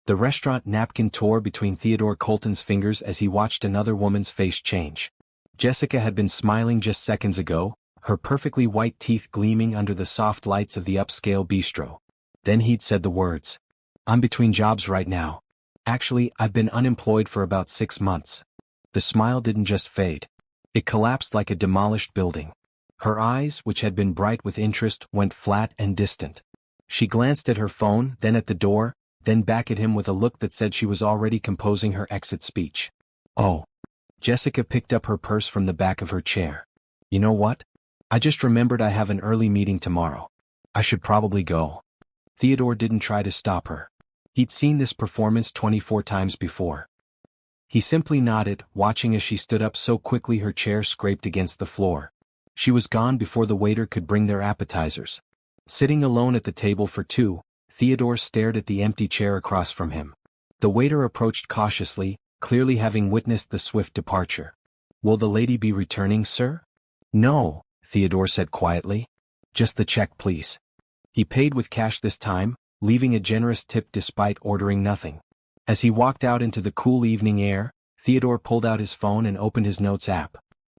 The restaurant napkin tore between Theodore Colton's fingers as he watched another woman's face change. Jessica had been smiling just seconds ago, her perfectly white teeth gleaming under the soft lights of the upscale bistro. Then he'd said the words. "I'm between jobs right now. Actually, I've been unemployed for about 6 months." The smile didn't just fade. It collapsed like a demolished building. Her eyes, which had been bright with interest, went flat and distant. She glanced at her phone, then at the door, then back at him with a look that said she was already composing her exit speech. "Oh." Jessica picked up her purse from the back of her chair. "You know what? I just remembered I have an early meeting tomorrow. I should probably go." Theodore didn't try to stop her. He'd seen this performance 24 times before. He simply nodded, watching as she stood up so quickly her chair scraped against the floor. She was gone before the waiter could bring their appetizers. Sitting alone at the table for two, Theodore stared at the empty chair across from him. The waiter approached cautiously, clearly having witnessed the swift departure. "Will the lady be returning, sir?" "No," Theodore said quietly. "Just the check, please." He paid with cash this time, leaving a generous tip despite ordering nothing. As he walked out into the cool evening air, Theodore pulled out his phone and opened his notes app.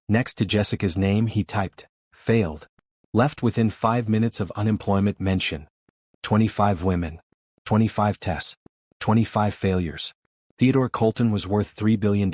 Next to Jessica's name he typed, "Failed. Left within 5 minutes of unemployment mention. 25 women. 25 tests. 25 failures." Theodore Colton was worth $3 billion.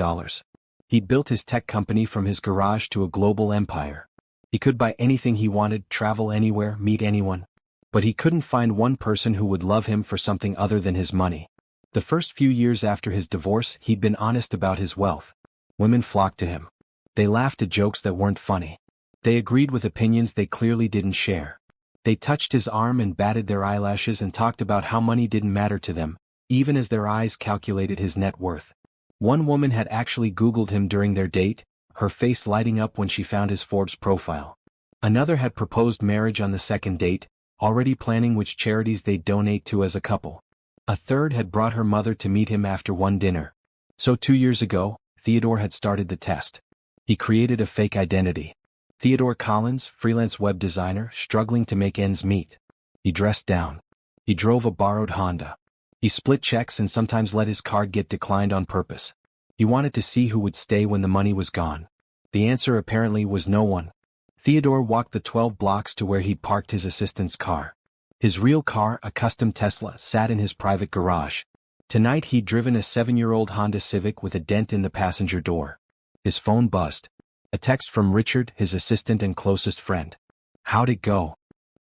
He'd built his tech company from his garage to a global empire. He could buy anything he wanted, travel anywhere, meet anyone. But he couldn't find one person who would love him for something other than his money. The first few years after his divorce, he'd been honest about his wealth. Women flocked to him. They laughed at jokes that weren't funny. They agreed with opinions they clearly didn't share. They touched his arm and batted their eyelashes and talked about how money didn't matter to them, even as their eyes calculated his net worth. One woman had actually Googled him during their date, her face lighting up when she found his Forbes profile. Another had proposed marriage on the second date, already planning which charities they'd donate to as a couple. A third had brought her mother to meet him after one dinner. So 2 years ago, Theodore had started the test. He created a fake identity. Theodore Collins, freelance web designer, struggling to make ends meet. He dressed down. He drove a borrowed Honda. He split checks and sometimes let his card get declined on purpose. He wanted to see who would stay when the money was gone. The answer apparently was no one. Theodore walked the 12 blocks to where he'd parked his assistant's car. His real car, a custom Tesla, sat in his private garage. Tonight he'd driven a 7-year-old Honda Civic with a dent in the passenger door. His phone buzzed. A text from Richard, his assistant and closest friend. "How'd it go?"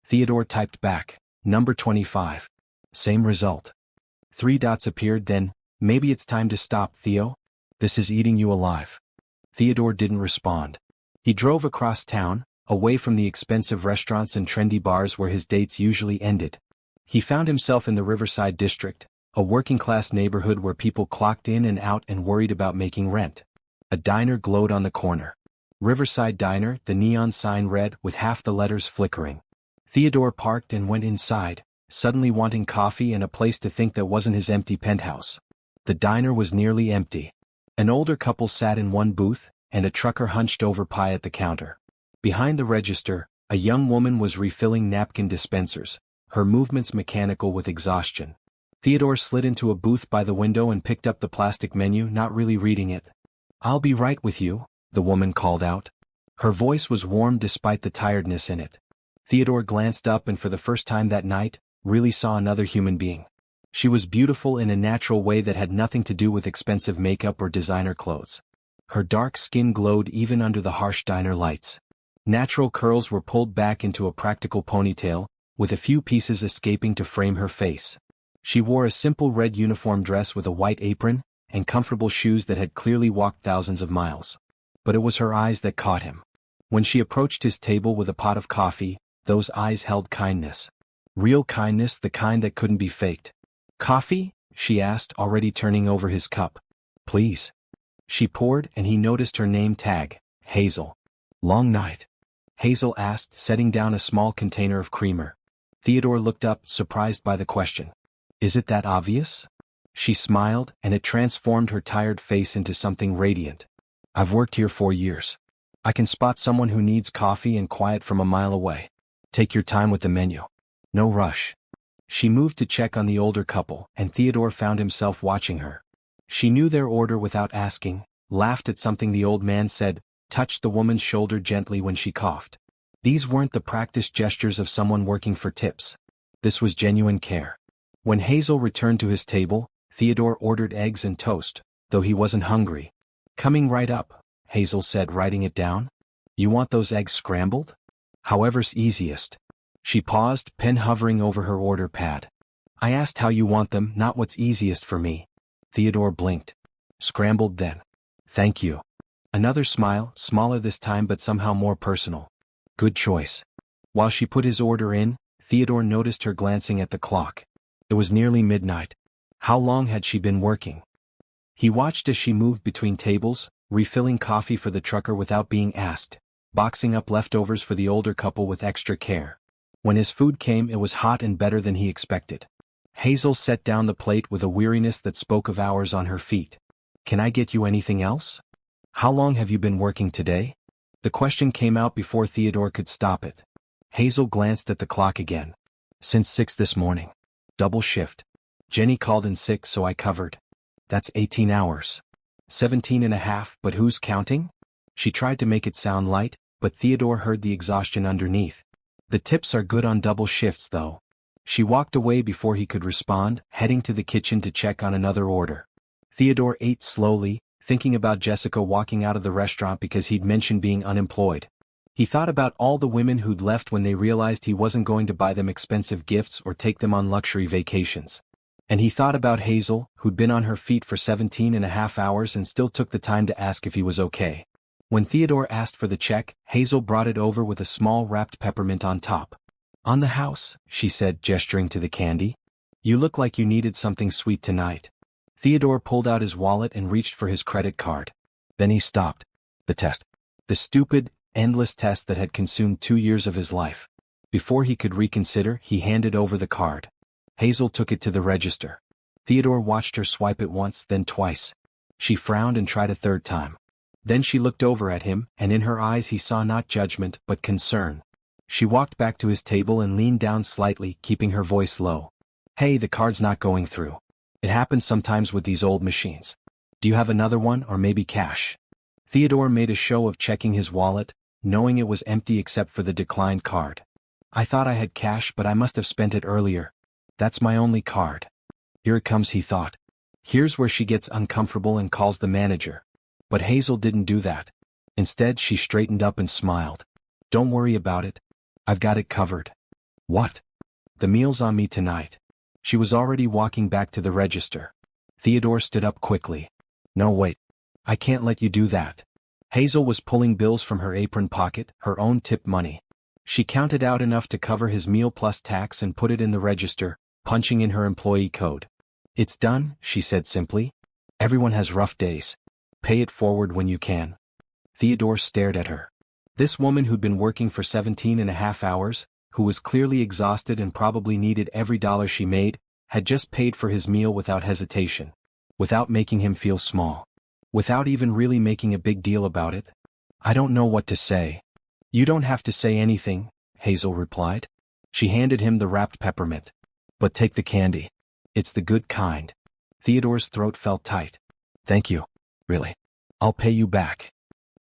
Theodore typed back, "Number 25. Same result." 3 dots appeared, then, "Maybe it's time to stop, Theo. This is eating you alive." Theodore didn't respond. He drove across town, away from the expensive restaurants and trendy bars where his dates usually ended. He found himself in the Riverside district, a working-class neighborhood where people clocked in and out and worried about making rent. A diner glowed on the corner. Riverside Diner, the neon sign read, with half the letters flickering. Theodore parked and went inside, suddenly wanting coffee and a place to think that wasn't his empty penthouse. The diner was nearly empty. An older couple sat in one booth, and a trucker hunched over pie at the counter. Behind the register, a young woman was refilling napkin dispensers, her movements mechanical with exhaustion. Theodore slid into a booth by the window and picked up the plastic menu, not really reading it. "I'll be right with you," the woman called out. Her voice was warm despite the tiredness in it. Theodore glanced up and for the first time that night, really saw another human being. She was beautiful in a natural way that had nothing to do with expensive makeup or designer clothes. Her dark skin glowed even under the harsh diner lights. Natural curls were pulled back into a practical ponytail, with a few pieces escaping to frame her face. She wore a simple red uniform dress with a white apron, and comfortable shoes that had clearly walked thousands of miles. But it was her eyes that caught him. When she approached his table with a pot of coffee, those eyes held kindness. Real kindness, the kind that couldn't be faked. "Coffee?" she asked, already turning over his cup. "Please." She poured, and he noticed her name tag, Hazel. "Long night?" Hazel asked, setting down a small container of creamer. Theodore looked up, surprised by the question. "Is it that obvious?" She smiled, and it transformed her tired face into something radiant. "I've worked here 4 years. I can spot someone who needs coffee and quiet from a mile away. Take your time with the menu. No rush." She moved to check on the older couple, and Theodore found himself watching her. She knew their order without asking, laughed at something the old man said, touched the woman's shoulder gently when she coughed. These weren't the practiced gestures of someone working for tips. This was genuine care. When Hazel returned to his table, Theodore ordered eggs and toast, though he wasn't hungry. "Coming right up," Hazel said, writing it down. "You want those eggs scrambled?" "However's easiest." She paused, pen hovering over her order pad. "I asked how you want them, not what's easiest for me." Theodore blinked. "Scrambled then." "Thank you." Another smile, smaller this time but somehow more personal. "Good choice." While she put his order in, Theodore noticed her glancing at the clock. It was nearly midnight. How long had she been working? He watched as she moved between tables, refilling coffee for the trucker without being asked, boxing up leftovers for the older couple with extra care. When his food came, it was hot and better than he expected. Hazel set down the plate with a weariness that spoke of hours on her feet. "Can I get you anything else?" "How long have you been working today?" The question came out before Theodore could stop it. Hazel glanced at the clock again. "Since 6 this morning. Double shift. Jenny called in sick so I covered. That's 18 hours. 17 and a half, but who's counting?" She tried to make it sound light, but Theodore heard the exhaustion underneath. "The tips are good on double shifts though." She walked away before he could respond, heading to the kitchen to check on another order. Theodore ate slowly, thinking about Jessica walking out of the restaurant because he'd mentioned being unemployed. He thought about all the women who'd left when they realized he wasn't going to buy them expensive gifts or take them on luxury vacations. And he thought about Hazel, who'd been on her feet for 17 and a half hours and still took the time to ask if he was okay. When Theodore asked for the check, Hazel brought it over with a small wrapped peppermint on top. "On the house," she said, gesturing to the candy. "You look like you needed something sweet tonight." Theodore pulled out his wallet and reached for his credit card. Then he stopped. The test. The stupid, endless test that had consumed 2 years of his life. Before he could reconsider, he handed over the card. Hazel took it to the register. Theodore watched her swipe it once, then twice. She frowned and tried a third time. Then she looked over at him, and in her eyes he saw not judgment, but concern. She walked back to his table and leaned down slightly, keeping her voice low. "Hey, the card's not going through. It happens sometimes with these old machines. Do you have another one, or maybe cash?" Theodore made a show of checking his wallet, knowing it was empty except for the declined card. "I thought I had cash, but I must have spent it earlier. That's my only card." Here it comes, he thought. Here's where she gets uncomfortable and calls the manager. But Hazel didn't do that. Instead, she straightened up and smiled. "Don't worry about it. I've got it covered." "What?" "The meal's on me tonight." She was already walking back to the register. Theodore stood up quickly. "No, wait. I can't let you do that." Hazel was pulling bills from her apron pocket, her own tip money. She counted out enough to cover his meal plus tax and put it in the register, punching in her employee code. "It's done," she said simply. "Everyone has rough days. Pay it forward when you can." Theodore stared at her. This woman who'd been working for 17 and a half hours, who was clearly exhausted and probably needed every dollar she made, had just paid for his meal without hesitation. Without making him feel small. Without even really making a big deal about it. "I don't know what to say." "You don't have to say anything," Hazel replied. She handed him the wrapped peppermint. "But take the candy. It's the good kind." Theodore's throat felt tight. "Thank you. Really. I'll pay you back."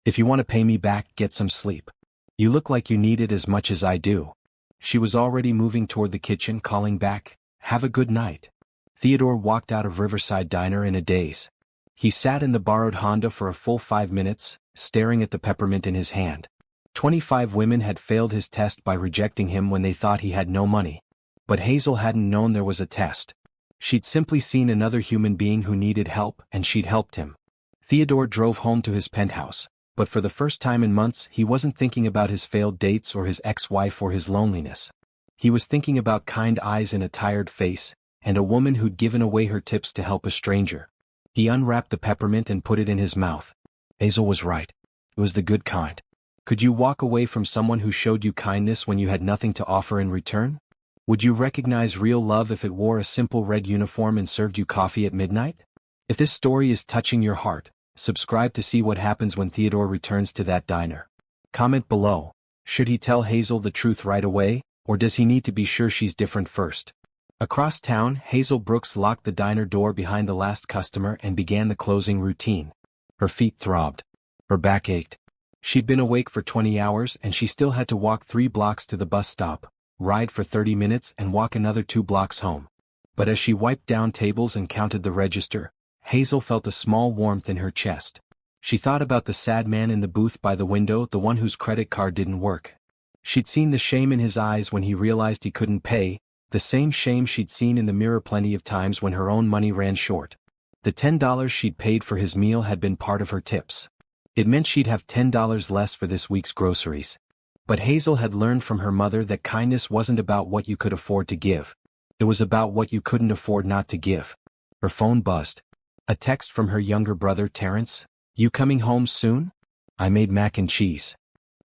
"If you want to pay me back, get some sleep. You look like you need it as much as I do." She was already moving toward the kitchen, calling back, "Have a good night." Theodore walked out of Riverside Diner in a daze. He sat in the borrowed Honda for a full 5 minutes, staring at the peppermint in his hand. 25 women had failed his test by rejecting him when they thought he had no money. But Hazel hadn't known there was a test. She'd simply seen another human being who needed help, and she'd helped him. Theodore drove home to his penthouse, but for the first time in months he wasn't thinking about his failed dates or his ex-wife or his loneliness. He was thinking about kind eyes in a tired face, and a woman who'd given away her tips to help a stranger. He unwrapped the peppermint and put it in his mouth. Hazel was right. It was the good kind. Could you walk away from someone who showed you kindness when you had nothing to offer in return? Would you recognize real love if it wore a simple red uniform and served you coffee at midnight? If this story is touching your heart, subscribe to see what happens when Theodore returns to that diner. Comment below. Should he tell Hazel the truth right away, or does he need to be sure she's different first? Across town, Hazel Brooks locked the diner door behind the last customer and began the closing routine. Her feet throbbed. Her back ached. She'd been awake for 20 hours and she still had to walk 3 blocks to the bus stop, ride for 30 minutes and walk another 2 blocks home. But as she wiped down tables and counted the register, Hazel felt a small warmth in her chest. She thought about the sad man in the booth by the window, the one whose credit card didn't work. She'd seen the shame in his eyes when he realized he couldn't pay, the same shame she'd seen in the mirror plenty of times when her own money ran short. The $10 she'd paid for his meal had been part of her tips. It meant she'd have $10 less for this week's groceries. But Hazel had learned from her mother that kindness wasn't about what you could afford to give. It was about what you couldn't afford not to give. Her phone buzzed. A text from her younger brother Terrence. "You coming home soon? I made mac and cheese."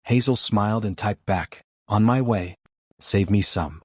Hazel smiled and typed back, "On my way. Save me some."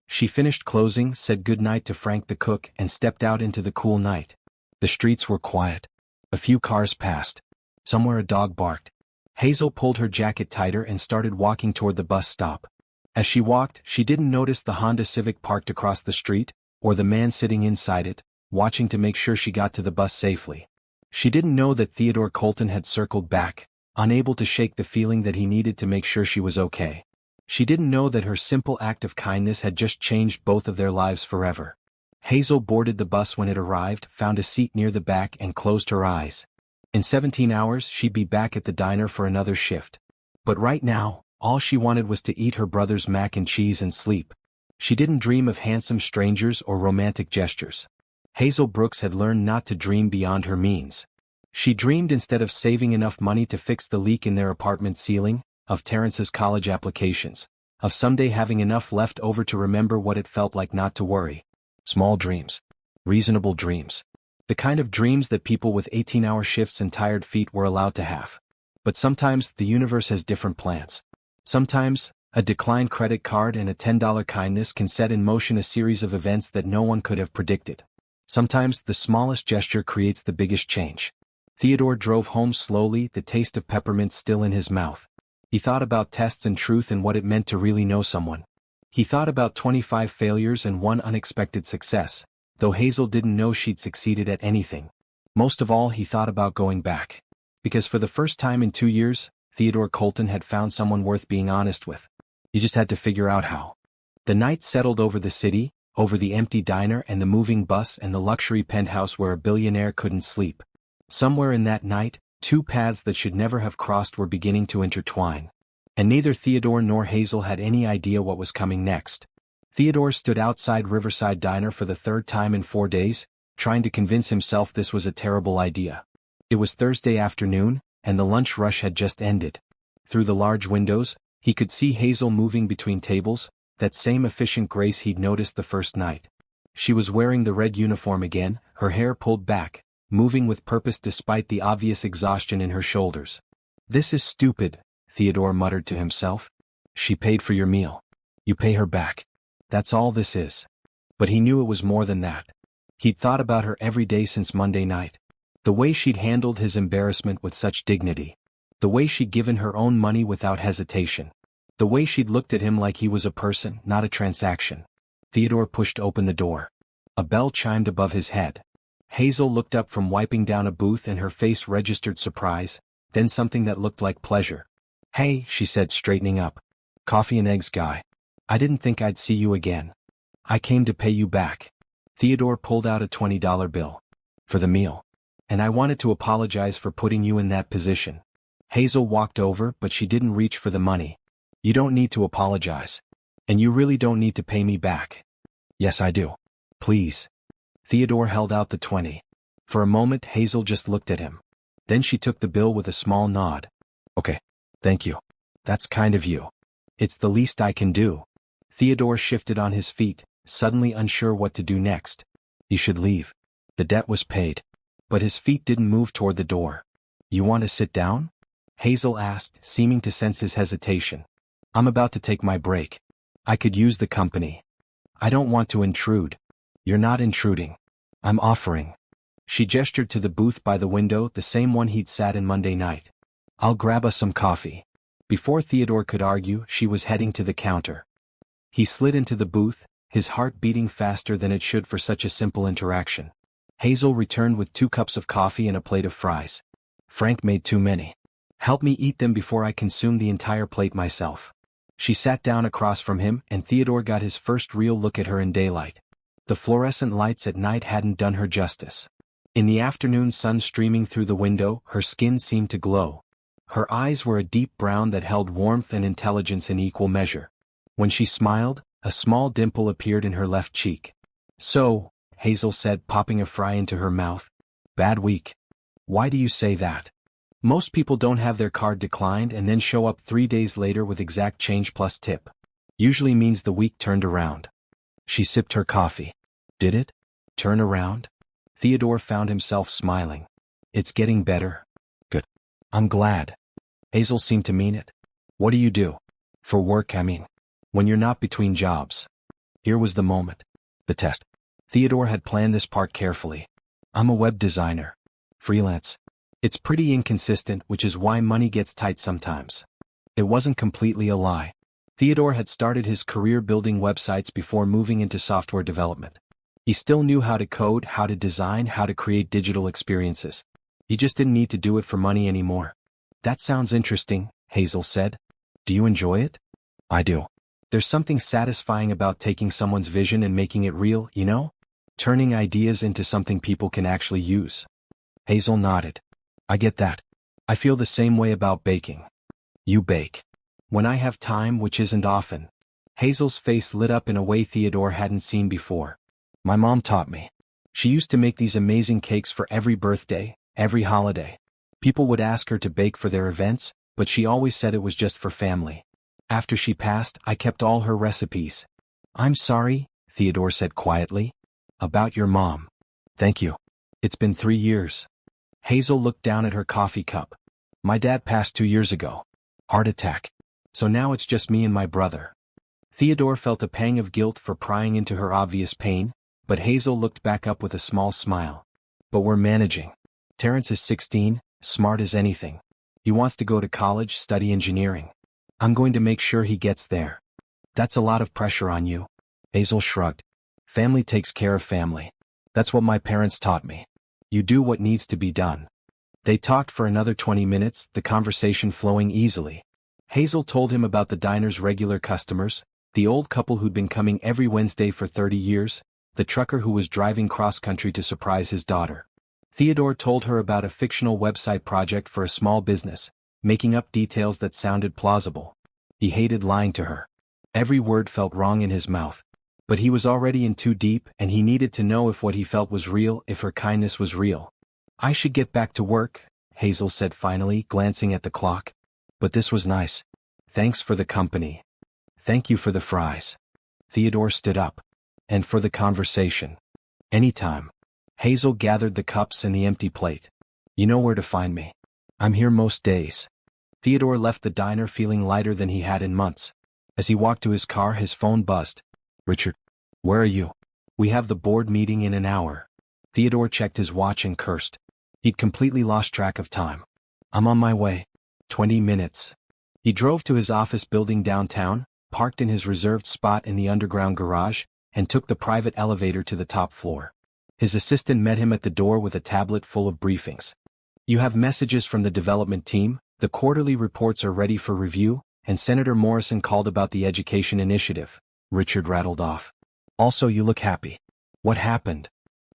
She finished closing, said goodnight to Frank the cook and stepped out into the cool night. The streets were quiet. A few cars passed. Somewhere a dog barked. Hazel pulled her jacket tighter and started walking toward the bus stop. As she walked, she didn't notice the Honda Civic parked across the street, or the man sitting inside it, watching to make sure she got to the bus safely. She didn't know that Theodore Colton had circled back, unable to shake the feeling that he needed to make sure she was okay. She didn't know that her simple act of kindness had just changed both of their lives forever. Hazel boarded the bus when it arrived, found a seat near the back and closed her eyes. In 17 hours she'd be back at the diner for another shift. But right now, all she wanted was to eat her brother's mac and cheese and sleep. She didn't dream of handsome strangers or romantic gestures. Hazel Brooks had learned not to dream beyond her means. She dreamed, instead of saving enough money to fix the leak in their apartment ceiling, of Terrence's college applications, of someday having enough left over to remember what it felt like not to worry. Small dreams. Reasonable dreams. The kind of dreams that people with 18-hour shifts and tired feet were allowed to have. But sometimes the universe has different plans. Sometimes, a declined credit card and a $10 kindness can set in motion a series of events that no one could have predicted. Sometimes the smallest gesture creates the biggest change. Theodore drove home slowly, the taste of peppermint still in his mouth. He thought about tests and truth and what it meant to really know someone. He thought about 25 failures and 1 unexpected success, though Hazel didn't know she'd succeeded at anything. Most of all, he thought about going back. Because for the first time in 2 years, Theodore Colton had found someone worth being honest with. He just had to figure out how. The night settled over the city, over the empty diner and the moving bus and the luxury penthouse where a billionaire couldn't sleep. Somewhere in that night, 2 paths that should never have crossed were beginning to intertwine. And neither Theodore nor Hazel had any idea what was coming next. Theodore stood outside Riverside Diner for the 3rd time in 4 days, trying to convince himself this was a terrible idea. It was Thursday afternoon, and the lunch rush had just ended. Through the large windows, he could see Hazel moving between tables, that same efficient grace he'd noticed the first night. She was wearing the red uniform again, her hair pulled back, moving with purpose despite the obvious exhaustion in her shoulders. "This is stupid," Theodore muttered to himself. "She paid for your meal. You pay her back. That's all this is." But he knew it was more than that. He'd thought about her every day since Monday night. The way she'd handled his embarrassment with such dignity. The way she'd given her own money without hesitation. The way she'd looked at him like he was a person, not a transaction. Theodore pushed open the door. A bell chimed above his head. Hazel looked up from wiping down a booth and her face registered surprise, then something that looked like pleasure. "Hey," she said, straightening up. "Coffee and eggs guy. I didn't think I'd see you again. I came to pay you back." Theodore pulled out a $20 bill. "For the meal. And I wanted to apologize for putting you in that position." Hazel walked over, but she didn't reach for the money. "You don't need to apologize. And you really don't need to pay me back." "Yes, I do. Please." Theodore held out the 20. For a moment Hazel just looked at him. Then she took the bill with a small nod. "Okay. Thank you. That's kind of you. It's the least I can do." Theodore shifted on his feet, suddenly unsure what to do next. "You should leave. The debt was paid." But his feet didn't move toward the door. "You want to sit down?" Hazel asked, seeming to sense his hesitation. "I'm about to take my break. I could use the company." "I don't want to intrude." "You're not intruding. I'm offering." She gestured to the booth by the window, the same one he'd sat in Monday night. "I'll grab us some coffee." Before Theodore could argue, she was heading to the counter. He slid into the booth, his heart beating faster than it should for such a simple interaction. Hazel returned with 2 cups of coffee and a plate of fries. Frank made too many. Help me eat them before I consume the entire plate myself. She sat down across from him, and Theodore got his first real look at her in daylight. The fluorescent lights at night hadn't done her justice. In the afternoon sun streaming through the window, her skin seemed to glow. Her eyes were a deep brown that held warmth and intelligence in equal measure. When she smiled, a small dimple appeared in her left cheek. "So," Hazel said, popping a fry into her mouth. "Bad week." "Why do you say that?" "Most people don't have their card declined and then show up 3 days later with exact change plus tip. Usually means the week turned around." She sipped her coffee. "Did it? Turn around?" Theodore found himself smiling. "It's getting better." "Good. I'm glad." Hazel seemed to mean it. "What do you do?" "For work, I mean. When you're not between jobs." Here was the moment. The test. Theodore had planned this part carefully. "I'm a web designer. Freelance. It's pretty inconsistent, which is why money gets tight sometimes." It wasn't completely a lie. Theodore had started his career building websites before moving into software development. He still knew how to code, how to design, how to create digital experiences. He just didn't need to do it for money anymore. "That sounds interesting," Hazel said. "Do you enjoy it?" "I do. There's something satisfying about taking someone's vision and making it real, you know? Turning ideas into something people can actually use." Hazel nodded. "I get that. I feel the same way about baking." "You bake?" "When I have time, which isn't often." Hazel's face lit up in a way Theodore hadn't seen before. "My mom taught me. She used to make these amazing cakes for every birthday, every holiday. People would ask her to bake for their events, but she always said it was just for family. After she passed, I kept all her recipes." "I'm sorry," Theodore said quietly. "About your mom." "Thank you. It's been 3 years." Hazel looked down at her coffee cup. "My dad passed 2 years ago. Heart attack. So now it's just me and my brother." Theodore felt a pang of guilt for prying into her obvious pain, but Hazel looked back up with a small smile. "But we're managing. Terrence is 16, smart as anything. He wants to go to college, study engineering. I'm going to make sure he gets there." "That's a lot of pressure on you." Hazel shrugged. "Family takes care of family. That's what my parents taught me. You do what needs to be done." They talked for another 20 minutes, the conversation flowing easily. Hazel told him about the diner's regular customers, the old couple who'd been coming every Wednesday for 30 years, the trucker who was driving cross-country to surprise his daughter. Theodore told her about a fictional website project for a small business, making up details that sounded plausible. He hated lying to her. Every word felt wrong in his mouth. But he was already in too deep, and he needed to know if what he felt was real, if her kindness was real. "I should get back to work," Hazel said finally, glancing at the clock. "But this was nice. Thanks for the company." "Thank you for the fries." Theodore stood up. "And for the conversation." "Anytime." Hazel gathered the cups and the empty plate. "You know where to find me. I'm here most days." Theodore left the diner feeling lighter than he had in months. As he walked to his car, his phone buzzed. "Richard, where are you?" "We have the board meeting in an hour." Theodore checked his watch and cursed. He'd completely lost track of time. "I'm on my way." 20 minutes. He drove to his office building downtown, parked in his reserved spot in the underground garage, and took the private elevator to the top floor. His assistant met him at the door with a tablet full of briefings. "You have messages from the development team, the quarterly reports are ready for review, and Senator Morrison called about the education initiative," Richard rattled off. "Also, you look happy." "What happened?"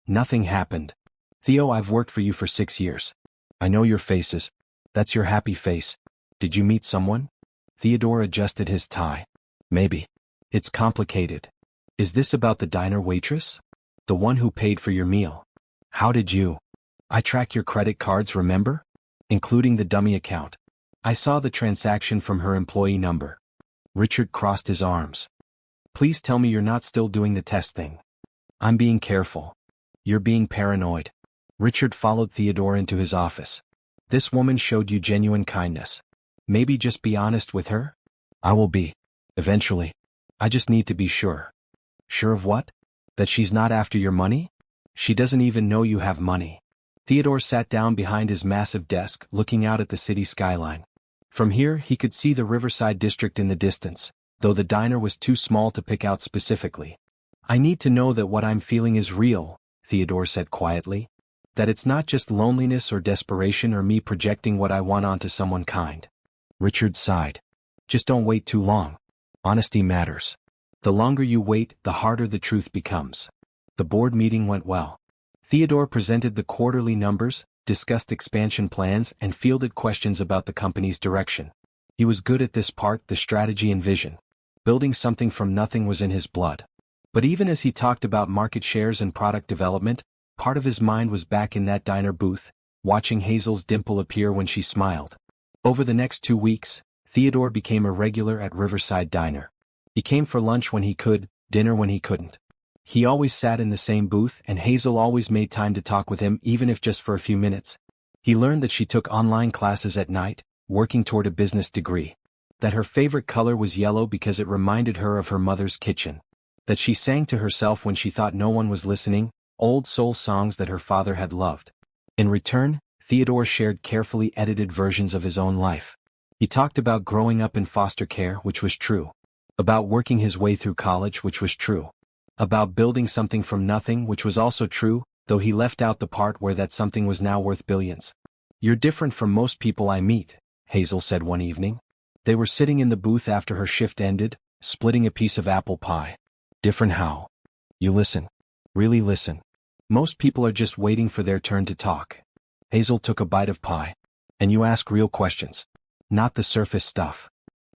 "Nothing happened. Theo, I've worked for you for 6 years. I know your faces. That's your happy face. Did you meet someone?" Theodore adjusted his tie. "Maybe. It's complicated." "Is this about the diner waitress? The one who paid for your meal?" "How did you?" "I track your credit cards, remember? Including the dummy account. I saw the transaction from her employee number." Richard crossed his arms. "Please tell me you're not still doing the test thing." "I'm being careful." "You're being paranoid." Richard followed Theodore into his office. "This woman showed you genuine kindness. Maybe just be honest with her?" "I will be. Eventually. I just need to be sure." "Sure of what? That she's not after your money?" "She doesn't even know you have money." Theodore sat down behind his massive desk, looking out at the city skyline. From here he could see the Riverside district in the distance, though the diner was too small to pick out specifically. I need to know that what I'm feeling is real, Theodore said quietly. That it's not just loneliness or desperation or me projecting what I want onto someone kind. Richard sighed. Just don't wait too long. Honesty matters. The longer you wait, the harder the truth becomes. The board meeting went well. Theodore presented the quarterly numbers, discussed expansion plans, and fielded questions about the company's direction. He was good at this part, the strategy and vision. Building something from nothing was in his blood. But even as he talked about market shares and product development, part of his mind was back in that diner booth, watching Hazel's dimple appear when she smiled. Over the next 2 weeks, Theodore became a regular at Riverside Diner. He came for lunch when he could, dinner when he couldn't. He always sat in the same booth, and Hazel always made time to talk with him, even if just for a few minutes. He learned that she took online classes at night, working toward a business degree. That her favorite color was yellow because it reminded her of her mother's kitchen. That she sang to herself when she thought no one was listening, old soul songs that her father had loved. In return, Theodore shared carefully edited versions of his own life. He talked about growing up in foster care, which was true. About working his way through college, which was true. About building something from nothing, which was also true, though he left out the part where that something was now worth billions. You're different from most people I meet, Hazel said one evening. They were sitting in the booth after her shift ended, splitting a piece of apple pie. Different how? You listen. Really listen. Most people are just waiting for their turn to talk. Hazel took a bite of pie. And you ask real questions. Not the surface stuff.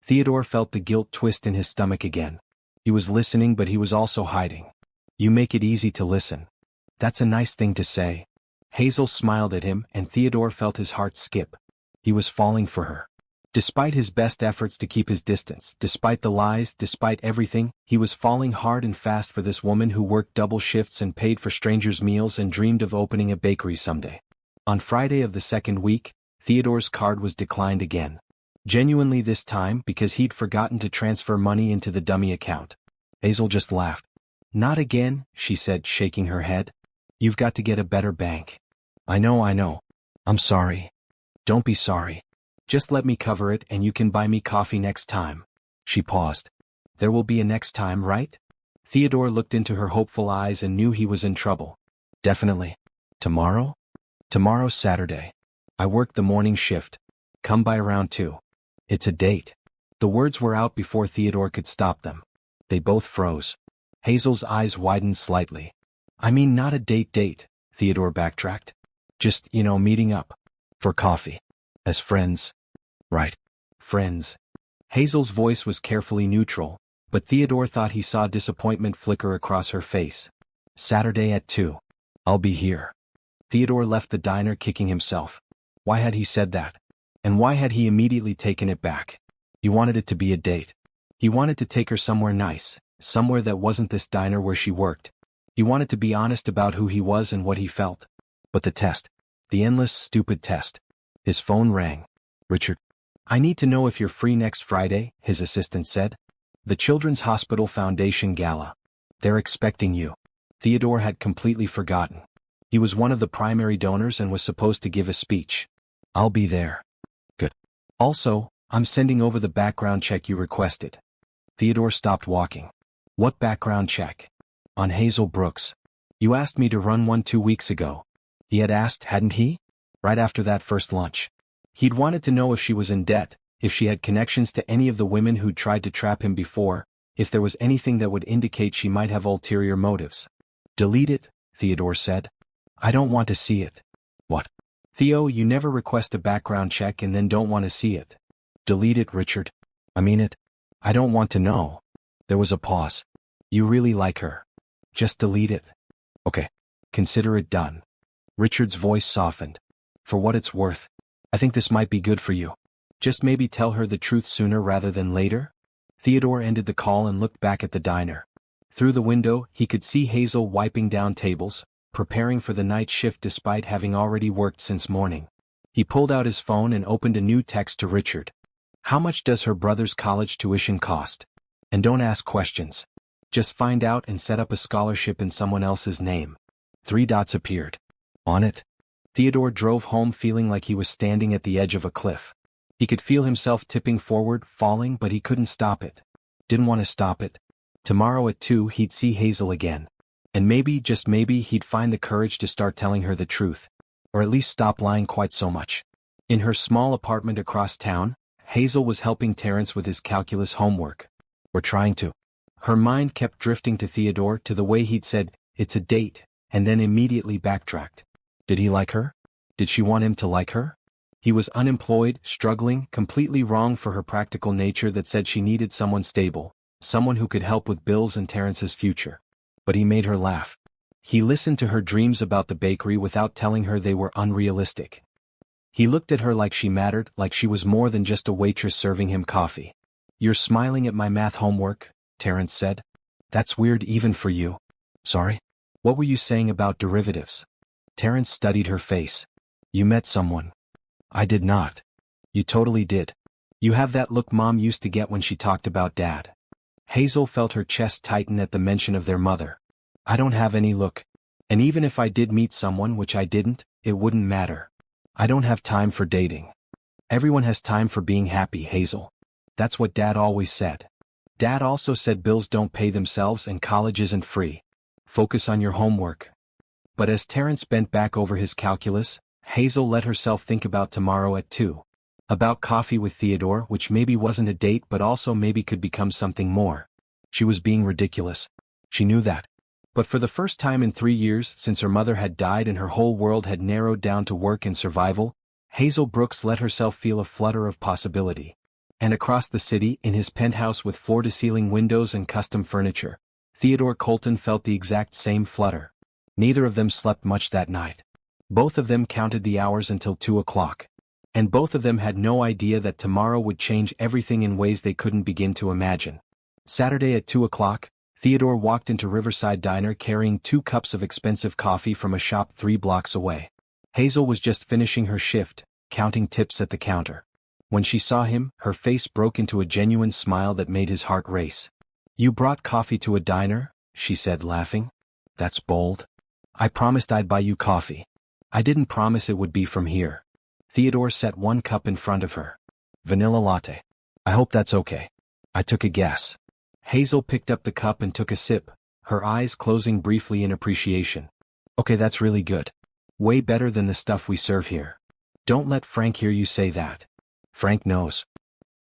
Theodore felt the guilt twist in his stomach again. He was listening, but he was also hiding. You make it easy to listen. That's a nice thing to say. Hazel smiled at him, and Theodore felt his heart skip. He was falling for her. Despite his best efforts to keep his distance, despite the lies, despite everything, he was falling hard and fast for this woman who worked double shifts and paid for strangers' meals and dreamed of opening a bakery someday. On Friday of the second week, Theodore's card was declined again. Genuinely this time because he'd forgotten to transfer money into the dummy account. Hazel just laughed. Not again, she said, shaking her head. You've got to get a better bank. I know. I'm sorry. Don't be sorry. Just let me cover it and you can buy me coffee next time. She paused. There will be a next time, right? Theodore looked into her hopeful eyes and knew he was in trouble. Definitely. Tomorrow? Tomorrow's Saturday. I work the morning shift. Come by around 2. It's a date. The words were out before Theodore could stop them. They both froze. Hazel's eyes widened slightly. I mean, not a date, Theodore backtracked. Just, meeting up. For coffee. As friends. Right. Friends. Hazel's voice was carefully neutral, but Theodore thought he saw disappointment flicker across her face. Saturday at 2. I'll be here. Theodore left the diner kicking himself. Why had he said that? And why had he immediately taken it back? He wanted it to be a date. He wanted to take her somewhere nice, somewhere that wasn't this diner where she worked. He wanted to be honest about who he was and what he felt. But the test. The endless, stupid test. His phone rang. Richard. I need to know if you're free next Friday, his assistant said. The Children's Hospital Foundation Gala. They're expecting you. Theodore had completely forgotten. He was one of the primary donors and was supposed to give a speech. I'll be there. Good. Also, I'm sending over the background check you requested. Theodore stopped walking. What background check? On Hazel Brooks. You asked me to run one 2 weeks ago. He had asked, hadn't he? Right after that first lunch. He'd wanted to know if she was in debt, if she had connections to any of the women who'd tried to trap him before, if there was anything that would indicate she might have ulterior motives. Delete it, Theodore said. I don't want to see it. What? Theo, you never request a background check and then don't want to see it. Delete it, Richard. I mean it. I don't want to know. There was a pause. You really like her. Just delete it. Okay. Consider it done. Richard's voice softened. For what it's worth, I think this might be good for you. Just maybe tell her the truth sooner rather than later? Theodore ended the call and looked back at the diner. Through the window, he could see Hazel wiping down tables, preparing for the night shift despite having already worked since morning. He pulled out his phone and opened a new text to Richard. How much does her brother's college tuition cost? And don't ask questions. Just find out and set up a scholarship in someone else's name. 3 dots appeared. On it. Theodore drove home feeling like he was standing at the edge of a cliff. He could feel himself tipping forward, falling, but he couldn't stop it. Didn't want to stop it. Tomorrow at 2 he'd see Hazel again. And maybe, just maybe, he'd find the courage to start telling her the truth. Or at least stop lying quite so much. In her small apartment across town, Hazel was helping Terrence with his calculus homework. Or trying to. Her mind kept drifting to Theodore, to the way he'd said, "It's a date," and then immediately backtracked. Did he like her? Did she want him to like her? He was unemployed, struggling, completely wrong for her practical nature that said she needed someone stable, someone who could help with bills and Terrence's future. But he made her laugh. He listened to her dreams about the bakery without telling her they were unrealistic. He looked at her like she mattered, like she was more than just a waitress serving him coffee. "You're smiling at my math homework," Terrence said. "That's weird even for you." "Sorry? What were you saying about derivatives?" Terrence studied her face. "You met someone." "I did not." "You totally did. You have that look Mom used to get when she talked about Dad." Hazel felt her chest tighten at the mention of their mother. "I don't have any look. And even if I did meet someone, which I didn't, it wouldn't matter. I don't have time for dating. Everyone has time for being happy, Hazel. That's what Dad always said. Dad also said bills don't pay themselves and college isn't free. Focus on your homework." But as Terrence bent back over his calculus, Hazel let herself think about tomorrow at 2. About coffee with Theodore, which maybe wasn't a date but also maybe could become something more. She was being ridiculous. She knew that. But for the first time in 3 years since her mother had died and her whole world had narrowed down to work and survival, Hazel Brooks let herself feel a flutter of possibility. And across the city, in his penthouse with floor-to-ceiling windows and custom furniture, Theodore Colton felt the exact same flutter. Neither of them slept much that night. Both of them counted the hours until 2 o'clock. And both of them had no idea that tomorrow would change everything in ways they couldn't begin to imagine. Saturday at 2 o'clock, Theodore walked into Riverside Diner carrying 2 cups of expensive coffee from a shop 3 blocks away. Hazel was just finishing her shift, counting tips at the counter. When she saw him, her face broke into a genuine smile that made his heart race. "You brought coffee to a diner?" she said, laughing. "That's bold. I promised I'd buy you coffee. I didn't promise it would be from here." Theodore set 1 cup in front of her. "Vanilla latte. I hope that's okay." "I took a guess." Hazel picked up the cup and took a sip, her eyes closing briefly in appreciation. "Okay, that's really good. Way better than the stuff we serve here. Don't let Frank hear you say that." "Frank knows.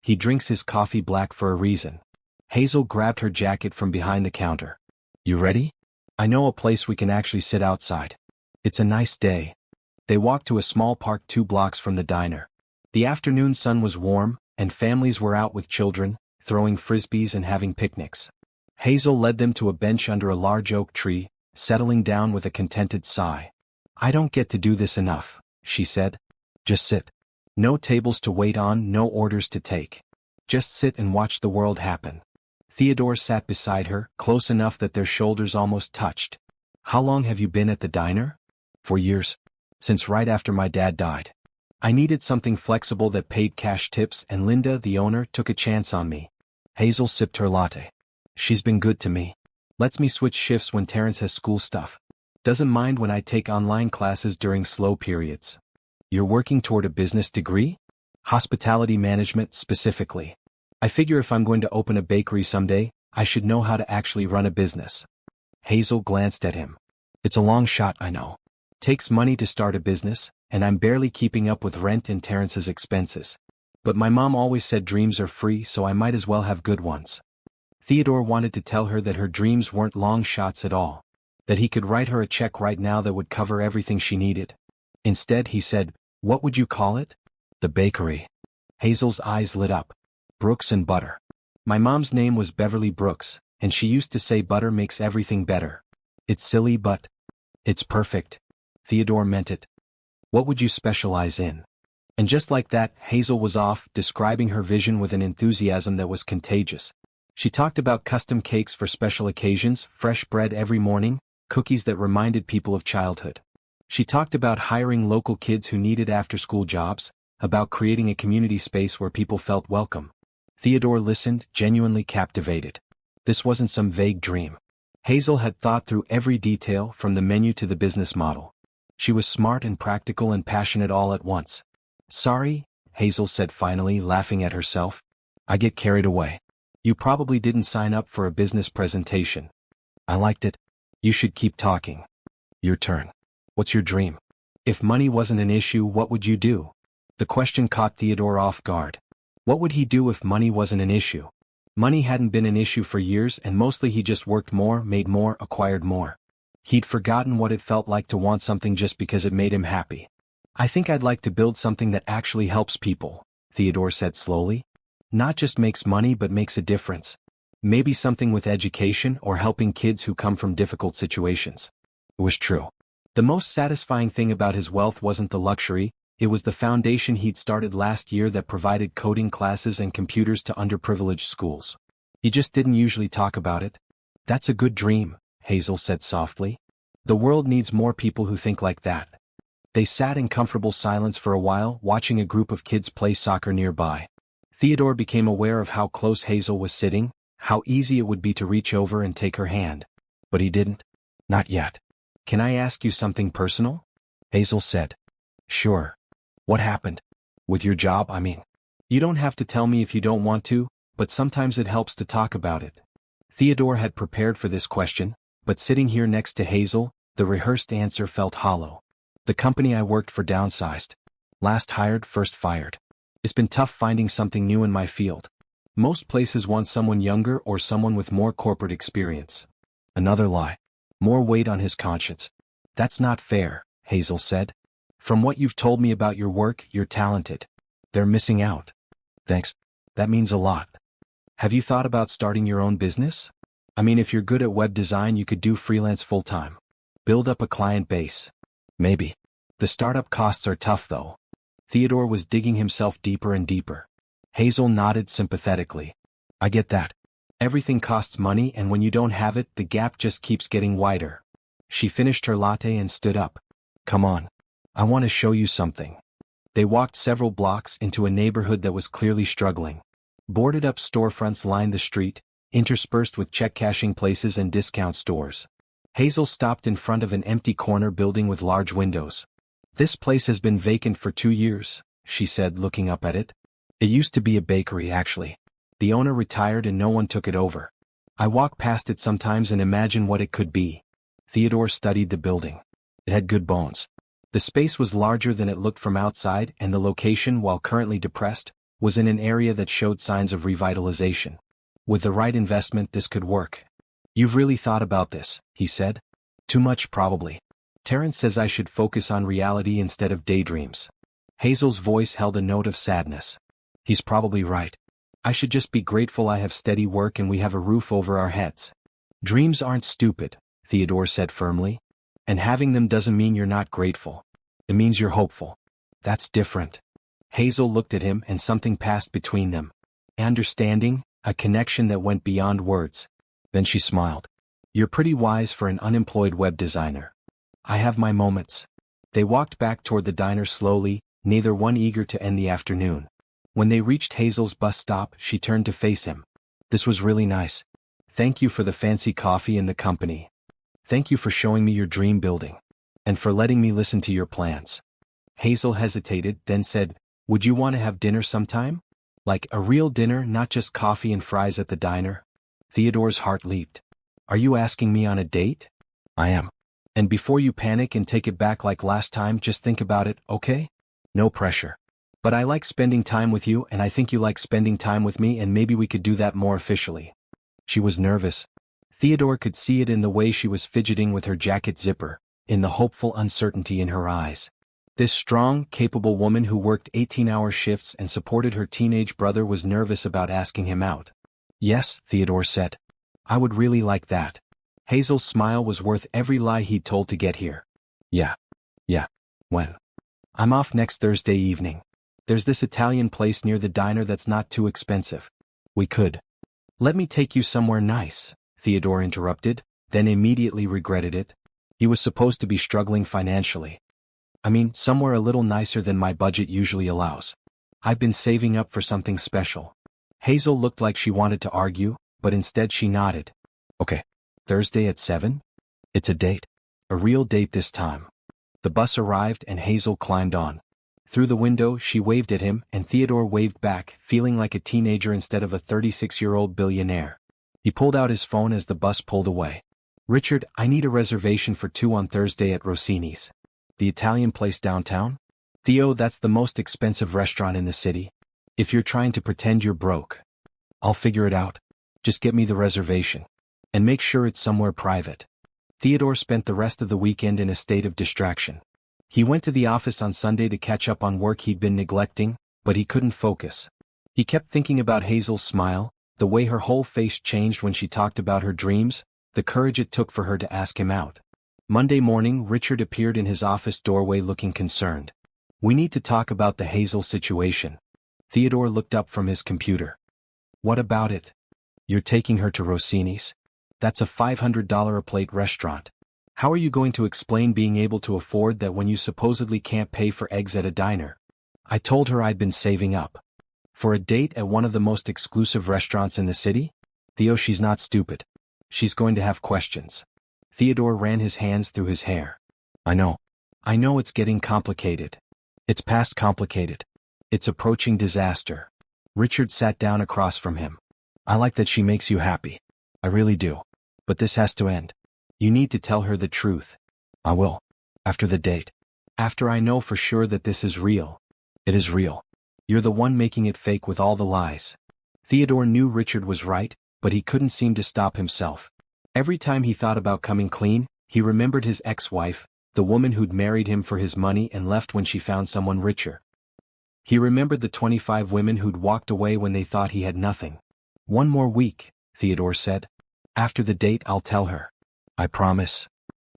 He drinks his coffee black for a reason." Hazel grabbed her jacket from behind the counter. "You ready? I know a place we can actually sit outside. It's a nice day." They walked to a small park 2 blocks from the diner. The afternoon sun was warm, and families were out with children, throwing frisbees and having picnics. Hazel led them to a bench under a large oak tree, settling down with a contented sigh. "I don't get to do this enough," she said. "Just sit. No tables to wait on, no orders to take. Just sit and watch the world happen." Theodore sat beside her, close enough that their shoulders almost touched. "How long have you been at the diner?" "For years. Since right after my dad died. I needed something flexible that paid cash tips and Linda, the owner, took a chance on me." Hazel sipped her latte. "She's been good to me. Lets me switch shifts when Terrence has school stuff. Doesn't mind when I take online classes during slow periods." "You're working toward a business degree?" "Hospitality management, specifically. I figure if I'm going to open a bakery someday, I should know how to actually run a business." Hazel glanced at him. "It's a long shot, I know. Takes money to start a business, and I'm barely keeping up with rent and Terrence's expenses. But my mom always said dreams are free, so I might as well have good ones." Theodore wanted to tell her that her dreams weren't long shots at all. That he could write her a check right now that would cover everything she needed. Instead he said, "What would you call it?" "The bakery." Hazel's eyes lit up. "Brooks and Butter. My mom's name was Beverly Brooks, and she used to say butter makes everything better. It's silly but it's perfect." Theodore meant it. "What would you specialize in?" And just like that, Hazel was off, describing her vision with an enthusiasm that was contagious. She talked about custom cakes for special occasions, fresh bread every morning, cookies that reminded people of childhood. She talked about hiring local kids who needed after-school jobs, about creating a community space where people felt welcome. Theodore listened, genuinely captivated. This wasn't some vague dream. Hazel had thought through every detail, from the menu to the business model. She was smart and practical and passionate all at once. "Sorry," Hazel said finally, laughing at herself. "I get carried away. You probably didn't sign up for a business presentation. I liked it. You should keep talking. Your turn. What's your dream? If money wasn't an issue, what would you do? The question caught Theodore off guard. What would he do if money wasn't an issue? Money hadn't been an issue for years, and mostly he just worked more, made more, acquired more. He'd forgotten what it felt like to want something just because it made him happy. I think I'd like to build something that actually helps people, Theodore said slowly. Not just makes money but makes a difference. Maybe something with education or helping kids who come from difficult situations. It was true. The most satisfying thing about his wealth wasn't the luxury, it was the foundation he'd started last year that provided coding classes and computers to underprivileged schools. He just didn't usually talk about it. That's a good dream, Hazel said softly. The world needs more people who think like that. They sat in comfortable silence for a while, watching a group of kids play soccer nearby. Theodore became aware of how close Hazel was sitting, how easy it would be to reach over and take her hand. But he didn't. Not yet. Can I ask you something personal? Hazel said. Sure. What happened? With your job, I mean. You don't have to tell me if you don't want to, but sometimes it helps to talk about it. Theodore had prepared for this question, but sitting here next to Hazel, the rehearsed answer felt hollow. The company I worked for downsized. Last hired, first fired. It's been tough finding something new in my field. Most places want someone younger or someone with more corporate experience. Another lie. More weight on his conscience. That's not fair, Hazel said. From what you've told me about your work, you're talented. They're missing out. Thanks. That means a lot. Have you thought about starting your own business? I mean, if you're good at web design, you could do freelance full-time. Build up a client base. Maybe. The startup costs are tough though. Theodore was digging himself deeper and deeper. Hazel nodded sympathetically. I get that. Everything costs money, and when you don't have it, the gap just keeps getting wider. She finished her latte and stood up. Come on. I want to show you something. They walked several blocks into a neighborhood that was clearly struggling. Boarded-up storefronts lined the street, interspersed with check-cashing places and discount stores. Hazel stopped in front of an empty corner building with large windows. This place has been vacant for 2 years, she said, looking up at it. It used to be a bakery, actually. The owner retired and no one took it over. I walk past it sometimes and imagine what it could be. Theodore studied the building. It had good bones. The space was larger than it looked from outside, and the location, while currently depressed, was in an area that showed signs of revitalization. With the right investment, this could work. You've really thought about this, he said. Too much, probably. Terrence says I should focus on reality instead of daydreams. Hazel's voice held a note of sadness. He's probably right. I should just be grateful I have steady work and we have a roof over our heads. Dreams aren't stupid, Theodore said firmly. And having them doesn't mean you're not grateful. It means you're hopeful. That's different. Hazel looked at him and something passed between them. Understanding, a connection that went beyond words. Then she smiled. You're pretty wise for an unemployed web designer. I have my moments. They walked back toward the diner slowly, neither one eager to end the afternoon. When they reached Hazel's bus stop, she turned to face him. This was really nice. Thank you for the fancy coffee and the company. Thank you for showing me your dream building. And for letting me listen to your plans. Hazel hesitated, then said, Would you want to have dinner sometime? Like a real dinner, not just coffee and fries at the diner? Theodore's heart leaped. Are you asking me on a date? I am. And before you panic and take it back like last time, just think about it, okay? No pressure. But I like spending time with you, and I think you like spending time with me, and maybe we could do that more officially. She was nervous. Theodore could see it in the way she was fidgeting with her jacket zipper, in the hopeful uncertainty in her eyes. This strong, capable woman who worked 18-hour shifts and supported her teenage brother was nervous about asking him out. Yes, Theodore said. I would really like that. Hazel's smile was worth every lie he'd told to get here. Yeah. When? I'm off next Thursday evening. There's this Italian place near the diner that's not too expensive. We could. Let me take you somewhere nice, Theodore interrupted, then immediately regretted it. He was supposed to be struggling financially. I mean, somewhere a little nicer than my budget usually allows. I've been saving up for something special. Hazel looked like she wanted to argue, but instead she nodded. Okay. Thursday at 7? It's a date. A real date this time. The bus arrived and Hazel climbed on. Through the window, she waved at him, and Theodore waved back, feeling like a teenager instead of a 36-year-old billionaire. He pulled out his phone as the bus pulled away. "Richard, I need a reservation for 2 on Thursday at Rossini's. The Italian place downtown?" "Theo, that's the most expensive restaurant in the city. If you're trying to pretend you're broke, I'll figure it out. Just get me the reservation. And make sure it's somewhere private." Theodore spent the rest of the weekend in a state of distraction. He went to the office on Sunday to catch up on work he'd been neglecting, but he couldn't focus. He kept thinking about Hazel's smile, the way her whole face changed when she talked about her dreams, the courage it took for her to ask him out. Monday morning, Richard appeared in his office doorway looking concerned. "We need to talk about the Hazel situation." Theodore looked up from his computer. "What about it? You're taking her to Rossini's? That's a $500 a plate restaurant. How are you going to explain being able to afford that when you supposedly can't pay for eggs at a diner?" "I told her I'd been saving up. For a date at one of the most exclusive restaurants in the city? Theo, she's not stupid. She's going to have questions." Theodore ran his hands through his hair. I know it's getting complicated. It's past complicated. It's approaching disaster." Richard sat down across from him. "I like that she makes you happy. I really do. But this has to end. You need to tell her the truth." "I will. After the date. After I know for sure that this is real." "It is real. You're the one making it fake with all the lies." Theodore knew Richard was right, but he couldn't seem to stop himself. Every time he thought about coming clean, he remembered his ex-wife, the woman who'd married him for his money and left when she found someone richer. He remembered the 25 women who'd walked away when they thought he had nothing. "1 more week," Theodore said. "After the date I'll tell her. I promise."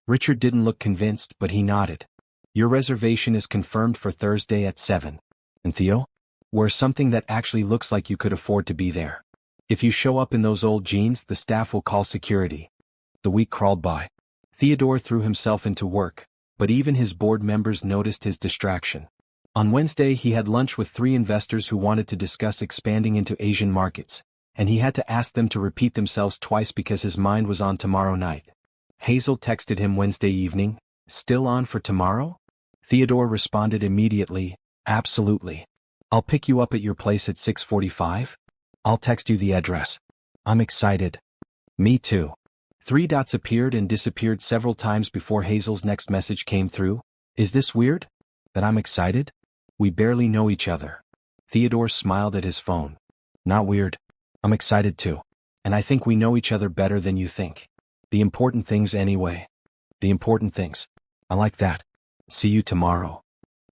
Richard didn't look convinced, but he nodded. "Your reservation is confirmed for Thursday at 7. And Theo? Wear something that actually looks like you could afford to be there. If you show up in those old jeans, the staff will call security." The week crawled by. Theodore threw himself into work, but even his board members noticed his distraction. On Wednesday he had lunch with 3 investors who wanted to discuss expanding into Asian markets, and he had to ask them to repeat themselves twice because his mind was on tomorrow night. Hazel texted him Wednesday evening, "Still on for tomorrow?" Theodore responded immediately, "Absolutely. I'll pick you up at your place at 6:45. I'll text you the address." "I'm excited." "Me too." 3 dots appeared and disappeared several times before Hazel's next message came through. "Is this weird? That I'm excited? We barely know each other." Theodore smiled at his phone. "Not weird. I'm excited too. And I think we know each other better than you think. The important things anyway." "The important things. I like that. See you tomorrow."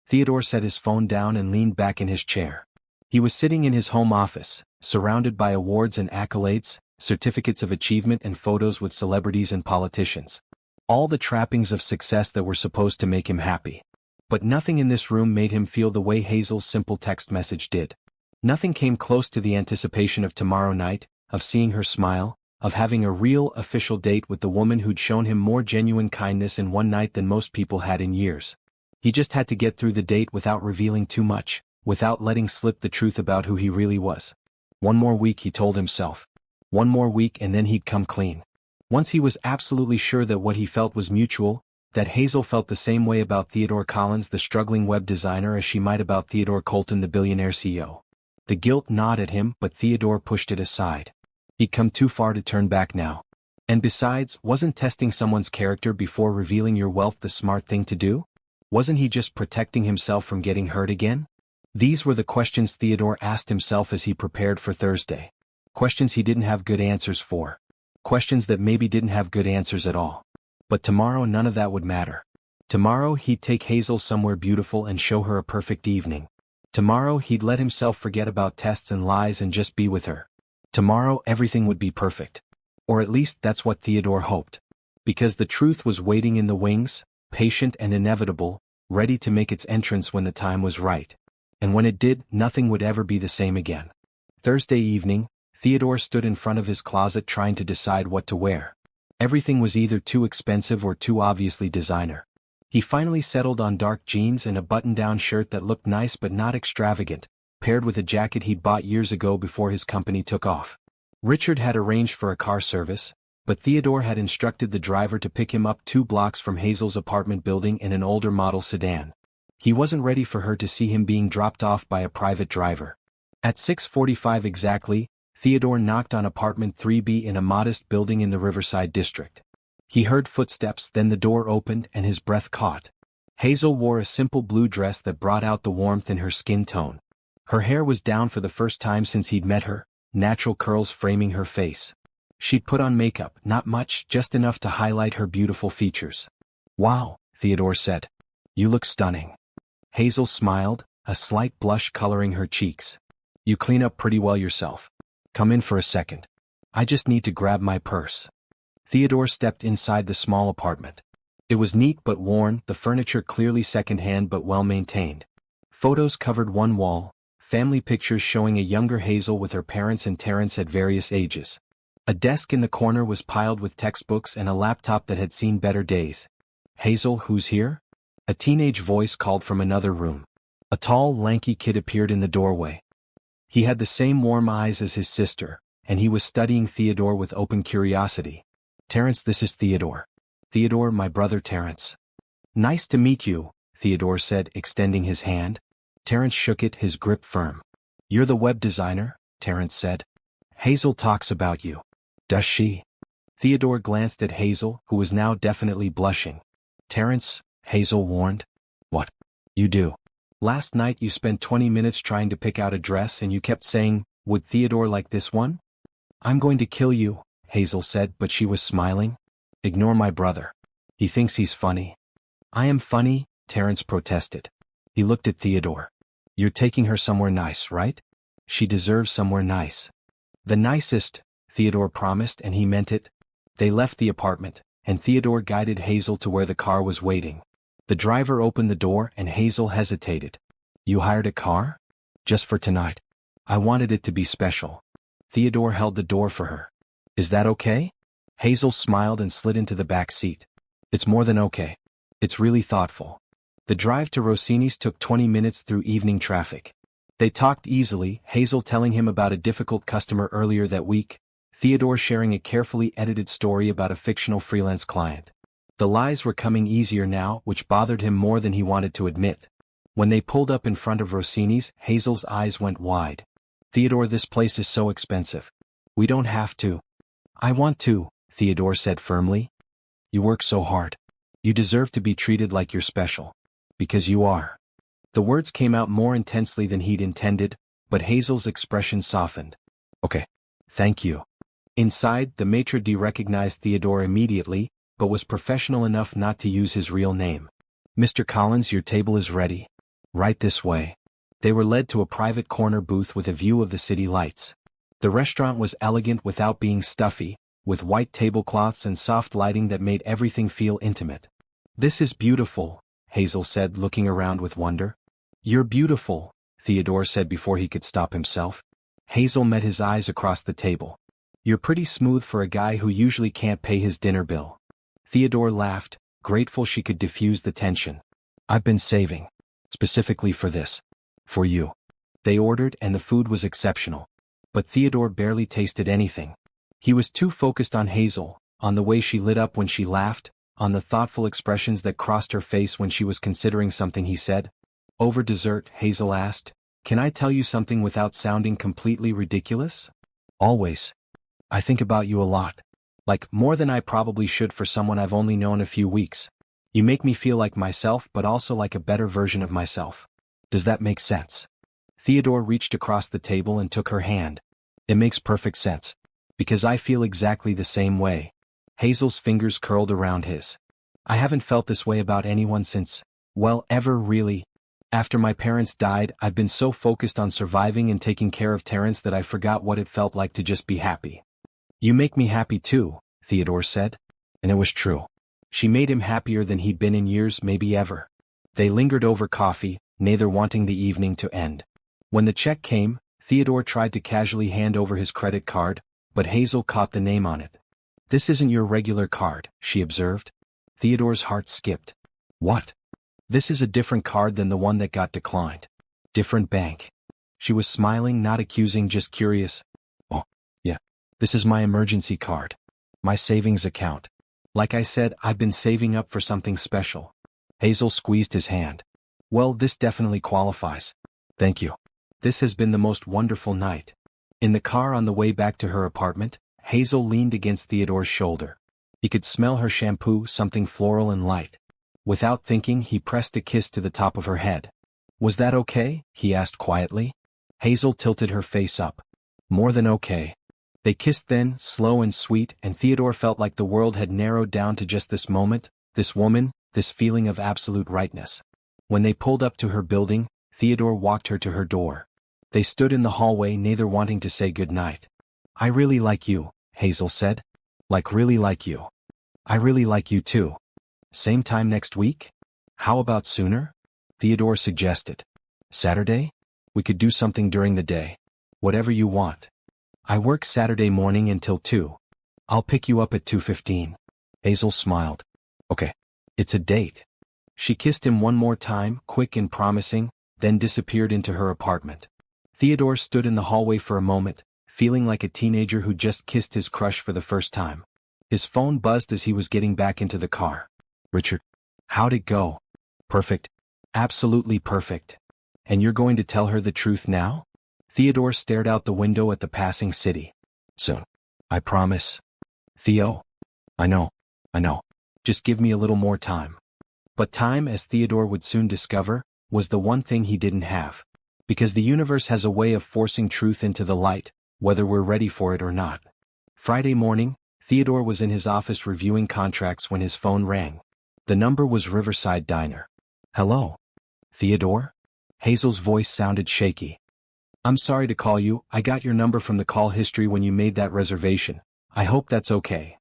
Theodore set his phone down and leaned back in his chair. He was sitting in his home office, surrounded by awards and accolades, certificates of achievement and photos with celebrities and politicians. All the trappings of success that were supposed to make him happy. But nothing in this room made him feel the way Hazel's simple text message did. Nothing came close to the anticipation of tomorrow night, of seeing her smile, of having a real, official date with the woman who'd shown him more genuine kindness in one night than most people had in years. He just had to get through the date without revealing too much, without letting slip the truth about who he really was. 1 more week, he told himself. 1 more week and then he'd come clean. Once he was absolutely sure that what he felt was mutual, that Hazel felt the same way about Theodore Collins, the struggling web designer, as she might about Theodore Colton, the billionaire CEO. The guilt gnawed at him, but Theodore pushed it aside. He'd come too far to turn back now. And besides, wasn't testing someone's character before revealing your wealth the smart thing to do? Wasn't he just protecting himself from getting hurt again? These were the questions Theodore asked himself as he prepared for Thursday. Questions he didn't have good answers for. Questions that maybe didn't have good answers at all. But tomorrow none of that would matter. Tomorrow he'd take Hazel somewhere beautiful and show her a perfect evening. Tomorrow he'd let himself forget about tests and lies and just be with her. Tomorrow everything would be perfect. Or at least that's what Theodore hoped. Because the truth was waiting in the wings, patient and inevitable, ready to make its entrance when the time was right. And when it did, nothing would ever be the same again. Thursday evening, Theodore stood in front of his closet trying to decide what to wear. Everything was either too expensive or too obviously designer. He finally settled on dark jeans and a button-down shirt that looked nice but not extravagant, paired with a jacket he'd bought years ago before his company took off. Richard had arranged for a car service, but Theodore had instructed the driver to pick him up 2 blocks from Hazel's apartment building in an older model sedan. He wasn't ready for her to see him being dropped off by a private driver. At 6:45 exactly, Theodore knocked on apartment 3B in a modest building in the Riverside district. He heard footsteps, then the door opened and his breath caught. Hazel wore a simple blue dress that brought out the warmth in her skin tone. Her hair was down for the first time since he'd met her, natural curls framing her face. She'd put on makeup, not much, just enough to highlight her beautiful features. "Wow," Theodore said. "You look stunning." Hazel smiled, a slight blush coloring her cheeks. "You clean up pretty well yourself. Come in for a second. I just need to grab my purse." Theodore stepped inside the small apartment. It was neat but worn, the furniture clearly secondhand but well-maintained. Photos covered one wall, family pictures showing a younger Hazel with her parents and Terrence at various ages. A desk in the corner was piled with textbooks and a laptop that had seen better days. "Hazel, who's here?" A teenage voice called from another room. A tall, lanky kid appeared in the doorway. He had the same warm eyes as his sister, and he was studying Theodore with open curiosity. "Terrence, this is Theodore." "Theodore, my brother Terrence." "Nice to meet you," Theodore said, extending his hand. Terrence shook it, his grip firm. "You're the web designer?" Terrence said. "Hazel talks about you." "Does she?" Theodore glanced at Hazel, who was now definitely blushing. "Terrence," Hazel warned. "What? You do. Last night you spent 20 minutes trying to pick out a dress and you kept saying, 'Would Theodore like this one?'" "I'm going to kill you," Hazel said, but she was smiling. "Ignore my brother. He thinks he's funny." "I am funny," Terrence protested. He looked at Theodore. "You're taking her somewhere nice, right? She deserves somewhere nice." "The nicest," Theodore promised, and he meant it. They left the apartment, and Theodore guided Hazel to where the car was waiting. The driver opened the door and Hazel hesitated. "You hired a car?" "Just for tonight. I wanted it to be special." Theodore held the door for her. "Is that okay?" Hazel smiled and slid into the back seat. "It's more than okay. It's really thoughtful." The drive to Rossini's took 20 minutes through evening traffic. They talked easily, Hazel telling him about a difficult customer earlier that week, Theodore sharing a carefully edited story about a fictional freelance client. The lies were coming easier now, which bothered him more than he wanted to admit. When they pulled up in front of Rossini's, Hazel's eyes went wide. "Theodore, this place is so expensive. We don't have to." "I want to," Theodore said firmly. "You work so hard. You deserve to be treated like you're special. Because you are." The words came out more intensely than he'd intended, but Hazel's expression softened. "Okay. Thank you." Inside, the maitre d' recognized Theodore immediately, but was professional enough not to use his real name. "Mr. Collins, your table is ready. Right this way." They were led to a private corner booth with a view of the city lights. The restaurant was elegant without being stuffy, with white tablecloths and soft lighting that made everything feel intimate. "This is beautiful," Hazel said, looking around with wonder. "You're beautiful," Theodore said before he could stop himself. Hazel met his eyes across the table. "You're pretty smooth for a guy who usually can't pay his dinner bill." Theodore laughed, grateful she could diffuse the tension. "I've been saving. Specifically for this. For you." They ordered and the food was exceptional. But Theodore barely tasted anything. He was too focused on Hazel, on the way she lit up when she laughed, on the thoughtful expressions that crossed her face when she was considering something he said. Over dessert, Hazel asked, "Can I tell you something without sounding completely ridiculous?" "Always. I think about you a lot. Like, more than I probably should for someone I've only known a few weeks. You make me feel like myself but also like a better version of myself. Does that make sense?" Theodore reached across the table and took her hand. "It makes perfect sense. Because I feel exactly the same way." Hazel's fingers curled around his. "I haven't felt this way about anyone since, well, ever really. After my parents died, I've been so focused on surviving and taking care of Terrence that I forgot what it felt like to just be happy." "You make me happy too," Theodore said. And it was true. She made him happier than he'd been in years, maybe ever. They lingered over coffee, neither wanting the evening to end. When the check came, Theodore tried to casually hand over his credit card, but Hazel caught the name on it. "This isn't your regular card," she observed. Theodore's heart skipped. "What?" "This is a different card than the one that got declined. Different bank." She was smiling, not accusing, just curious. "Oh, yeah. This is my emergency card. My savings account. Like I said, I've been saving up for something special." Hazel squeezed his hand. Well, this definitely qualifies. Thank you. This has been the most wonderful night. In the car on the way back to her apartment, Hazel leaned against Theodore's shoulder. He could smell her shampoo, something floral and light. Without thinking, he pressed a kiss to the top of her head. Was that okay? He asked quietly. Hazel tilted her face up. More than okay. They kissed then, slow and sweet, and Theodore felt like the world had narrowed down to just this moment, this woman, this feeling of absolute rightness. When they pulled up to her building, Theodore walked her to her door. They stood in the hallway, neither wanting to say goodnight. I really like you, Hazel said. Like really like you. I really like you too. Same time next week? How about sooner? Theodore suggested. Saturday? We could do something during the day. Whatever you want. I work Saturday morning until 2. I'll pick you up at 2:15. Hazel smiled. Okay. It's a date. She kissed him one more time, quick and promising, then disappeared into her apartment. Theodore stood in the hallway for a moment, feeling like a teenager who just kissed his crush for the first time. His phone buzzed as he was getting back into the car. Richard. How'd it go? Perfect. Absolutely perfect. And you're going to tell her the truth now? Theodore stared out the window at the passing city. Soon. I promise. Theo? I know. Just give me a little more time. But time, as Theodore would soon discover, was the one thing he didn't have. Because the universe has a way of forcing truth into the light, whether we're ready for it or not. Friday morning, Theodore was in his office reviewing contracts when his phone rang. The number was Riverside Diner. Hello? Theodore? Hazel's voice sounded shaky. I'm sorry to call you, I got your number from the call history when you made that reservation. I hope that's okay.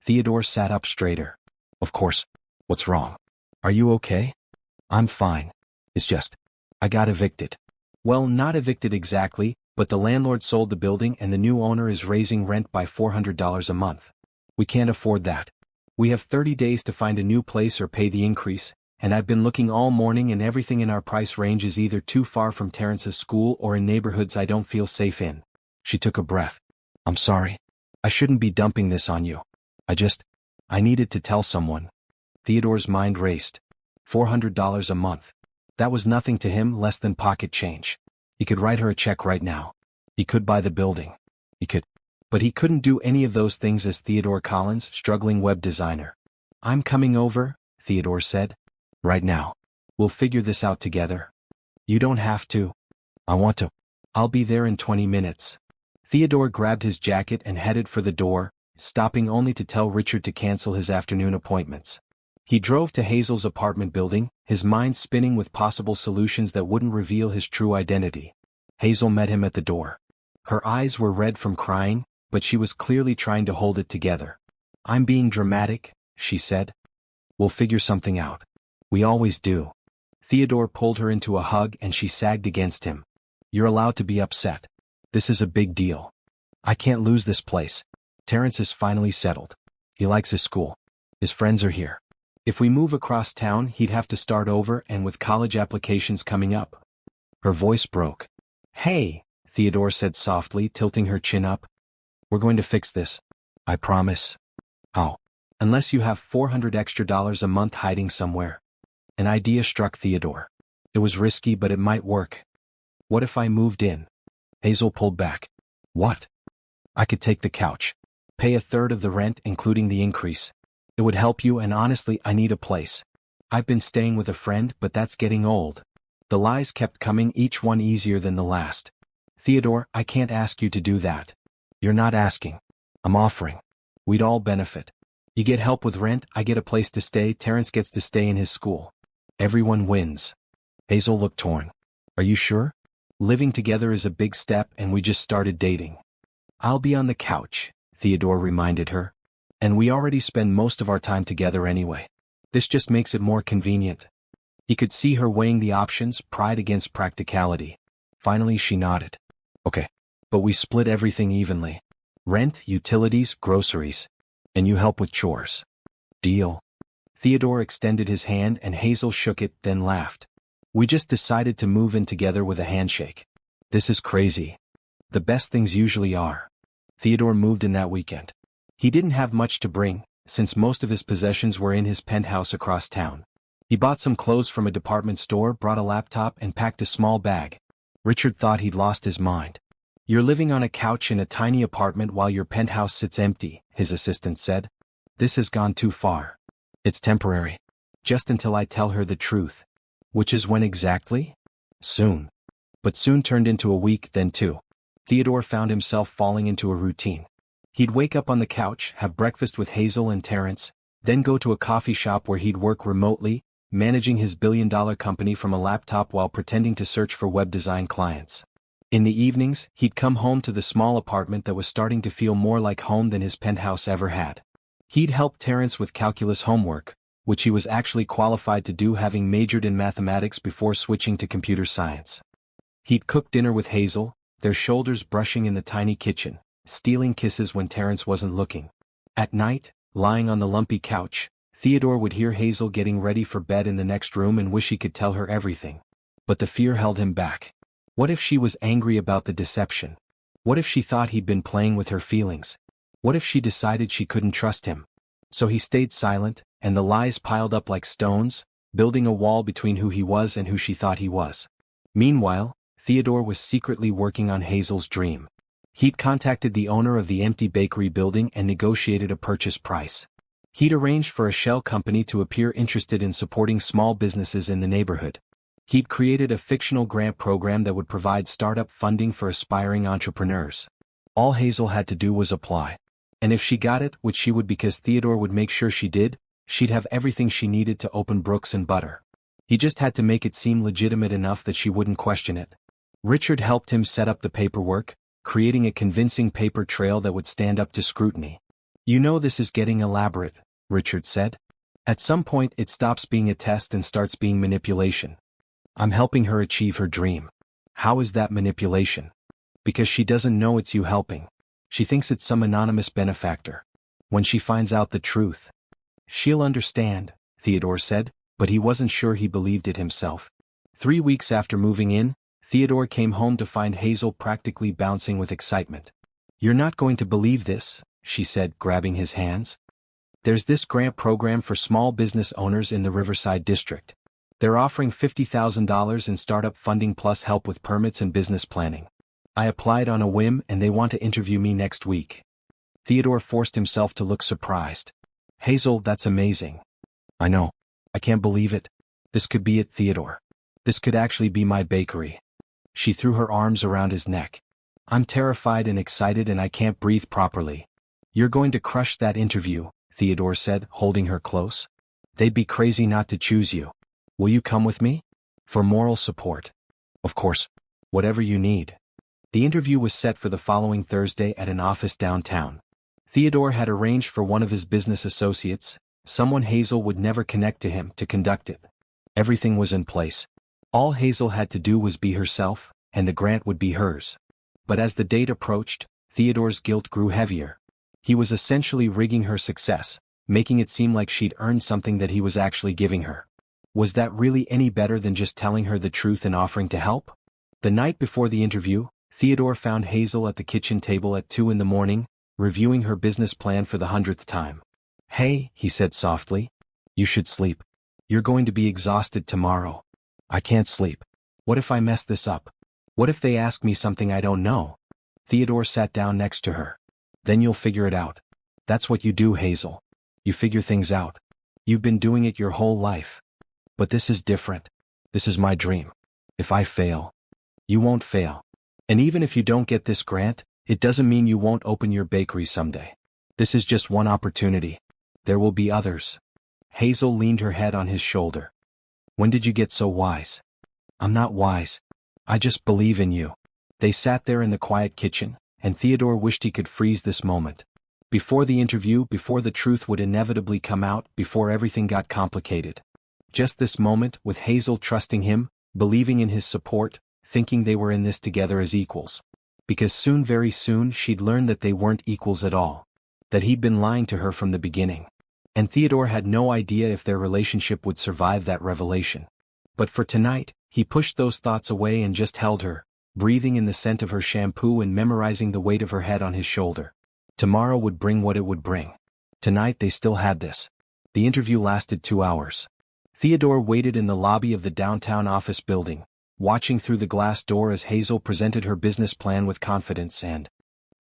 Theodore sat up straighter. Of course. What's wrong? Are you okay? I'm fine. It's just, I got evicted. Well, not evicted exactly, but the landlord sold the building and the new owner is raising rent by $400 a month. We can't afford that. We have 30 days to find a new place or pay the increase, and I've been looking all morning and everything in our price range is either too far from Terrence's school or in neighborhoods I don't feel safe in. She took a breath. I'm sorry. I shouldn't be dumping this on you. I needed to tell someone. Theodore's mind raced. $400 a month. That was nothing to him, less than pocket change. He could write her a check right now. He could buy the building. But he couldn't do any of those things as Theodore Collins, struggling web designer. I'm coming over, Theodore said. Right now. We'll figure this out together. You don't have to. I want to. I'll be there in 20 minutes. Theodore grabbed his jacket and headed for the door, stopping only to tell Richard to cancel his afternoon appointments. He drove to Hazel's apartment building, his mind spinning with possible solutions that wouldn't reveal his true identity. Hazel met him at the door. Her eyes were red from crying, but she was clearly trying to hold it together. I'm being dramatic, she said. We'll figure something out. We always do. Theodore pulled her into a hug and she sagged against him. You're allowed to be upset. This is a big deal. I can't lose this place. Terrence is finally settled. He likes his school. His friends are here. If we move across town, he'd have to start over, and with college applications coming up. Her voice broke. Hey, Theodore said softly, tilting her chin up. We're going to fix this. I promise. How? Unless you have $400 extra a month hiding somewhere. An idea struck Theodore. It was risky, but it might work. What if I moved in? Hazel pulled back. What? I could take the couch. Pay a third of the rent, including the increase. It would help you, and honestly, I need a place. I've been staying with a friend, but that's getting old. The lies kept coming, each one easier than the last. Theodore, I can't ask you to do that. You're not asking. I'm offering. We'd all benefit. You get help with rent, I get a place to stay, Terrence gets to stay in his school. Everyone wins. Hazel looked torn. Are you sure? Living together is a big step, and we just started dating. I'll be on the couch, Theodore reminded her. And we already spend most of our time together anyway. This just makes it more convenient. He could see her weighing the options, pride against practicality. Finally she nodded. Okay. But we split everything evenly. Rent, utilities, groceries. And you help with chores. Deal. Theodore extended his hand and Hazel shook it, then laughed. We just decided to move in together with a handshake. This is crazy. The best things usually are. Theodore moved in that weekend. He didn't have much to bring, since most of his possessions were in his penthouse across town. He bought some clothes from a department store, brought a laptop, and packed a small bag. Richard thought he'd lost his mind. "You're living on a couch in a tiny apartment while your penthouse sits empty," his assistant said. "This has gone too far. It's temporary. Just until I tell her the truth." "Which is when exactly?" "Soon." But soon turned into a week, then two. Theodore found himself falling into a routine. He'd wake up on the couch, have breakfast with Hazel and Terrence, then go to a coffee shop where he'd work remotely, managing his billion-dollar company from a laptop while pretending to search for web design clients. In the evenings, he'd come home to the small apartment that was starting to feel more like home than his penthouse ever had. He'd help Terrence with calculus homework, which he was actually qualified to do, having majored in mathematics before switching to computer science. He'd cook dinner with Hazel, their shoulders brushing in the tiny kitchen, stealing kisses when Terrence wasn't looking. At night, lying on the lumpy couch, Theodore would hear Hazel getting ready for bed in the next room and wish he could tell her everything. But the fear held him back. What if she was angry about the deception? What if she thought he'd been playing with her feelings? What if she decided she couldn't trust him? So he stayed silent, and the lies piled up like stones, building a wall between who he was and who she thought he was. Meanwhile, Theodore was secretly working on Hazel's dream. He'd contacted the owner of the empty bakery building and negotiated a purchase price. He'd arranged for a shell company to appear interested in supporting small businesses in the neighborhood. He'd created a fictional grant program that would provide startup funding for aspiring entrepreneurs. All Hazel had to do was apply. And if she got it, which she would because Theodore would make sure she did, she'd have everything she needed to open Brooks and Butter. He just had to make it seem legitimate enough that she wouldn't question it. Richard helped him set up the paperwork, creating a convincing paper trail that would stand up to scrutiny. "You know this is getting elaborate," Richard said. "At some point it stops being a test and starts being manipulation. I'm helping her achieve her dream." "How is that manipulation?" "Because she doesn't know it's you helping. She thinks it's some anonymous benefactor. When she finds out the truth, she'll understand," Theodore said, but he wasn't sure he believed it himself. 3 weeks after moving in, Theodore came home to find Hazel practically bouncing with excitement. "You're not going to believe this," she said, grabbing his hands. "There's this grant program for small business owners in the Riverside district. They're offering $50,000 in startup funding plus help with permits and business planning. I applied on a whim and they want to interview me next week." Theodore forced himself to look surprised. "Hazel, that's amazing." "I know. I can't believe it. This could be it, Theodore. This could actually be my bakery." She threw her arms around his neck. "I'm terrified and excited and I can't breathe properly." "You're going to crush that interview," Theodore said, holding her close. "They'd be crazy not to choose you. Will you come with me?" "For moral support." "Of course. Whatever you need." The interview was set for the following Thursday at an office downtown. Theodore had arranged for one of his business associates, someone Hazel would never connect to him, to conduct it. Everything was in place. All Hazel had to do was be herself, and the grant would be hers. But as the date approached, Theodore's guilt grew heavier. He was essentially rigging her success, making it seem like she'd earned something that he was actually giving her. Was that really any better than just telling her the truth and offering to help? The night before the interview, Theodore found Hazel at the kitchen table at 2 a.m, reviewing her business plan for the 100th time. "Hey," he said softly. "You should sleep. You're going to be exhausted tomorrow." "I can't sleep. What if I mess this up? What if they ask me something I don't know?" Theodore sat down next to her. "Then you'll figure it out. That's what you do, Hazel. You figure things out. You've been doing it your whole life. But this is different. This is my dream. If I fail, you won't fail. And even if you don't get this grant, it doesn't mean you won't open your bakery someday. This is just one opportunity. There will be others." Hazel leaned her head on his shoulder. "When did you get so wise?" "I'm not wise. I just believe in you." They sat there in the quiet kitchen, and Theodore wished he could freeze this moment. Before the interview, before the truth would inevitably come out, before everything got complicated. Just this moment, with Hazel trusting him, believing in his support, thinking they were in this together as equals. Because soon, very soon, she'd learn that they weren't equals at all. That he'd been lying to her from the beginning. And Theodore had no idea if their relationship would survive that revelation. But for tonight, he pushed those thoughts away and just held her, breathing in the scent of her shampoo and memorizing the weight of her head on his shoulder. Tomorrow would bring what it would bring. Tonight they still had this. The interview lasted 2 hours. Theodore waited in the lobby of the downtown office building, watching through the glass door as Hazel presented her business plan with confidence and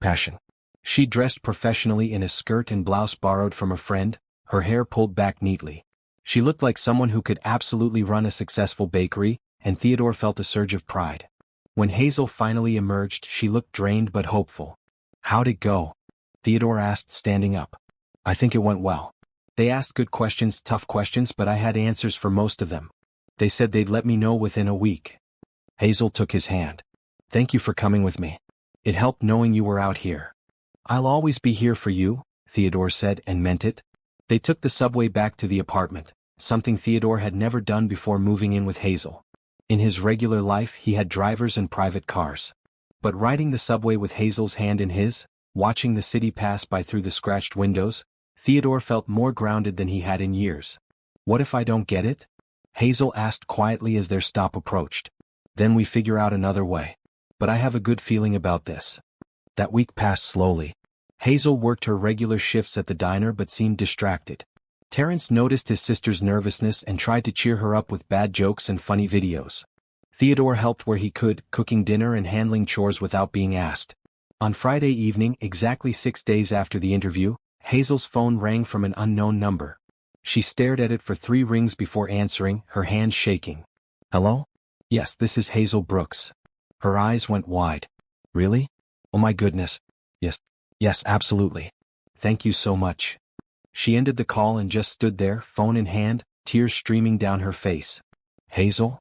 passion. She dressed professionally in a skirt and blouse borrowed from a friend, her hair pulled back neatly. She looked like someone who could absolutely run a successful bakery, and Theodore felt a surge of pride. When Hazel finally emerged, she looked drained but hopeful. "How'd it go?" Theodore asked, standing up. "I think it went well. They asked good questions, tough questions, but I had answers for most of them. They said they'd let me know within a week." Hazel took his hand. "Thank you for coming with me. It helped knowing you were out here." "I'll always be here for you," Theodore said, and meant it. They took the subway back to the apartment, something Theodore had never done before moving in with Hazel. In his regular life he had drivers and private cars. But riding the subway with Hazel's hand in his, watching the city pass by through the scratched windows, Theodore felt more grounded than he had in years. "What if I don't get it?" Hazel asked quietly as their stop approached. "Then we figure out another way. But I have a good feeling about this." That week passed slowly. Hazel worked her regular shifts at the diner but seemed distracted. Terrence noticed his sister's nervousness and tried to cheer her up with bad jokes and funny videos. Theodore helped where he could, cooking dinner and handling chores without being asked. On Friday evening, exactly 6 days after the interview, Hazel's phone rang from an unknown number. She stared at it for 3 rings before answering, her hands shaking. "Hello? Yes, this is Hazel Brooks." Her eyes went wide. "Really? Oh my goodness. Yes, absolutely. Thank you so much." She ended the call and just stood there, phone in hand, tears streaming down her face. "Hazel?"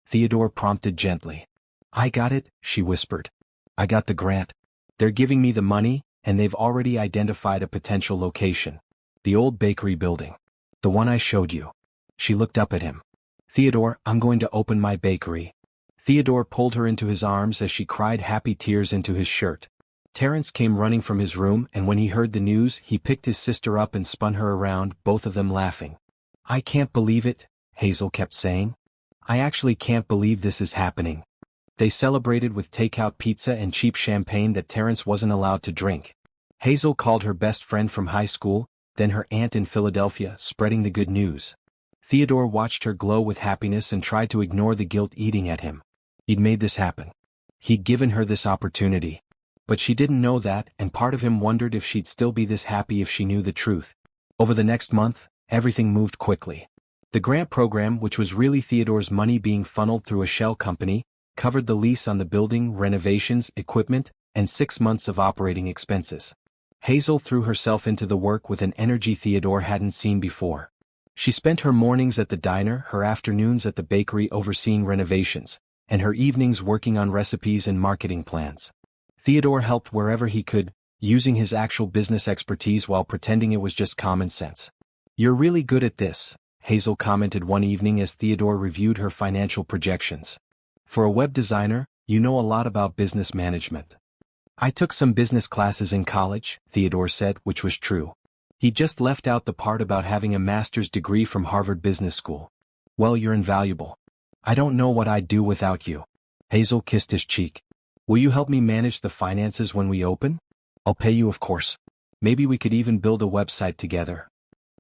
Theodore prompted gently. "I got it," she whispered. "I got the grant. They're giving me the money, and they've already identified a potential location. The old bakery building. The one I showed you." She looked up at him. "Theodore, I'm going to open my bakery." Theodore pulled her into his arms as she cried happy tears into his shirt. Terrence came running from his room, and when he heard the news, he picked his sister up and spun her around, both of them laughing. "I can't believe it," Hazel kept saying. "I actually can't believe this is happening." They celebrated with takeout pizza and cheap champagne that Terrence wasn't allowed to drink. Hazel called her best friend from high school, then her aunt in Philadelphia, spreading the good news. Theodore watched her glow with happiness and tried to ignore the guilt eating at him. He'd made this happen. He'd given her this opportunity. But she didn't know that, and part of him wondered if she'd still be this happy if she knew the truth. Over the next month, everything moved quickly. The grant program, which was really Theodore's money being funneled through a shell company, covered the lease on the building, renovations, equipment, and 6 months of operating expenses. Hazel threw herself into the work with an energy Theodore hadn't seen before. She spent her mornings at the diner, her afternoons at the bakery overseeing renovations, and her evenings working on recipes and marketing plans. Theodore helped wherever he could, using his actual business expertise while pretending it was just common sense. "You're really good at this," Hazel commented one evening as Theodore reviewed her financial projections. "For a web designer, you know a lot about business management." "I took some business classes in college," Theodore said, which was true. He just left out the part about having a master's degree from Harvard Business School. "Well, you're invaluable. I don't know what I'd do without you." Hazel kissed his cheek. "Will you help me manage the finances when we open?" "I'll pay you, of course. Maybe we could even build a website together."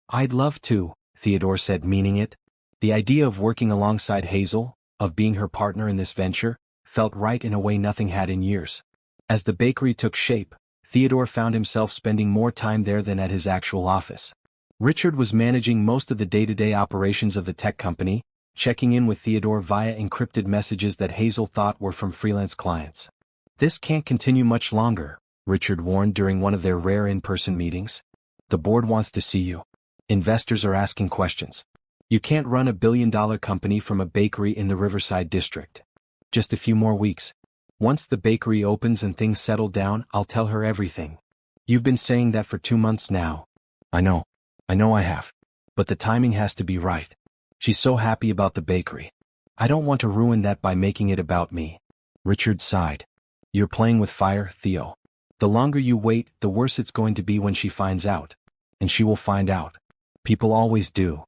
"I'd love to," Theodore said, meaning it. The idea of working alongside Hazel, of being her partner in this venture, felt right in a way nothing had in years. As the bakery took shape, Theodore found himself spending more time there than at his actual office. Richard was managing most of the day-to-day operations of the tech company, checking in with Theodore via encrypted messages that Hazel thought were from freelance clients. "This can't continue much longer," Richard warned during one of their rare in-person meetings. "The board wants to see you. Investors are asking questions. You can't run a billion-dollar company from a bakery in the Riverside district. Just a few more weeks. Once the bakery opens and things settle down, I'll tell her everything. You've been saying that for 2 months now." I know I have. But the timing has to be right. She's so happy about the bakery. I don't want to ruin that by making it about me." Richard sighed. "You're playing with fire, Theo. The longer you wait, the worse it's going to be when she finds out. And she will find out. People always do."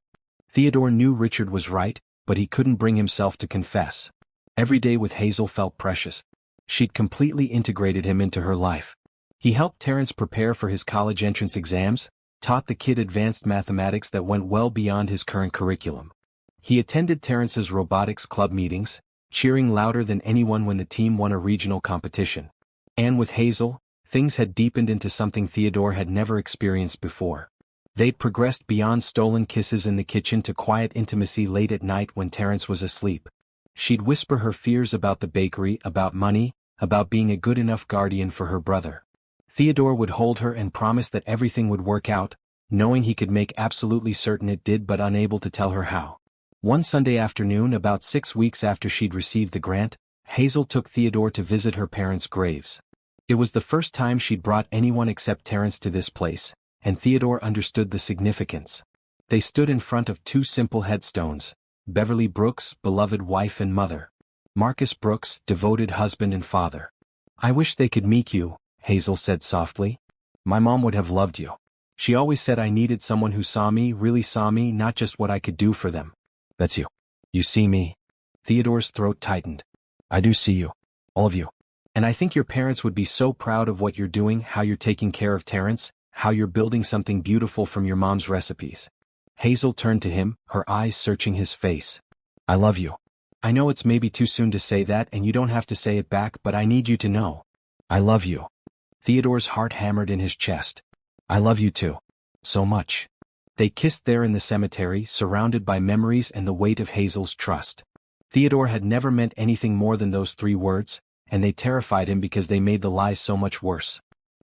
Theodore knew Richard was right, but he couldn't bring himself to confess. Every day with Hazel felt precious. She'd completely integrated him into her life. He helped Terrence prepare for his college entrance exams, taught the kid advanced mathematics that went well beyond his current curriculum. He attended Terrence's robotics club meetings, cheering louder than anyone when the team won a regional competition. And with Hazel, things had deepened into something Theodore had never experienced before. They'd progressed beyond stolen kisses in the kitchen to quiet intimacy late at night when Terrence was asleep. She'd whisper her fears about the bakery, about money, about being a good enough guardian for her brother. Theodore would hold her and promise that everything would work out, knowing he could make absolutely certain it did but unable to tell her how. One Sunday afternoon, about 6 weeks after she'd received the grant, Hazel took Theodore to visit her parents' graves. It was the first time she'd brought anyone except Terrence to this place, and Theodore understood the significance. They stood in front of 2 simple headstones: Beverly Brooks, beloved wife and mother; Marcus Brooks, devoted husband and father. "I wish they could meet you," Hazel said softly. "My mom would have loved you. She always said I needed someone who saw me, really saw me, not just what I could do for them." "That's you. You see me." Theodore's throat tightened. "I do see you. All of you. And I think your parents would be so proud of what you're doing, how you're taking care of Terrence, how you're building something beautiful from your mom's recipes." Hazel turned to him, her eyes searching his face. "I love you. I know it's maybe too soon to say that and you don't have to say it back, but I need you to know. I love you." Theodore's heart hammered in his chest. "I love you too. So much." They kissed there in the cemetery, surrounded by memories and the weight of Hazel's trust. Theodore had never meant anything more than those 3 words, and they terrified him because they made the lies so much worse.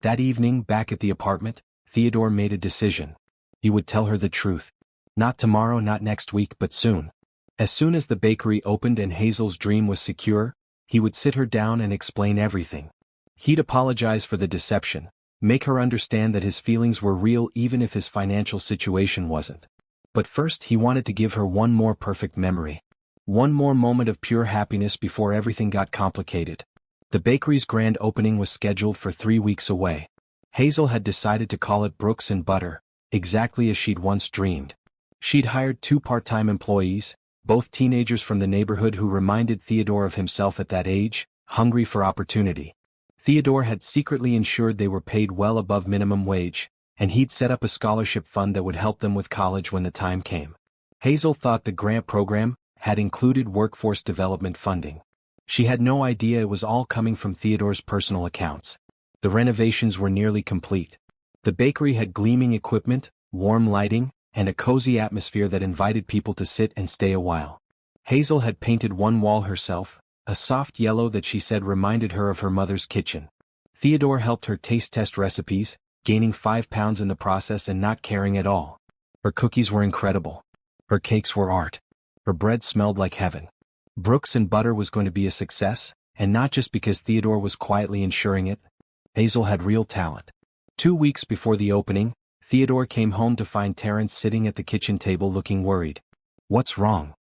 That evening, back at the apartment, Theodore made a decision. He would tell her the truth. Not tomorrow, not next week, but soon. As soon as the bakery opened and Hazel's dream was secure, he would sit her down and explain everything. He'd apologize for the deception, make her understand that his feelings were real even if his financial situation wasn't. But first he wanted to give her one more perfect memory. One more moment of pure happiness before everything got complicated. The bakery's grand opening was scheduled for 3 weeks away. Hazel had decided to call it Brooks and Butter, exactly as she'd once dreamed. She'd hired 2 part-time employees, both teenagers from the neighborhood who reminded Theodore of himself at that age, hungry for opportunity. Theodore had secretly ensured they were paid well above minimum wage, and he'd set up a scholarship fund that would help them with college when the time came. Hazel thought the grant program had included workforce development funding. She had no idea it was all coming from Theodore's personal accounts. The renovations were nearly complete. The bakery had gleaming equipment, warm lighting, and a cozy atmosphere that invited people to sit and stay a while. Hazel had painted one wall herself, a soft yellow that she said reminded her of her mother's kitchen. Theodore helped her taste test recipes, gaining 5 pounds in the process and not caring at all. Her cookies were incredible. Her cakes were art. Her bread smelled like heaven. Brooks and Butter was going to be a success, and not just because Theodore was quietly ensuring it. Hazel had real talent. 2 weeks before the opening, Theodore came home to find Terrence sitting at the kitchen table looking worried. "What's wrong?"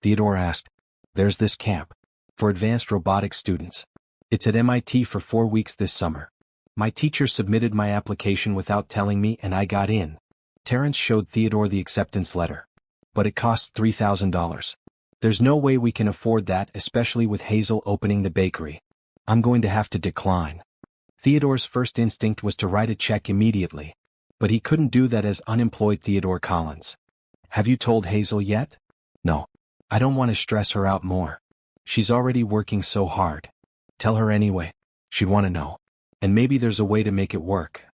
Theodore asked. "There's this camp for advanced robotics students. It's at MIT for 4 weeks this summer. My teacher submitted my application without telling me and I got in." Terrence showed Theodore the acceptance letter. "But it costs $3,000. There's no way we can afford that, especially with Hazel opening the bakery. I'm going to have to decline." Theodore's first instinct was to write a check immediately. But he couldn't do that as unemployed Theodore Collins. "Have you told Hazel yet?" "No. I don't want to stress her out more. She's already working so hard." "Tell her anyway. She'd want to know. And maybe there's a way to make it work."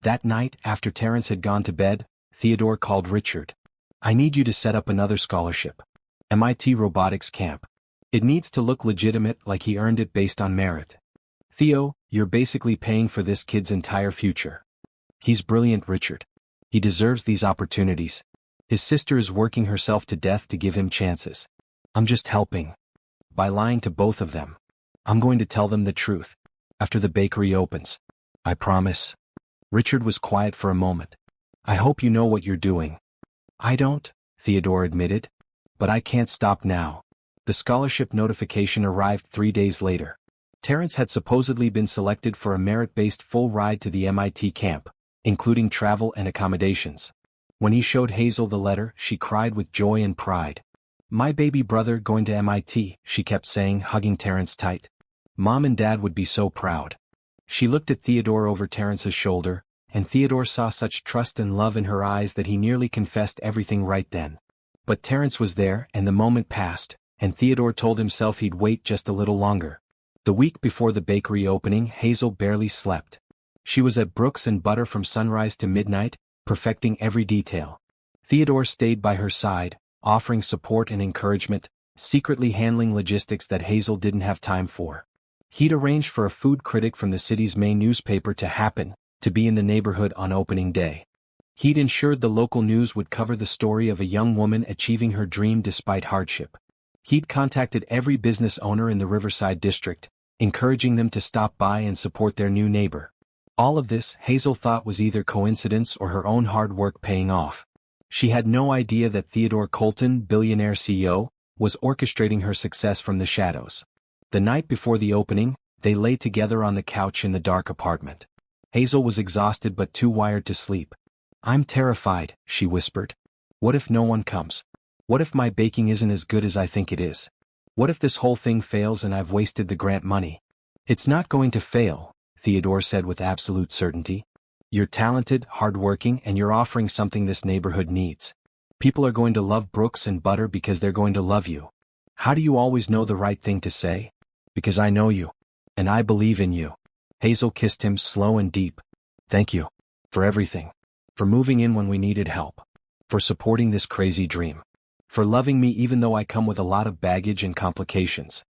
That night, after Terrence had gone to bed, Theodore called Richard. "I need you to set up another scholarship. MIT robotics camp. It needs to look legitimate, like he earned it based on merit. Theo, you're basically paying for this kid's entire future. He's brilliant, Richard. He deserves these opportunities. His sister is working herself to death to give him chances. I'm just helping. By lying to both of them. I'm going to tell them the truth. After the bakery opens. I promise." Richard was quiet for a moment. "I hope you know what you're doing." "I don't," Theodore admitted. "But I can't stop now." The scholarship notification arrived 3 days later. Terrence had supposedly been selected for a merit-based full ride to the MIT camp, including travel and accommodations. When he showed Hazel the letter, she cried with joy and pride. "My baby brother going to MIT," she kept saying, hugging Terrence tight. "Mom and Dad would be so proud." She looked at Theodore over Terrence's shoulder, and Theodore saw such trust and love in her eyes that he nearly confessed everything right then. But Terrence was there, and the moment passed, and Theodore told himself he'd wait just a little longer. The week before the bakery opening, Hazel barely slept. She was at Brooks and Butter from sunrise to midnight, perfecting every detail. Theodore stayed by her side, offering support and encouragement, secretly handling logistics that Hazel didn't have time for. He'd arranged for a food critic from the city's main newspaper to be in the neighborhood on opening day. He'd ensured the local news would cover the story of a young woman achieving her dream despite hardship. He'd contacted every business owner in the Riverside district, encouraging them to stop by and support their new neighbor. All of this, Hazel thought, was either coincidence or her own hard work paying off. She had no idea that Theodore Colton, Billionaire CEO, was orchestrating her success from the shadows. The night before the opening, they lay together on the couch in the dark apartment. Hazel was exhausted but too wired to sleep. "I'm terrified," she whispered. "What if no one comes? What if my baking isn't as good as I think it is? What if this whole thing fails and I've wasted the grant money?" "It's not going to fail," Theodore said with absolute certainty. "You're talented, hardworking, and you're offering something this neighborhood needs. People are going to love Brooks and Butter because they're going to love you. How do you always know the right thing to say?" "Because I know you. And I believe in you." Hazel kissed him slow and deep. "Thank you. For everything. For moving in when we needed help. For supporting this crazy dream. For loving me even though I come with a lot of baggage and complications."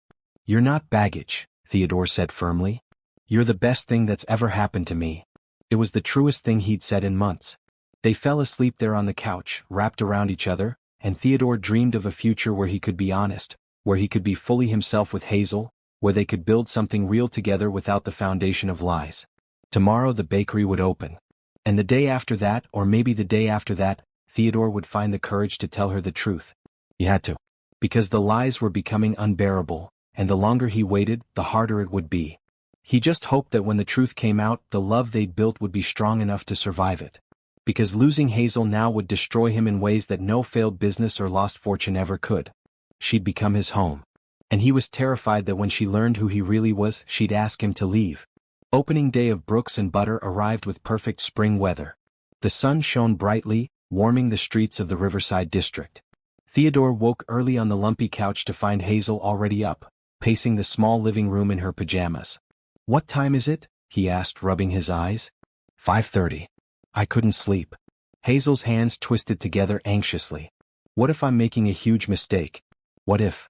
"You're not baggage," Theodore said firmly. "You're the best thing that's ever happened to me." It was the truest thing he'd said in months. They fell asleep there on the couch, wrapped around each other, and Theodore dreamed of a future where he could be honest, where he could be fully himself with Hazel, where they could build something real together without the foundation of lies. Tomorrow the bakery would open. And the day after that, or maybe the day after that, Theodore would find the courage to tell her the truth. He had to. Because the lies were becoming unbearable, and the longer he waited, the harder it would be. He just hoped that when the truth came out, the love they'd built would be strong enough to survive it. Because losing Hazel now would destroy him in ways that no failed business or lost fortune ever could. She'd become his home. And he was terrified that when she learned who he really was, she'd ask him to leave. Opening day of Brooks and Butter arrived with perfect spring weather. The sun shone brightly, warming the streets of the Riverside district. Theodore woke early on the lumpy couch to find Hazel already up, pacing the small living room in her pajamas. "What time is it?" he asked, rubbing his eyes. 5:30. "I couldn't sleep." Hazel's hands twisted together anxiously. "What if I'm making a huge mistake? What if?"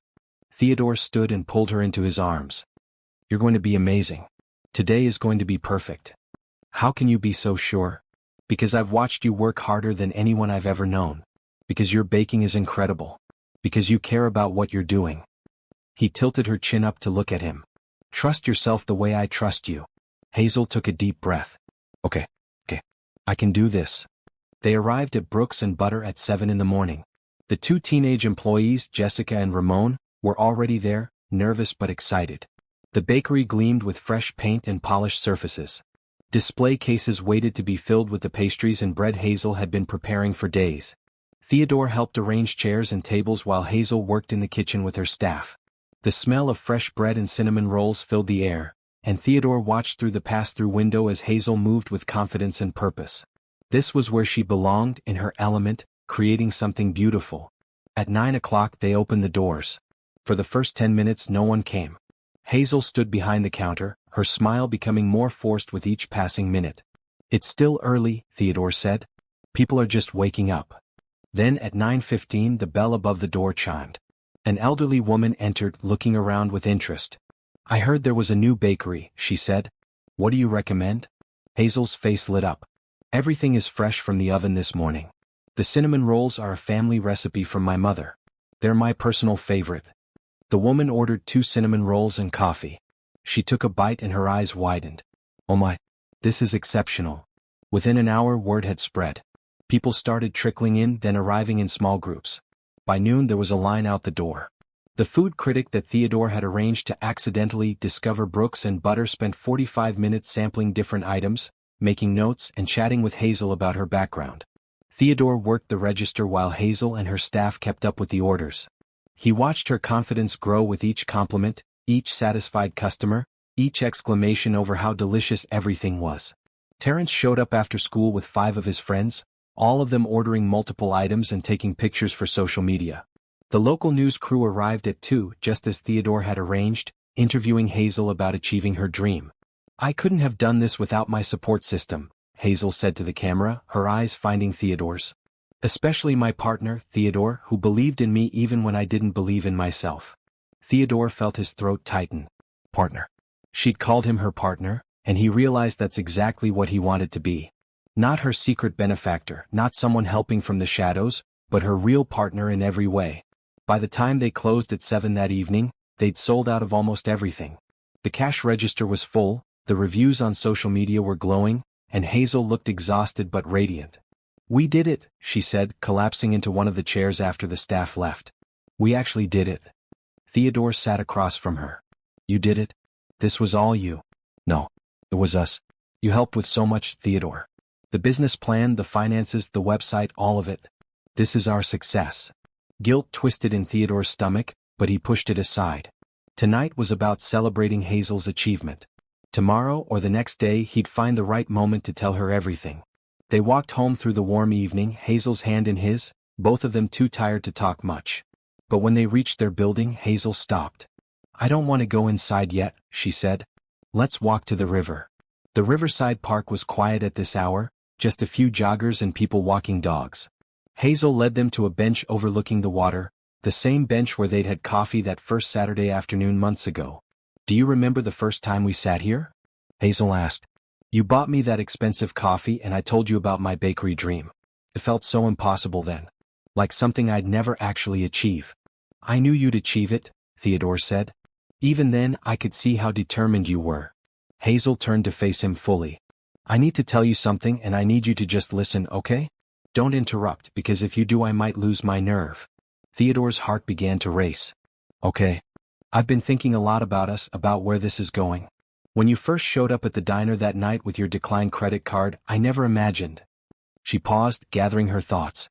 Theodore stood and pulled her into his arms. "You're going to be amazing. Today is going to be perfect." "How can you be so sure?" "Because I've watched you work harder than anyone I've ever known. Because your baking is incredible. Because you care about what you're doing." He tilted her chin up to look at him. "Trust yourself the way I trust you." Hazel took a deep breath. Okay. I can do this." They arrived at Brooks and Butter at 7 in the morning. The two teenage employees, Jessica and Ramon, were already there, nervous but excited. The bakery gleamed with fresh paint and polished surfaces. Display cases waited to be filled with the pastries and bread Hazel had been preparing for days. Theodore helped arrange chairs and tables while Hazel worked in the kitchen with her staff. The smell of fresh bread and cinnamon rolls filled the air, and Theodore watched through the pass-through window as Hazel moved with confidence and purpose. This was where she belonged, in her element, creating something beautiful. At 9 o'clock they opened the doors. For the first 10 minutes no one came. Hazel stood behind the counter, her smile becoming more forced with each passing minute. "It's still early," Theodore said. "People are just waking up." Then at 9:15 the bell above the door chimed. An elderly woman entered, looking around with interest. "I heard there was a new bakery," she said. "What do you recommend?" Hazel's face lit up. "Everything is fresh from the oven this morning. The cinnamon rolls are a family recipe from my mother. They're my personal favorite." The woman ordered 2 cinnamon rolls and coffee. She took a bite and her eyes widened. "Oh my, this is exceptional." Within an hour word had spread. People started trickling in, then arriving in small groups. By noon there was a line out the door. The food critic that Theodore had arranged to accidentally discover Brooks and Butter spent 45 minutes sampling different items, making notes and chatting with Hazel about her background. Theodore worked the register while Hazel and her staff kept up with the orders. He watched her confidence grow with each compliment, each satisfied customer, each exclamation over how delicious everything was. Terrence showed up after school with 5 of his friends, all of them ordering multiple items and taking pictures for social media. The local news crew arrived at 2, just as Theodore had arranged, interviewing Hazel about achieving her dream. "I couldn't have done this without my support system," Hazel said to the camera, her eyes finding Theodore's. "Especially my partner, Theodore, who believed in me even when I didn't believe in myself." Theodore felt his throat tighten. Partner. She'd called him her partner, and he realized that's exactly what he wanted to be. Not her secret benefactor, not someone helping from the shadows, but her real partner in every way. By the time they closed at 7 that evening, they'd sold out of almost everything. The cash register was full, the reviews on social media were glowing, and Hazel looked exhausted but radiant. "We did it," she said, collapsing into one of the chairs after the staff left. "We actually did it." Theodore sat across from her. "You did it? This was all you?" "No. It was us. You helped with so much, Theodore. The business plan, the finances, the website, all of it. This is our success." Guilt twisted in Theodore's stomach, but he pushed it aside. Tonight was about celebrating Hazel's achievement. Tomorrow or the next day he'd find the right moment to tell her everything. They walked home through the warm evening, Hazel's hand in his, both of them too tired to talk much. But when they reached their building, Hazel stopped. "I don't want to go inside yet," she said. "Let's walk to the river." The riverside park was quiet at this hour, just a few joggers and people walking dogs. Hazel led them to a bench overlooking the water, the same bench where they'd had coffee that first Saturday afternoon months ago. "Do you remember the first time we sat here?" Hazel asked. "You bought me that expensive coffee and I told you about my bakery dream. It felt so impossible then. Like something I'd never actually achieve." "I knew you'd achieve it," Theodore said. "Even then I could see how determined you were." Hazel turned to face him fully. "I need to tell you something and I need you to just listen, okay? Don't interrupt, because if you do I might lose my nerve." Theodore's heart began to race. "Okay. I've been thinking a lot about us, about where this is going. When you first showed up at the diner that night with your declined credit card, I never imagined." She paused, gathering her thoughts.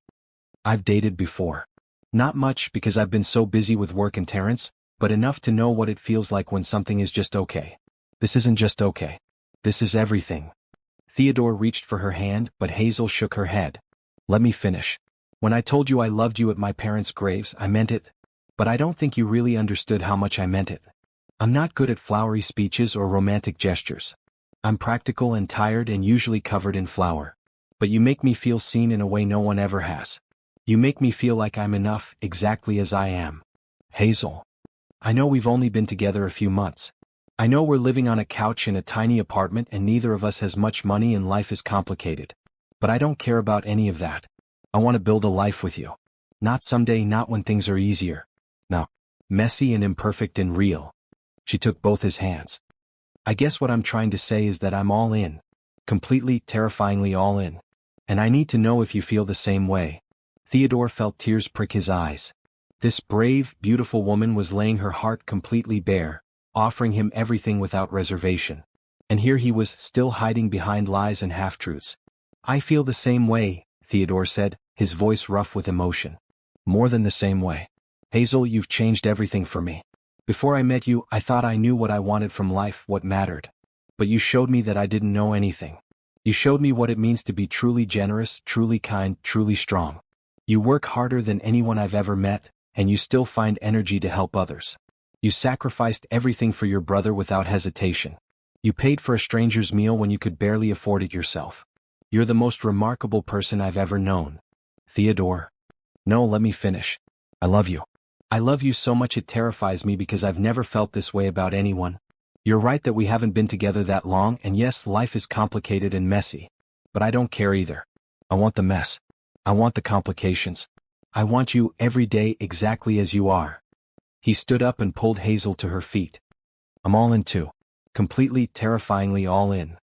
"I've dated before. Not much because I've been so busy with work and Terrence, but enough to know what it feels like when something is just okay. This isn't just okay. This is everything." Theodore reached for her hand, but Hazel shook her head. "Let me finish. When I told you I loved you at my parents' graves, I meant it. But I don't think you really understood how much I meant it. I'm not good at flowery speeches or romantic gestures. I'm practical and tired and usually covered in flour. But you make me feel seen in a way no one ever has. You make me feel like I'm enough, exactly as I am." "Hazel. I know we've only been together a few months. I know we're living on a couch in a tiny apartment and neither of us has much money and life is complicated. But I don't care about any of that. I want to build a life with you. Not someday, not when things are easier. No. Messy and imperfect and real." She took both his hands. "I guess what I'm trying to say is that I'm all in. Completely, terrifyingly all in. And I need to know if you feel the same way." Theodore felt tears prick his eyes. This brave, beautiful woman was laying her heart completely bare, offering him everything without reservation. And here he was, still hiding behind lies and half-truths. "I feel the same way," Theodore said, his voice rough with emotion. "More than the same way. Hazel, you've changed everything for me. Before I met you, I thought I knew what I wanted from life, what mattered. But you showed me that I didn't know anything. You showed me what it means to be truly generous, truly kind, truly strong. You work harder than anyone I've ever met, and you still find energy to help others. You sacrificed everything for your brother without hesitation. You paid for a stranger's meal when you could barely afford it yourself. You're the most remarkable person I've ever known." "Theodore." "No, let me finish. I love you. I love you so much it terrifies me because I've never felt this way about anyone. You're right that we haven't been together that long, and yes, life is complicated and messy. But I don't care either. I want the mess. I want the complications. I want you every day exactly as you are." He stood up and pulled Hazel to her feet. "I'm all in too. Completely, terrifyingly all in."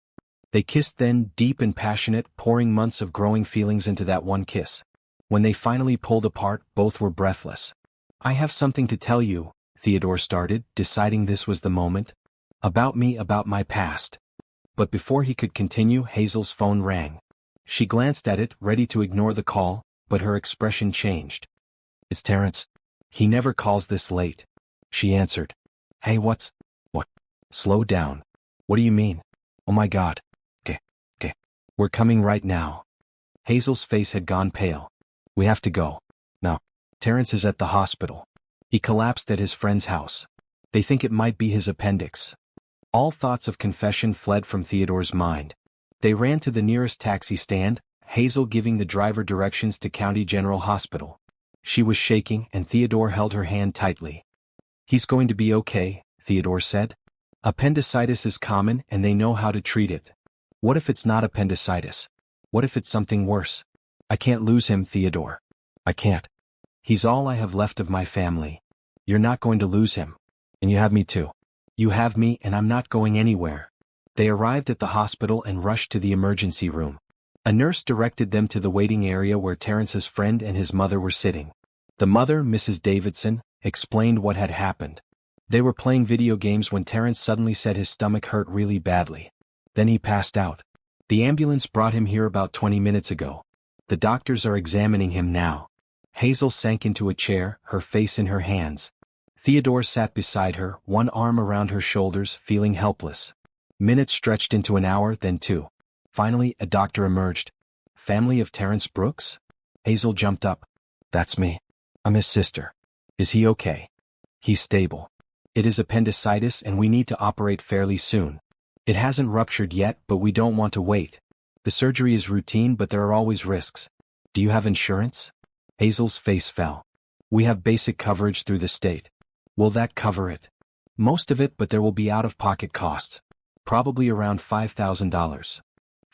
They kissed then, deep and passionate, pouring months of growing feelings into that one kiss. When they finally pulled apart, both were breathless. "I have something to tell you," Theodore started, deciding this was the moment. "About me, about my past." But before he could continue, Hazel's phone rang. She glanced at it, ready to ignore the call, but her expression changed. "It's Terrence. He never calls this late." She answered. "Hey, what? Slow down. What do you mean? Oh my God. Okay. We're coming right now." Hazel's face had gone pale. We have to go. No. Terrence is at the hospital. He collapsed at his friend's house. They think it might be his appendix. All thoughts of confession fled from Theodore's mind. They ran to the nearest taxi stand, Hazel giving the driver directions to County General Hospital. She was shaking and Theodore held her hand tightly. He's going to be okay, Theodore said. Appendicitis is common and they know how to treat it. What if it's not appendicitis? What if it's something worse? I can't lose him, Theodore. I can't. He's all I have left of my family. You're not going to lose him. And you have me too. You have me and I'm not going anywhere. They arrived at the hospital and rushed to the emergency room. A nurse directed them to the waiting area where Terrence's friend and his mother were sitting. The mother, Mrs. Davidson, explained what had happened. They were playing video games when Terrence suddenly said his stomach hurt really badly. Then he passed out. The ambulance brought him here about 20 minutes ago. The doctors are examining him now. Hazel sank into a chair, her face in her hands. Theodore sat beside her, one arm around her shoulders, feeling helpless. Minutes stretched into an hour, then two. Finally, a doctor emerged. Family of Terrence Brooks? Hazel jumped up. That's me. I'm his sister. Is he okay? He's stable. It is appendicitis and we need to operate fairly soon. It hasn't ruptured yet, but we don't want to wait. The surgery is routine, but there are always risks. Do you have insurance? Hazel's face fell. We have basic coverage through the state. Will that cover it? Most of it, but there will be out-of-pocket costs. Probably around $5,000.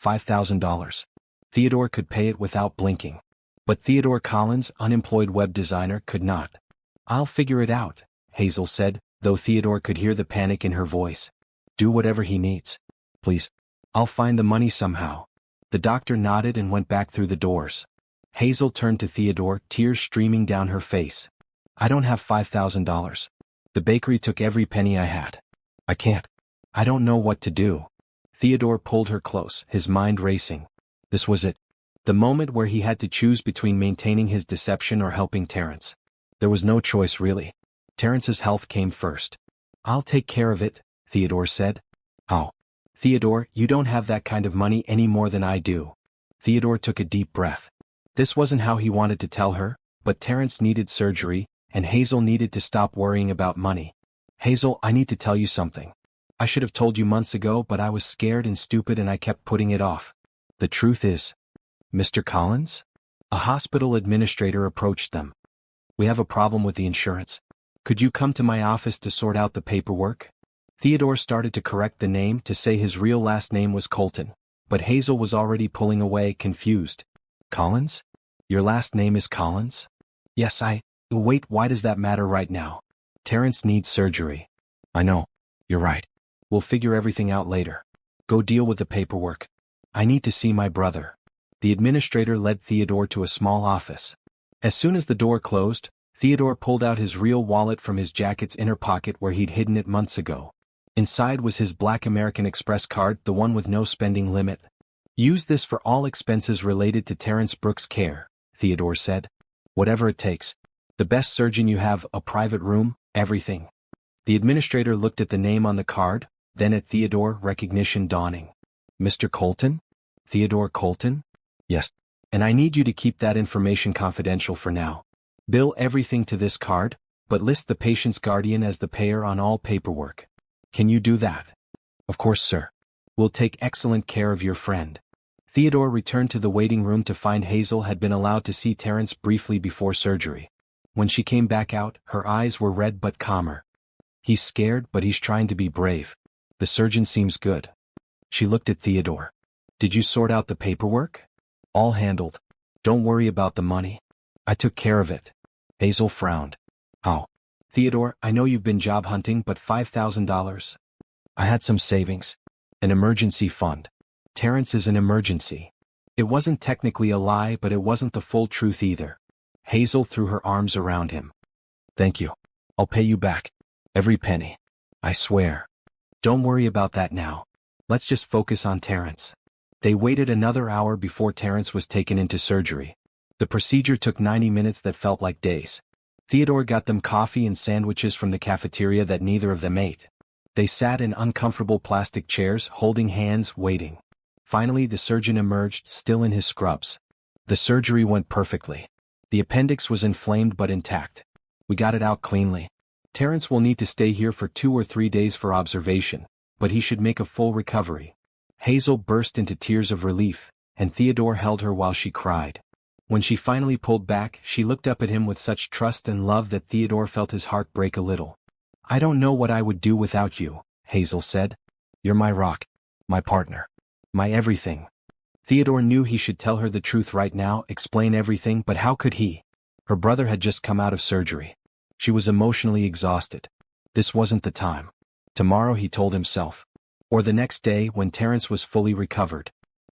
$5,000. Theodore could pay it without blinking. But Theodore Collins, unemployed web designer, could not. I'll figure it out, Hazel said, though Theodore could hear the panic in her voice. Do whatever he needs. Please. I'll find the money somehow. The doctor nodded and went back through the doors. Hazel turned to Theodore, tears streaming down her face. I don't have $5,000. The bakery took every penny I had. I can't. I don't know what to do. Theodore pulled her close, his mind racing. This was it. The moment where he had to choose between maintaining his deception or helping Terrence. There was no choice really. Terrence's health came first. I'll take care of it, Theodore said. How? Theodore, you don't have that kind of money any more than I do. Theodore took a deep breath. This wasn't how he wanted to tell her, but Terrence needed surgery, and Hazel needed to stop worrying about money. Hazel, I need to tell you something. I should have told you months ago, but I was scared and stupid and I kept putting it off. The truth is, Mr. Collins? A hospital administrator approached them. We have a problem with the insurance. Could you come to my office to sort out the paperwork? Theodore started to correct the name to say his real last name was Colton, but Hazel was already pulling away, confused. Collins? Your last name is Collins? Yes, Wait, why does that matter right now? Terrence needs surgery. I know. You're right. We'll figure everything out later. Go deal with the paperwork. I need to see my brother. The administrator led Theodore to a small office. As soon as the door closed, Theodore pulled out his real wallet from his jacket's inner pocket where he'd hidden it months ago. Inside was his black American Express card, the one with no spending limit. Use this for all expenses related to Terrence Brooks' care, Theodore said. Whatever it takes. The best surgeon you have, a private room, everything. The administrator looked at the name on the card, then at Theodore, recognition dawning. Mr. Colton? Theodore Colton? Yes. And I need you to keep that information confidential for now. Bill everything to this card, but list the patient's guardian as the payer on all paperwork. Can you do that? Of course, sir. We'll take excellent care of your friend. Theodore returned to the waiting room to find Hazel had been allowed to see Terrence briefly before surgery. When she came back out, her eyes were red but calmer. He's scared, but he's trying to be brave. The surgeon seems good. She looked at Theodore. Did you sort out the paperwork? All handled. Don't worry about the money. I took care of it. Hazel frowned. How? Theodore, I know you've been job hunting, but $5,000? I had some savings. An emergency fund. Terrence is an emergency. It wasn't technically a lie, but it wasn't the full truth either. Hazel threw her arms around him. Thank you. I'll pay you back. Every penny. I swear. Don't worry about that now. Let's just focus on Terrence. They waited another hour before Terrence was taken into surgery. The procedure took 90 minutes that felt like days. Theodore got them coffee and sandwiches from the cafeteria that neither of them ate. They sat in uncomfortable plastic chairs, holding hands, waiting. Finally, the surgeon emerged, still in his scrubs. The surgery went perfectly. The appendix was inflamed but intact. We got it out cleanly. Terrence will need to stay here for 2 or 3 days for observation, but he should make a full recovery. Hazel burst into tears of relief, and Theodore held her while she cried. When she finally pulled back, she looked up at him with such trust and love that Theodore felt his heart break a little. "I don't know what I would do without you," Hazel said. "You're my rock, my partner, my everything." Theodore knew he should tell her the truth right now, explain everything, but how could he? Her brother had just come out of surgery. She was emotionally exhausted. This wasn't the time. Tomorrow, he told himself. Or the next day, when Terrence was fully recovered.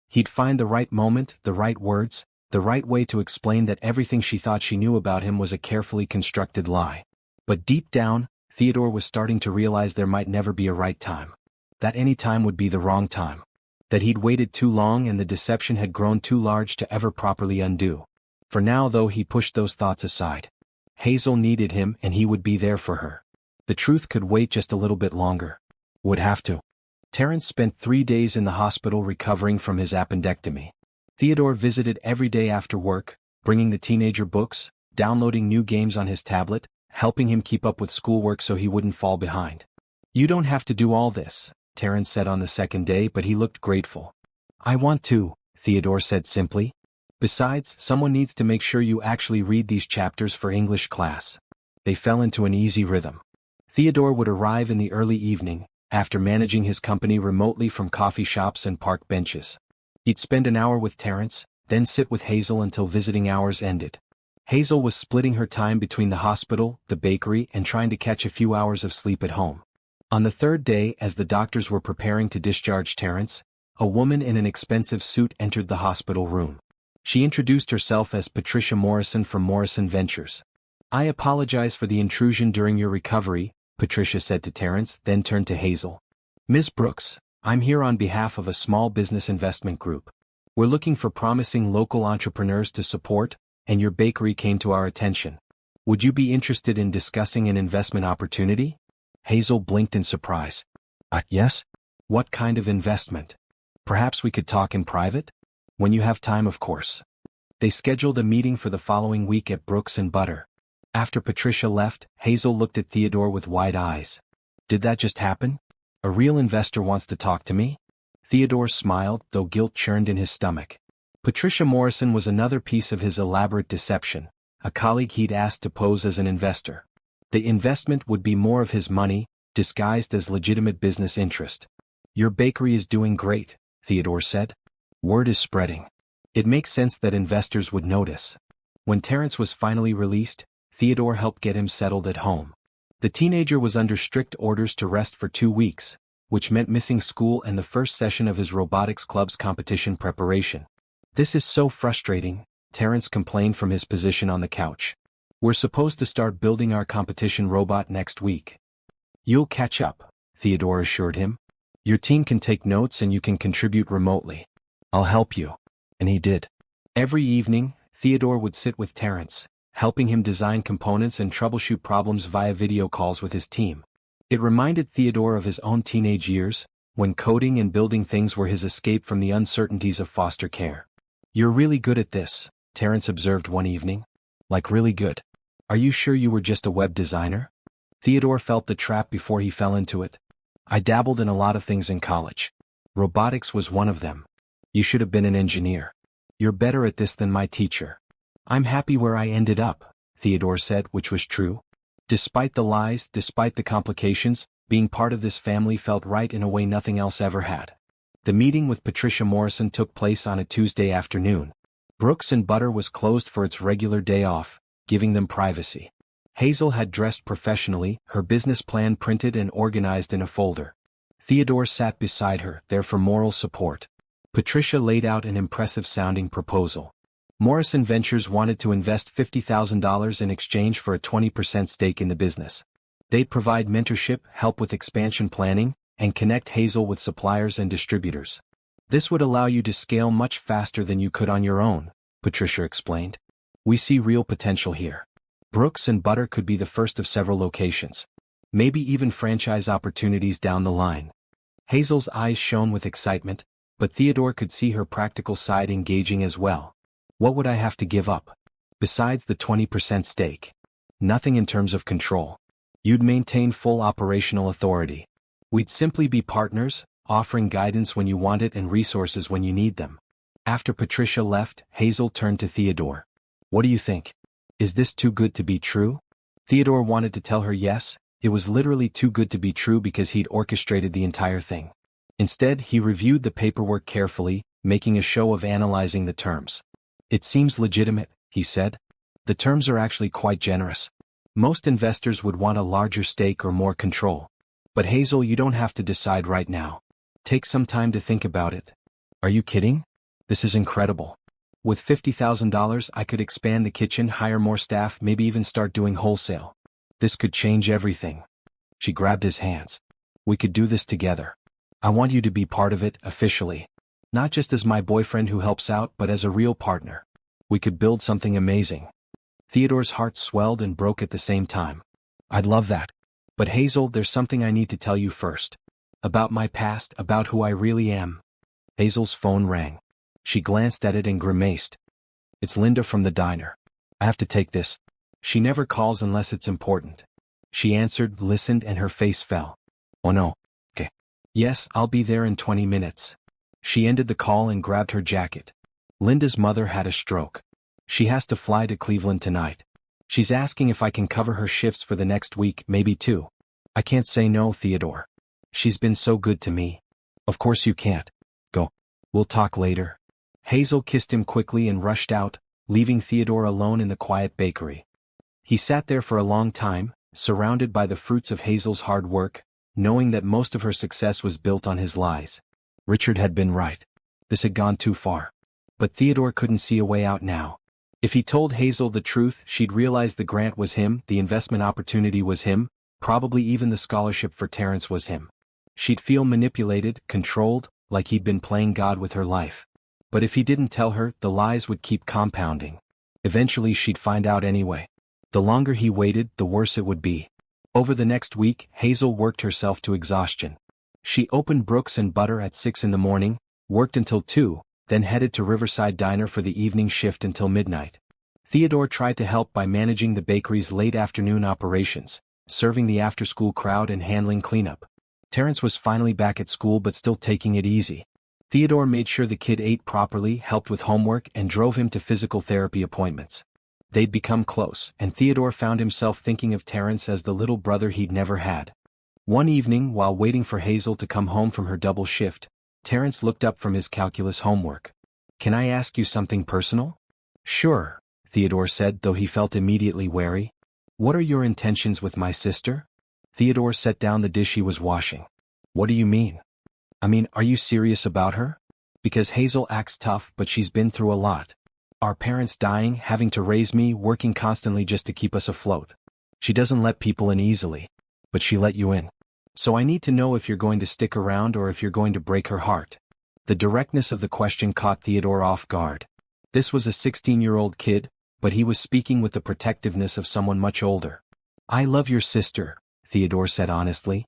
He'd find the right moment, the right words, the right way to explain that everything she thought she knew about him was a carefully constructed lie. But deep down, Theodore was starting to realize there might never be a right time. That any time would be the wrong time. That he'd waited too long and the deception had grown too large to ever properly undo. For now, though, he pushed those thoughts aside. Hazel needed him and he would be there for her. The truth could wait just a little bit longer. Would have to. Terrence spent 3 days in the hospital recovering from his appendectomy. Theodore visited every day after work, bringing the teenager books, downloading new games on his tablet, helping him keep up with schoolwork so he wouldn't fall behind. "You don't have to do all this," Terrence said on the second day, but he looked grateful. "I want to," Theodore said simply. "Besides, someone needs to make sure you actually read these chapters for English class." They fell into an easy rhythm. Theodore would arrive in the early evening, after managing his company remotely from coffee shops and park benches. He'd spend an hour with Terrence, then sit with Hazel until visiting hours ended. Hazel was splitting her time between the hospital, the bakery, and trying to catch a few hours of sleep at home. On the third day, as the doctors were preparing to discharge Terrence, a woman in an expensive suit entered the hospital room. She introduced herself as Patricia Morrison from Morrison Ventures. "I apologize for the intrusion during your recovery," Patricia said to Terrence, then turned to Hazel. "Ms. Brooks, I'm here on behalf of a small business investment group. We're looking for promising local entrepreneurs to support, and your bakery came to our attention. Would you be interested in discussing an investment opportunity?" Hazel blinked in surprise. Yes? What kind of investment? Perhaps we could talk in private? When you have time, of course." They scheduled a meeting for the following week at Brooks and Butter. After Patricia left, Hazel looked at Theodore with wide eyes. "Did that just happen? A real investor wants to talk to me?" Theodore smiled, though guilt churned in his stomach. Patricia Morrison was another piece of his elaborate deception, a colleague he'd asked to pose as an investor. The investment would be more of his money, disguised as legitimate business interest. "Your bakery is doing great," Theodore said. "Word is spreading. It makes sense that investors would notice." When Terrence was finally released, Theodore helped get him settled at home. The teenager was under strict orders to rest for 2 weeks, which meant missing school and the first session of his robotics club's competition preparation. "This is so frustrating," Terrence complained from his position on the couch. "We're supposed to start building our competition robot next week." "You'll catch up," Theodore assured him. "Your team can take notes and you can contribute remotely. I'll help you." And he did. Every evening, Theodore would sit with Terrence, helping him design components and troubleshoot problems via video calls with his team. It reminded Theodore of his own teenage years, when coding and building things were his escape from the uncertainties of foster care. "You're really good at this," Terrence observed one evening. "Like really good. Are you sure you were just a web designer?" Theodore felt the trap before he fell into it. "I dabbled in a lot of things in college. Robotics was one of them." "You should have been an engineer. You're better at this than my teacher." "I'm happy where I ended up," Theodore said, which was true. Despite the lies, despite the complications, being part of this family felt right in a way nothing else ever had. The meeting with Patricia Morrison took place on a Tuesday afternoon. Brooks and Butter was closed for its regular day off, giving them privacy. Hazel had dressed professionally, her business plan printed and organized in a folder. Theodore sat beside her, there for moral support. Patricia laid out an impressive-sounding proposal. Morrison Ventures wanted to invest $50,000 in exchange for a 20% stake in the business. They'd provide mentorship, help with expansion planning, and connect Hazel with suppliers and distributors. "This would allow you to scale much faster than you could on your own," Patricia explained. "We see real potential here. Brooks and Butter could be the first of several locations. Maybe even franchise opportunities down the line." Hazel's eyes shone with excitement, but Theodore could see her practical side engaging as well. What would I have to give up? Besides the 20% stake. Nothing in terms of control. You'd maintain full operational authority. We'd simply be partners, offering guidance when you want it and resources when you need them. After Patricia left, Hazel turned to Theodore. What do you think? Is this too good to be true? Theodore wanted to tell her yes, it was literally too good to be true because he'd orchestrated the entire thing. Instead, he reviewed the paperwork carefully, making a show of analyzing the terms. It seems legitimate, he said. The terms are actually quite generous. Most investors would want a larger stake or more control. But Hazel, you don't have to decide right now. Take some time to think about it. Are you kidding? This is incredible. With $50,000 I could expand the kitchen, hire more staff, maybe even start doing wholesale. This could change everything. She grabbed his hands. We could do this together. I want you to be part of it, officially. Not just as my boyfriend who helps out, but as a real partner. We could build something amazing. Theodore's heart swelled and broke at the same time. I'd love that. But Hazel, there's something I need to tell you first. About my past, about who I really am. Hazel's phone rang. She glanced at it and grimaced. It's Linda from the diner. I have to take this. She never calls unless it's important. She answered, listened, and her face fell. Oh no. Okay. Yes, I'll be there in 20 minutes. She ended the call and grabbed her jacket. Linda's mother had a stroke. She has to fly to Cleveland tonight. She's asking if I can cover her shifts for the next week, maybe 2. I can't say no, Theodore. She's been so good to me. Of course you can't. Go. We'll talk later. Hazel kissed him quickly and rushed out, leaving Theodore alone in the quiet bakery. He sat there for a long time, surrounded by the fruits of Hazel's hard work, knowing that most of her success was built on his lies. Richard had been right. This had gone too far. But Theodore couldn't see a way out now. If he told Hazel the truth, she'd realize the grant was him, the investment opportunity was him, probably even the scholarship for Terrence was him. She'd feel manipulated, controlled, like he'd been playing God with her life. But if he didn't tell her, the lies would keep compounding. Eventually she'd find out anyway. The longer he waited, the worse it would be. Over the next week, Hazel worked herself to exhaustion. She opened Brooks and Butter at 6 in the morning, worked until 2, then headed to Riverside Diner for the evening shift until midnight. Theodore tried to help by managing the bakery's late afternoon operations, serving the after-school crowd and handling cleanup. Terrence was finally back at school but still taking it easy. Theodore made sure the kid ate properly, helped with homework, and drove him to physical therapy appointments. They'd become close, and Theodore found himself thinking of Terrence as the little brother he'd never had. One evening, while waiting for Hazel to come home from her double shift, Terrence looked up from his calculus homework. Can I ask you something personal? Sure, Theodore said, though he felt immediately wary. What are your intentions with my sister? Theodore set down the dish he was washing. What do you mean? Are you serious about her? Because Hazel acts tough, but she's been through a lot. Our parents dying, having to raise me, working constantly just to keep us afloat. She doesn't let people in easily. But she let you in. So I need to know if you're going to stick around or if you're going to break her heart. The directness of the question caught Theodore off guard. This was a 16-year-old kid, but he was speaking with the protectiveness of someone much older. I love your sister, Theodore said honestly.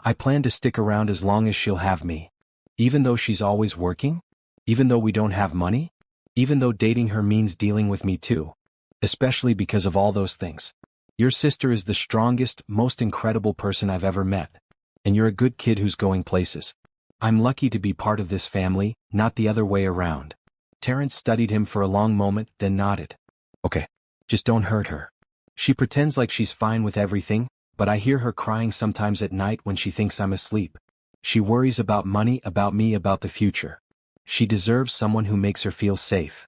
I plan to stick around as long as she'll have me. Even though she's always working? Even though we don't have money? Even though dating her means dealing with me too. Especially because of all those things. Your sister is the strongest, most incredible person I've ever met. And you're a good kid who's going places. I'm lucky to be part of this family, not the other way around. Terrence studied him for a long moment, then nodded. Okay. Just don't hurt her. She pretends like she's fine with everything, but I hear her crying sometimes at night when she thinks I'm asleep. She worries about money, about me, about the future. She deserves someone who makes her feel safe.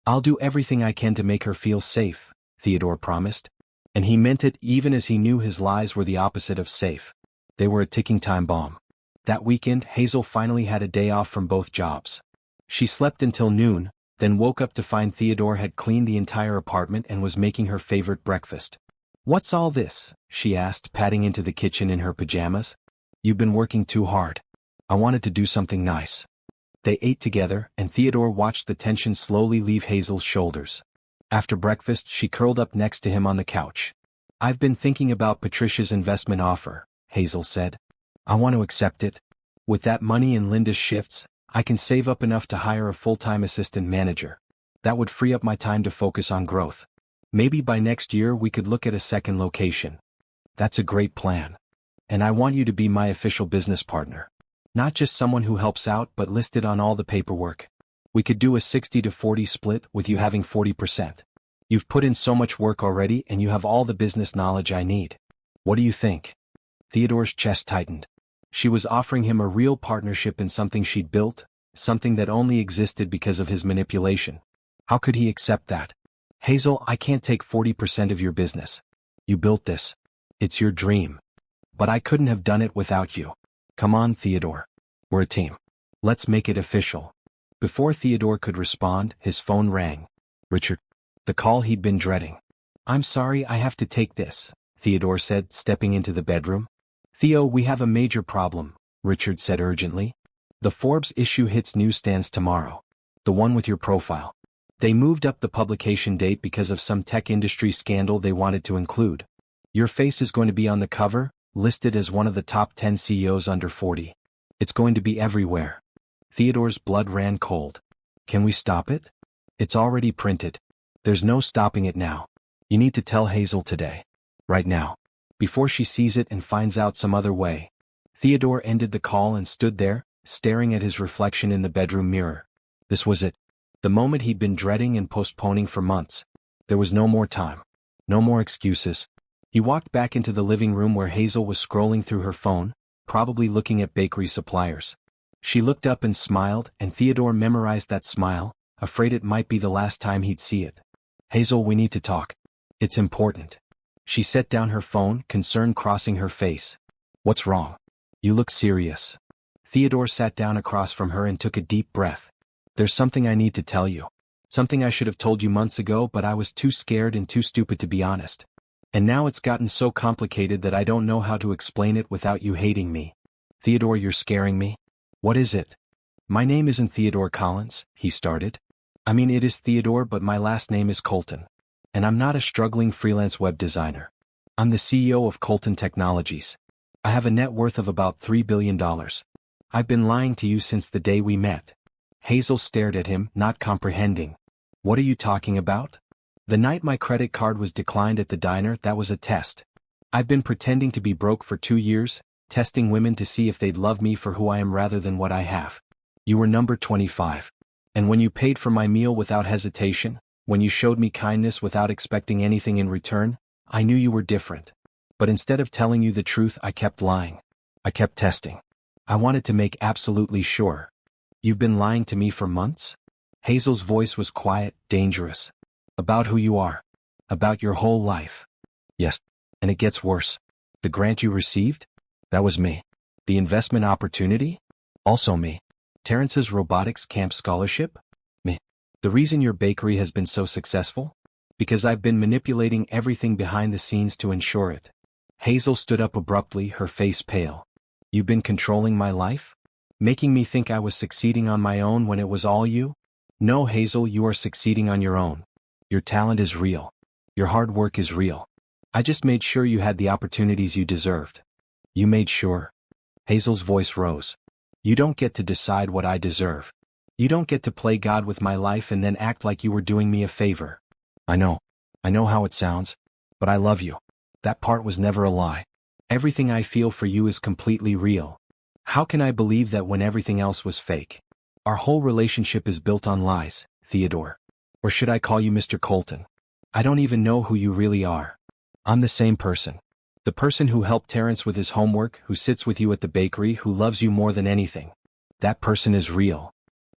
I'll do everything I can to make her feel safe, Theodore promised. And he meant it even as he knew his lies were the opposite of safe. They were a ticking time bomb. That weekend, Hazel finally had a day off from both jobs. She slept until noon, then woke up to find Theodore had cleaned the entire apartment and was making her favorite breakfast. What's all this? She asked, padding into the kitchen in her pajamas. You've been working too hard. I wanted to do something nice. They ate together, and Theodore watched the tension slowly leave Hazel's shoulders. After breakfast, she curled up next to him on the couch. I've been thinking about Patricia's investment offer, Hazel said. I want to accept it. With that money and Linda's shifts, I can save up enough to hire a full-time assistant manager. That would free up my time to focus on growth. Maybe by next year we could look at a second location. That's a great plan. And I want you to be my official business partner. Not just someone who helps out but listed on all the paperwork. We could do a 60-40 split with you having 40%. You've put in so much work already and you have all the business knowledge I need. What do you think? Theodore's chest tightened. She was offering him a real partnership in something she'd built, something that only existed because of his manipulation. How could he accept that? Hazel, I can't take 40% of your business. You built this. It's your dream. But I couldn't have done it without you. Come on, Theodore. We're a team. Let's make it official. Before Theodore could respond, his phone rang. Richard. The call he'd been dreading. I'm sorry, I have to take this, Theodore said, stepping into the bedroom. Theo, we have a major problem, Richard said urgently. The Forbes issue hits newsstands tomorrow. The one with your profile. They moved up the publication date because of some tech industry scandal they wanted to include. Your face is going to be on the cover, listed as one of the top 10 CEOs under 40. It's going to be everywhere. Theodore's blood ran cold. Can we stop it? It's already printed. There's no stopping it now. You need to tell Hazel today. Right now. Before she sees it and finds out some other way. Theodore ended the call and stood there, staring at his reflection in the bedroom mirror. This was it. The moment he'd been dreading and postponing for months. There was no more time. No more excuses. He walked back into the living room where Hazel was scrolling through her phone, probably looking at bakery suppliers. She looked up and smiled, and Theodore memorized that smile, afraid it might be the last time he'd see it. Hazel, we need to talk. It's important. She set down her phone, concern crossing her face. What's wrong? You look serious. Theodore sat down across from her and took a deep breath. There's something I need to tell you. Something I should have told you months ago, but I was too scared and too stupid to be honest. And now it's gotten so complicated that I don't know how to explain it without you hating me. Theodore, you're scaring me. What is it? My name isn't Theodore Collins, he started. I mean, it is Theodore, but my last name is Colton. And I'm not a struggling freelance web designer. I'm the CEO of Colton Technologies. I have a net worth of about $3 billion. I've been lying to you since the day we met. Hazel stared at him, not comprehending. What are you talking about? The night my credit card was declined at the diner, that was a test. I've been pretending to be broke for 2 years, testing women to see if they'd love me for who I am rather than what I have. You were number 25. And when you paid for my meal without hesitation, when you showed me kindness without expecting anything in return, I knew you were different. But instead of telling you the truth, I kept lying. I kept testing. I wanted to make absolutely sure. You've been lying to me for months? Hazel's voice was quiet, dangerous. About who you are. About your whole life. Yes. And it gets worse. The grant you received? That was me. The investment opportunity? Also me. Terrence's robotics camp scholarship? Me. The reason your bakery has been so successful? Because I've been manipulating everything behind the scenes to ensure it. Hazel stood up abruptly, her face pale. You've been controlling my life? Making me think I was succeeding on my own when it was all you? No, Hazel, you are succeeding on your own. Your talent is real. Your hard work is real. I just made sure you had the opportunities you deserved. You made sure. Hazel's voice rose. You don't get to decide what I deserve. You don't get to play God with my life and then act like you were doing me a favor. I know how it sounds, but I love you. That part was never a lie. Everything I feel for you is completely real. How can I believe that when everything else was fake? Our whole relationship is built on lies, Theodore. Or should I call you Mr. Colton? I don't even know who you really are. I'm the same person. The person who helped Terrence with his homework, who sits with you at the bakery, who loves you more than anything. That person is real.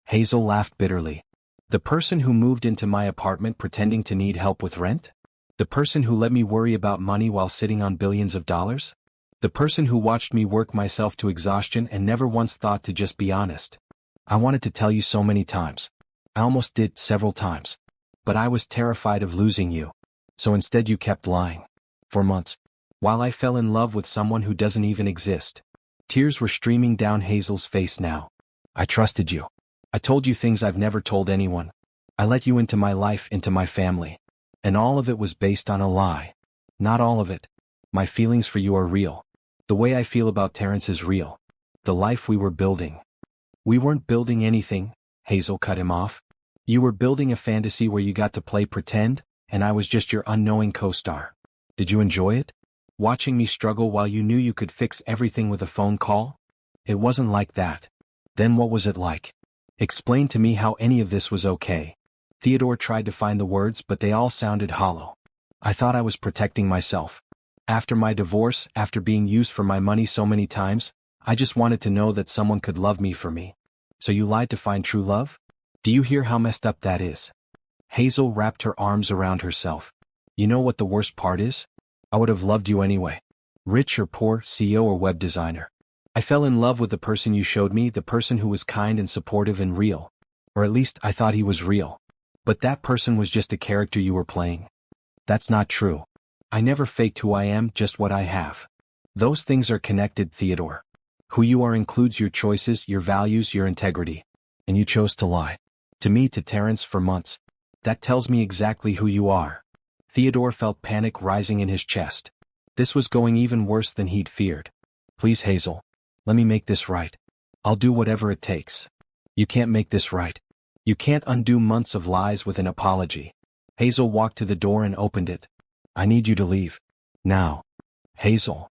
Hazel laughed bitterly. The person who moved into my apartment pretending to need help with rent? The person who let me worry about money while sitting on billions of dollars? The person who watched me work myself to exhaustion and never once thought to just be honest. I wanted to tell you so many times. I almost did several times. But I was terrified of losing you. So instead you kept lying. For months. While I fell in love with someone who doesn't even exist. Tears were streaming down Hazel's face now. I trusted you. I told you things I've never told anyone. I let you into my life, into my family. And all of it was based on a lie. Not all of it. My feelings for you are real. The way I feel about Terrence is real. The life we were building. We weren't building anything, Hazel cut him off. You were building a fantasy where you got to play pretend, and I was just your unknowing co-star. Did you enjoy it? Watching me struggle while you knew you could fix everything with a phone call? It wasn't like that. Then what was it like? Explain to me how any of this was okay. Theodore tried to find the words, but they all sounded hollow. I thought I was protecting myself. After my divorce, after being used for my money so many times, I just wanted to know that someone could love me for me. So you lied to find true love? Do you hear how messed up that is? Hazel wrapped her arms around herself. You know what the worst part is? I would have loved you anyway. Rich or poor, CEO or web designer. I fell in love with the person you showed me, the person who was kind and supportive and real. Or at least I thought he was real. But that person was just a character you were playing. That's not true. I never faked who I am, just what I have. Those things are connected, Theodore. Who you are includes your choices, your values, your integrity. And you chose to lie. To me, to Terrence, for months. That tells me exactly who you are. Theodore felt panic rising in his chest. This was going even worse than he'd feared. Please, Hazel. Let me make this right. I'll do whatever it takes. You can't make this right. You can't undo months of lies with an apology. Hazel walked to the door and opened it. I need you to leave. Now. Hazel.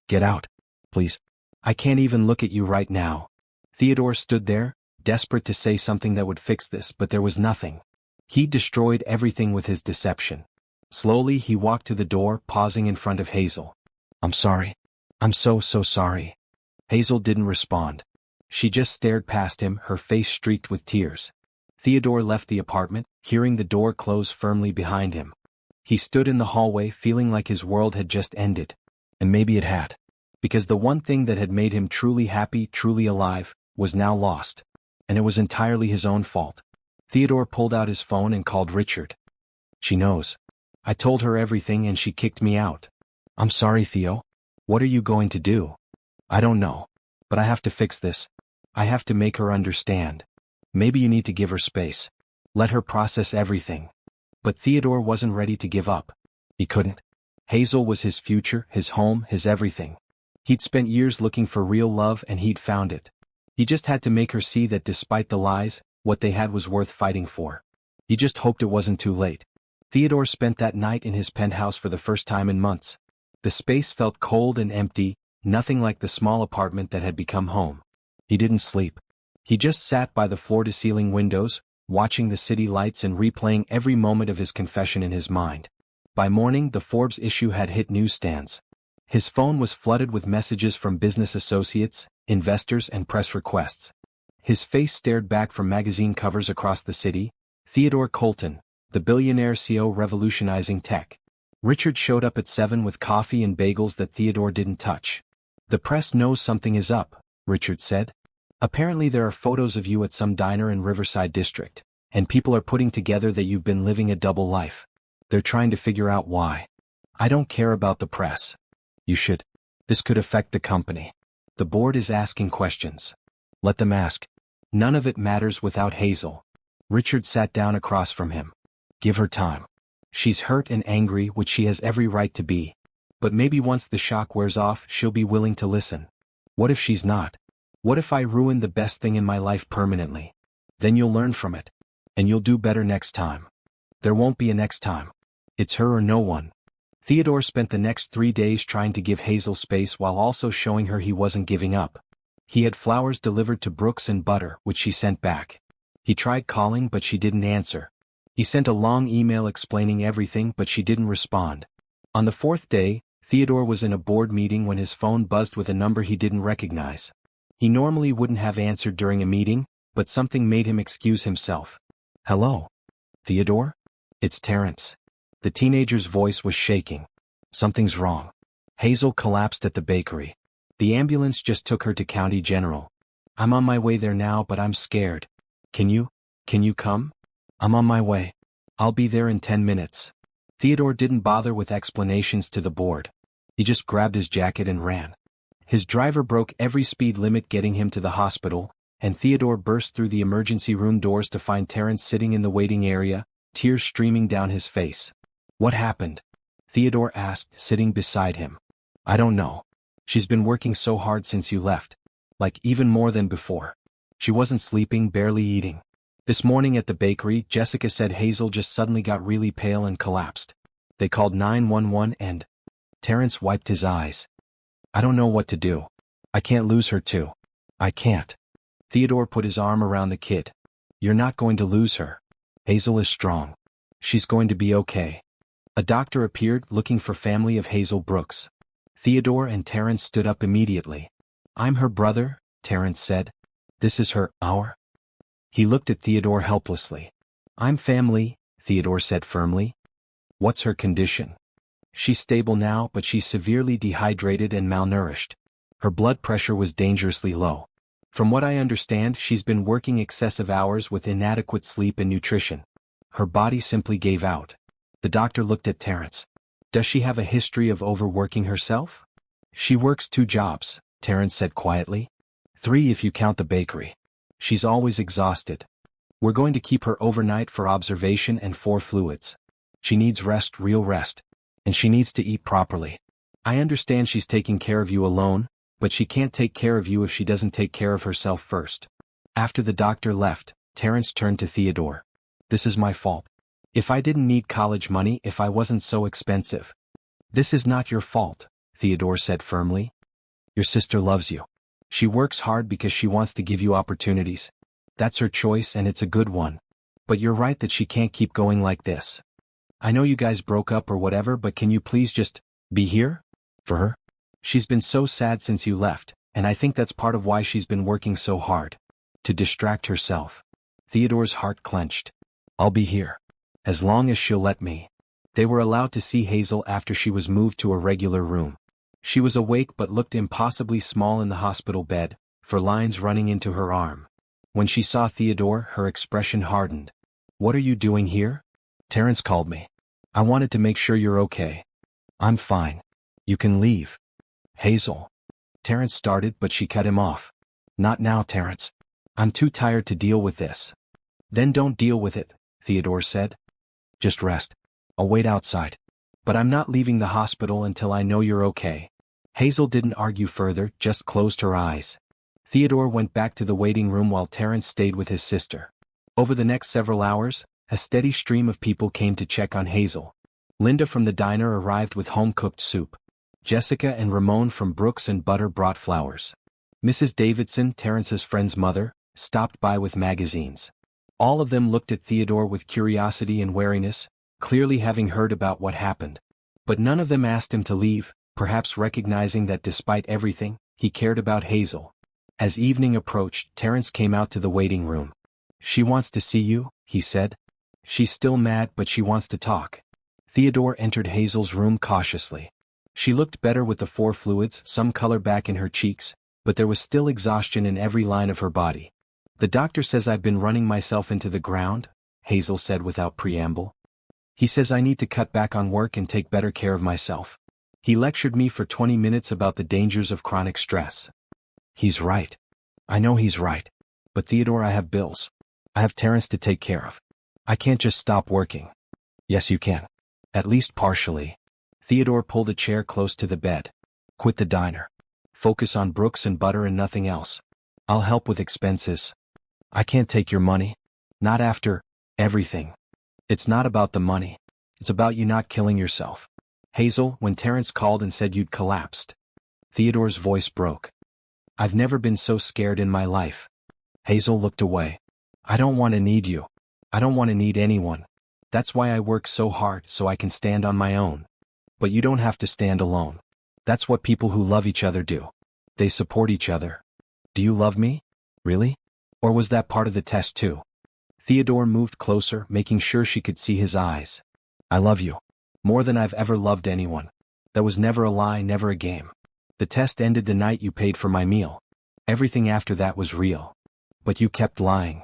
Get out. Please. I can't even look at you right now. Theodore stood there, desperate to say something that would fix this, but there was nothing. He destroyed everything with his deception. Slowly he walked to the door, pausing in front of Hazel. I'm sorry. I'm so sorry. Hazel didn't respond. She just stared past him, her face streaked with tears. Theodore left the apartment, hearing the door close firmly behind him. He stood in the hallway feeling like his world had just ended. And maybe it had. Because the one thing that had made him truly happy, truly alive, was now lost. And it was entirely his own fault. Theodore pulled out his phone and called Richard. She knows. I told her everything and she kicked me out. I'm sorry, Theo. What are you going to do? I don't know. But I have to fix this. I have to make her understand. Maybe you need to give her space. Let her process everything. But Theodore wasn't ready to give up. He couldn't. Hazel was his future, his home, his everything. He'd spent years looking for real love and he'd found it. He just had to make her see that despite the lies, what they had was worth fighting for. He just hoped it wasn't too late. Theodore spent that night in his penthouse for the first time in months. The space felt cold and empty, nothing like the small apartment that had become home. He didn't sleep. He just sat by the floor-to-ceiling windows, watching the city lights and replaying every moment of his confession in his mind. By morning, the Forbes issue had hit newsstands. His phone was flooded with messages from business associates, investors, and press requests. His face stared back from magazine covers across the city. Theodore Colton, the billionaire CEO revolutionizing tech. Richard showed up at 7 with coffee and bagels that Theodore didn't touch. The press knows something is up, Richard said. Apparently there are photos of you at some diner in Riverside District, and people are putting together that you've been living a double life. They're trying to figure out why. I don't care about the press. You should. This could affect the company. The board is asking questions. Let them ask. None of it matters without Hazel. Richard sat down across from him. Give her time. She's hurt and angry, which she has every right to be. But maybe once the shock wears off, she'll be willing to listen. What if she's not? What if I ruin the best thing in my life permanently? Then you'll learn from it. And you'll do better next time. There won't be a next time. It's her or no one. Theodore spent the next 3 days trying to give Hazel space while also showing her he wasn't giving up. He had flowers delivered to Brooks and butter, which she sent back. He tried calling, but she didn't answer. He sent a long email explaining everything, but she didn't respond. On the 4th day, Theodore was in a board meeting when his phone buzzed with a number he didn't recognize. He normally wouldn't have answered during a meeting, but something made him excuse himself. Hello? Theodore? It's Terrence. The teenager's voice was shaking. Something's wrong. Hazel collapsed at the bakery. The ambulance just took her to County General. I'm on my way there now, but I'm scared. Can you come? I'm on my way. I'll be there in 10 minutes. Theodore didn't bother with explanations to the board. He just grabbed his jacket and ran. His driver broke every speed limit getting him to the hospital, and Theodore burst through the emergency room doors to find Terrence sitting in the waiting area, tears streaming down his face. What happened? Theodore asked, sitting beside him. I don't know. She's been working so hard since you left. Like even more than before. She wasn't sleeping, barely eating. This morning at the bakery, Jessica said Hazel just suddenly got really pale and collapsed. They called 911 and Terrence wiped his eyes. I don't know what to do. I can't lose her too. I can't. Theodore put his arm around the kid. You're not going to lose her. Hazel is strong. She's going to be okay. A doctor appeared looking for family of Hazel Brooks. Theodore and Terrence stood up immediately. I'm her brother, Terrence said. This is our. He looked at Theodore helplessly. I'm family, Theodore said firmly. What's her condition? She's stable now, but she's severely dehydrated and malnourished. Her blood pressure was dangerously low. From what I understand, she's been working excessive hours with inadequate sleep and nutrition. Her body simply gave out. The doctor looked at Terrence. Does she have a history of overworking herself? She works 2 jobs, Terrence said quietly. 3 if you count the bakery. She's always exhausted. We're going to keep her overnight for observation and 4 fluids. She needs rest, real rest. And she needs to eat properly. I understand she's taking care of you alone, but she can't take care of you if she doesn't take care of herself first. After the doctor left, Terrence turned to Theodore. This is my fault. If I didn't need college money, if I wasn't so expensive. This is not your fault, Theodore said firmly. Your sister loves you. She works hard because she wants to give you opportunities. That's her choice and it's a good one. But you're right that she can't keep going like this. I know you guys broke up or whatever, but can you please just be here for her? She's been so sad since you left, and I think that's part of why she's been working so hard. To distract herself. Theodore's heart clenched. I'll be here. As long as she'll let me. They were allowed to see Hazel after she was moved to a regular room. She was awake but looked impossibly small in the hospital bed, for lines running into her arm. When she saw Theodore, her expression hardened. What are you doing here? Terrence called me. I wanted to make sure you're okay. I'm fine. You can leave. Hazel. Terrence started, but she cut him off. Not now, Terrence. I'm too tired to deal with this. Then don't deal with it, Theodore said. Just rest. I'll wait outside. But I'm not leaving the hospital until I know you're okay. Hazel didn't argue further, just closed her eyes. Theodore went back to the waiting room while Terrence stayed with his sister. Over the next several hours, a steady stream of people came to check on Hazel. Linda from the diner arrived with home-cooked soup. Jessica and Ramon from Brooks and Butter brought flowers. Mrs. Davidson, Terrence's friend's mother, stopped by with magazines. All of them looked at Theodore with curiosity and wariness, clearly having heard about what happened. But none of them asked him to leave, perhaps recognizing that despite everything, he cared about Hazel. As evening approached, Terrence came out to the waiting room. She wants to see you, he said. She's still mad, but she wants to talk. Theodore entered Hazel's room cautiously. She looked better with the 4 fluids, some color back in her cheeks, but there was still exhaustion in every line of her body. The doctor says I've been running myself into the ground, Hazel said without preamble. He says I need to cut back on work and take better care of myself. He lectured me for 20 minutes about the dangers of chronic stress. He's right. I know he's right. But Theodore, I have bills. I have Terrence to take care of. I can't just stop working. Yes, you can. At least partially. Theodore pulled a chair close to the bed. Quit the diner. Focus on Brooks and Butter and nothing else. I'll help with expenses. I can't take your money. Not after everything. It's not about the money. It's about you not killing yourself. Hazel, when Terrence called and said you'd collapsed. Theodore's voice broke. I've never been so scared in my life. Hazel looked away. I don't want to need you. I don't want to need anyone. That's why I work so hard, so I can stand on my own. But you don't have to stand alone. That's what people who love each other do. They support each other. Do you love me? Really? Or was that part of the test too? Theodore moved closer, making sure she could see his eyes. I love you. More than I've ever loved anyone. That was never a lie, never a game. The test ended the night you paid for my meal. Everything after that was real. But you kept lying.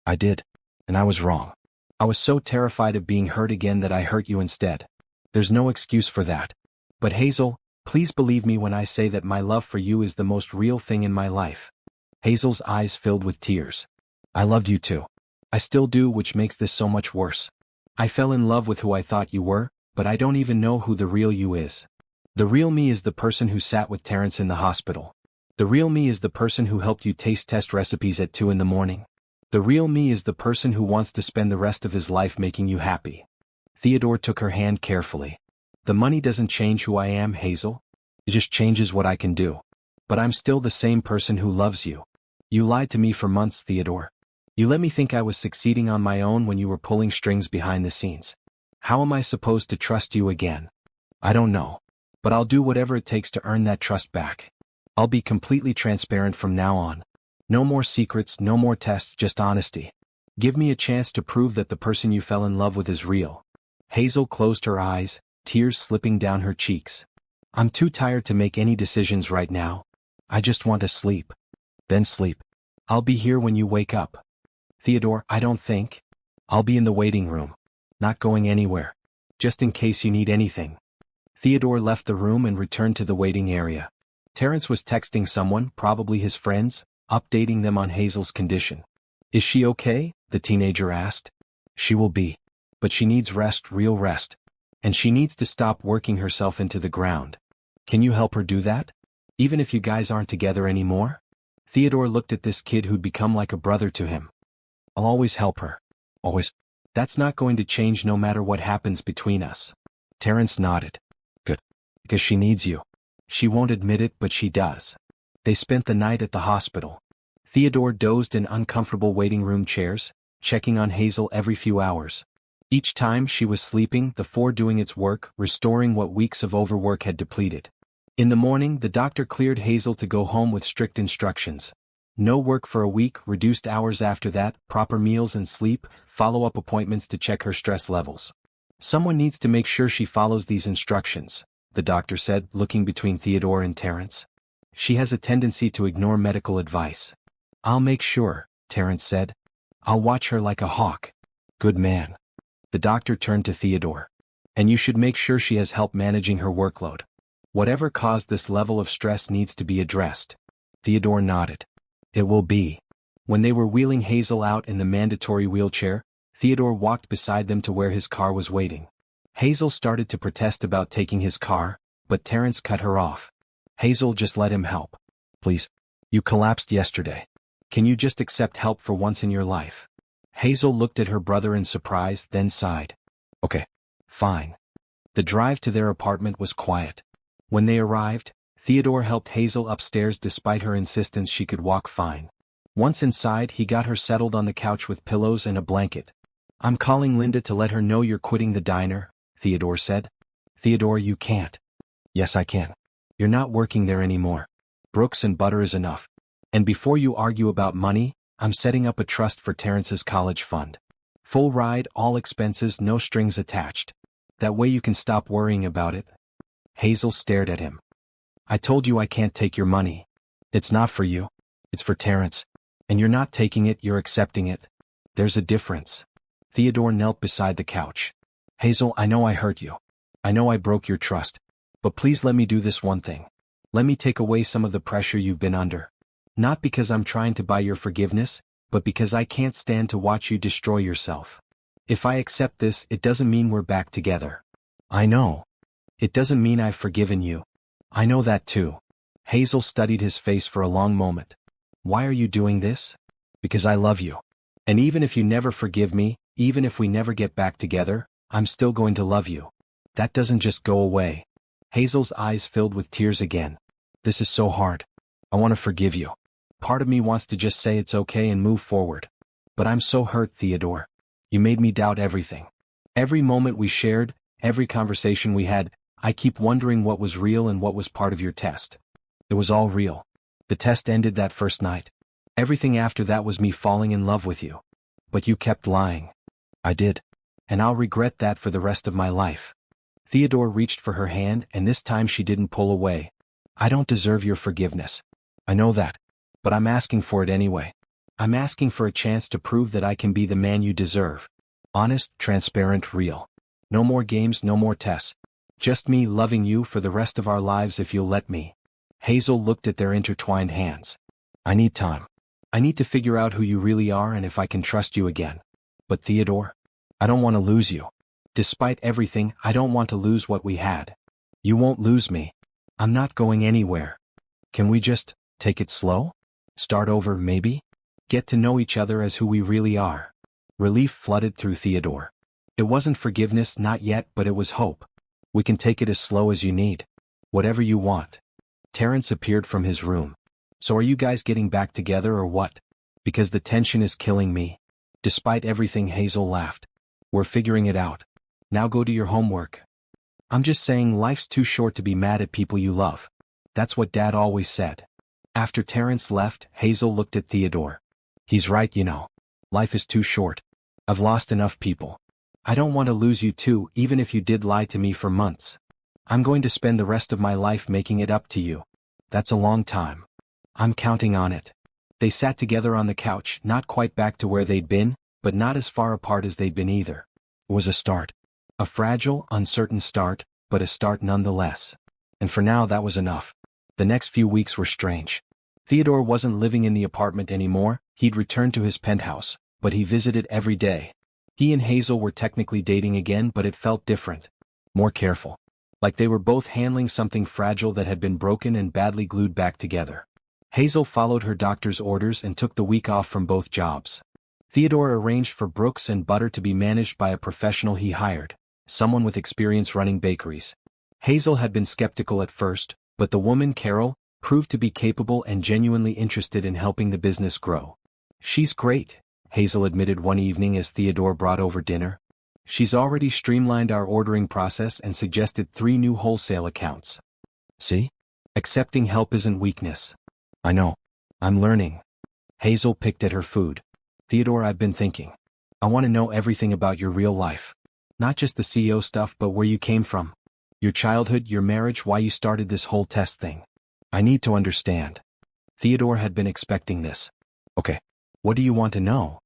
I did. And I was wrong. I was so terrified of being hurt again that I hurt you instead. There's no excuse for that. But Hazel, please believe me when I say that my love for you is the most real thing in my life. Hazel's eyes filled with tears. I loved you too. I still do, which makes this so much worse. I fell in love with who I thought you were, but I don't even know who the real you is. The real me is the person who sat with Terrence in the hospital. The real me is the person who helped you taste test recipes at 2 in the morning. The real me is the person who wants to spend the rest of his life making you happy. Theodore took her hand carefully. The money doesn't change who I am, Hazel. It just changes what I can do. But I'm still the same person who loves you. You lied to me for months, Theodore. You let me think I was succeeding on my own when you were pulling strings behind the scenes. How am I supposed to trust you again? I don't know. But I'll do whatever it takes to earn that trust back. I'll be completely transparent from now on. No more secrets, no more tests, just honesty. Give me a chance to prove that the person you fell in love with is real. Hazel closed her eyes, tears slipping down her cheeks. I'm too tired to make any decisions right now. I just want to sleep. Then sleep. I'll be here when you wake up. Theodore, I don't think. I'll be in the waiting room. Not going anywhere. Just in case you need anything. Theodore left the room and returned to the waiting area. Terrence was texting someone, probably his friends, updating them on Hazel's condition. Is she okay? The teenager asked. She will be. But she needs rest, real rest. And she needs to stop working herself into the ground. Can you help her do that? Even if you guys aren't together anymore? Theodore looked at this kid who'd become like a brother to him. I'll always help her. Always. That's not going to change no matter what happens between us. Terrence nodded. Good. Because she needs you. She won't admit it, but she does. They spent the night at the hospital. Theodore dozed in uncomfortable waiting room chairs, checking on Hazel every few hours. Each time she was sleeping, the phone doing its work, restoring what weeks of overwork had depleted. In the morning, the doctor cleared Hazel to go home with strict instructions. No work for a week, reduced hours after that, proper meals and sleep, follow-up appointments to check her stress levels. Someone needs to make sure she follows these instructions, the doctor said, looking between Theodore and Terrence. She has a tendency to ignore medical advice. I'll make sure, Terrence said. I'll watch her like a hawk. Good man. The doctor turned to Theodore. And you should make sure she has help managing her workload. Whatever caused this level of stress needs to be addressed. Theodore nodded. It will be. When they were wheeling Hazel out in the mandatory wheelchair, Theodore walked beside them to where his car was waiting. Hazel started to protest about taking his car, but Terrence cut her off. Hazel, just let him help. Please. You collapsed yesterday. Can you just accept help for once in your life? Hazel looked at her brother in surprise, then sighed. Okay. Fine. The drive to their apartment was quiet. When they arrived, Theodore helped Hazel upstairs despite her insistence she could walk fine. Once inside, he got her settled on the couch with pillows and a blanket. I'm calling Linda to let her know you're quitting the diner, Theodore said. Theodore, you can't. Yes, I can. You're not working there anymore. Brooks and butter is enough. And before you argue about money, I'm setting up a trust for Terrence's college fund. Full ride, all expenses, no strings attached. That way you can stop worrying about it. Hazel stared at him. I told you I can't take your money. It's not for you. It's for Terrence. And you're not taking it, you're accepting it. There's a difference. Theodore knelt beside the couch. Hazel, I know I hurt you. I know I broke your trust. But please let me do this one thing. Let me take away some of the pressure you've been under. Not because I'm trying to buy your forgiveness, but because I can't stand to watch you destroy yourself. If I accept this, it doesn't mean we're back together. I know. It doesn't mean I've forgiven you. I know that too. Hazel studied his face for a long moment. Why are you doing this? Because I love you. And even if you never forgive me, even if we never get back together, I'm still going to love you. That doesn't just go away. Hazel's eyes filled with tears again. This is so hard. I want to forgive you. Part of me wants to just say it's okay and move forward. But I'm so hurt, Theodore. You made me doubt everything. Every moment we shared, every conversation we had, I keep wondering what was real and what was part of your test. It was all real. The test ended that first night. Everything after that was me falling in love with you. But you kept lying. I did. And I'll regret that for the rest of my life. Theodore reached for her hand, and this time she didn't pull away. I don't deserve your forgiveness. I know that. But I'm asking for it anyway. I'm asking for a chance to prove that I can be the man you deserve. Honest, transparent, real. No more games, no more tests. Just me loving you for the rest of our lives if you'll let me. Hazel looked at their intertwined hands. I need time. I need to figure out who you really are and if I can trust you again. But Theodore, I don't want to lose you. Despite everything, I don't want to lose what we had. You won't lose me. I'm not going anywhere. Can we just take it slow? Start over, maybe? Get to know each other as who we really are. Relief flooded through Theodore. It wasn't forgiveness, not yet, but it was hope. We can take it as slow as you need. Whatever you want. Terrence appeared from his room. So are you guys getting back together or what? Because the tension is killing me. Despite everything, Hazel laughed. We're figuring it out. Now go do your homework. I'm just saying life's too short to be mad at people you love. That's what Dad always said. After Terrence left, Hazel looked at Theodore. He's right, you know. Life is too short. I've lost enough people. I don't want to lose you too, even if you did lie to me for months. I'm going to spend the rest of my life making it up to you. That's a long time. I'm counting on it. They sat together on the couch, not quite back to where they'd been, but not as far apart as they'd been either. It was a start. A fragile, uncertain start, but a start nonetheless. And for now that was enough. The next few weeks were strange. Theodore wasn't living in the apartment anymore, he'd returned to his penthouse, but he visited every day. He and Hazel were technically dating again, but it felt different. More careful. Like they were both handling something fragile that had been broken and badly glued back together. Hazel followed her doctor's orders and took the week off from both jobs. Theodore arranged for Brooks and Butter to be managed by a professional he hired, someone with experience running bakeries. Hazel had been skeptical at first, but the woman, Carol, proved to be capable and genuinely interested in helping the business grow. She's great, Hazel admitted one evening as Theodore brought over dinner. She's already streamlined our ordering process and suggested 3 new wholesale accounts. See? Accepting help isn't weakness. I know. I'm learning. Hazel picked at her food. Theodore, I've been thinking. I want to know everything about your real life. Not just the CEO stuff, but where you came from. Your childhood, your marriage, why you started this whole test thing. I need to understand. Theodore had been expecting this. Okay. What do you want to know?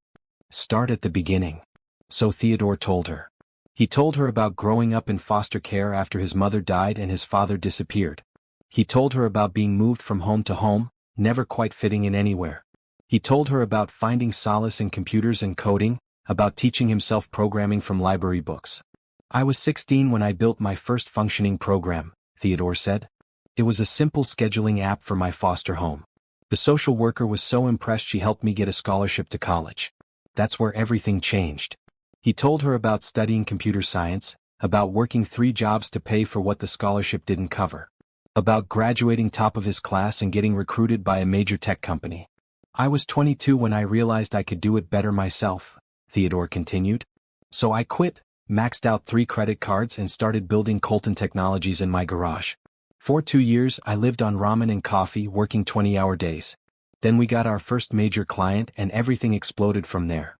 Start at the beginning. So Theodore told her. He told her about growing up in foster care after his mother died and his father disappeared. He told her about being moved from home to home, never quite fitting in anywhere. He told her about finding solace in computers and coding, about teaching himself programming from library books. I was 16 when I built my first functioning program, Theodore said. It was a simple scheduling app for my foster home. The social worker was so impressed she helped me get a scholarship to college. That's where everything changed. He told her about studying computer science, about working 3 jobs to pay for what the scholarship didn't cover. About graduating top of his class and getting recruited by a major tech company. I was 22 when I realized I could do it better myself, Theodore continued. So I quit, maxed out 3 credit cards and started building Colton Technologies in my garage. For 2 years I lived on ramen and coffee, working 20-hour days. Then we got our first major client and everything exploded from there.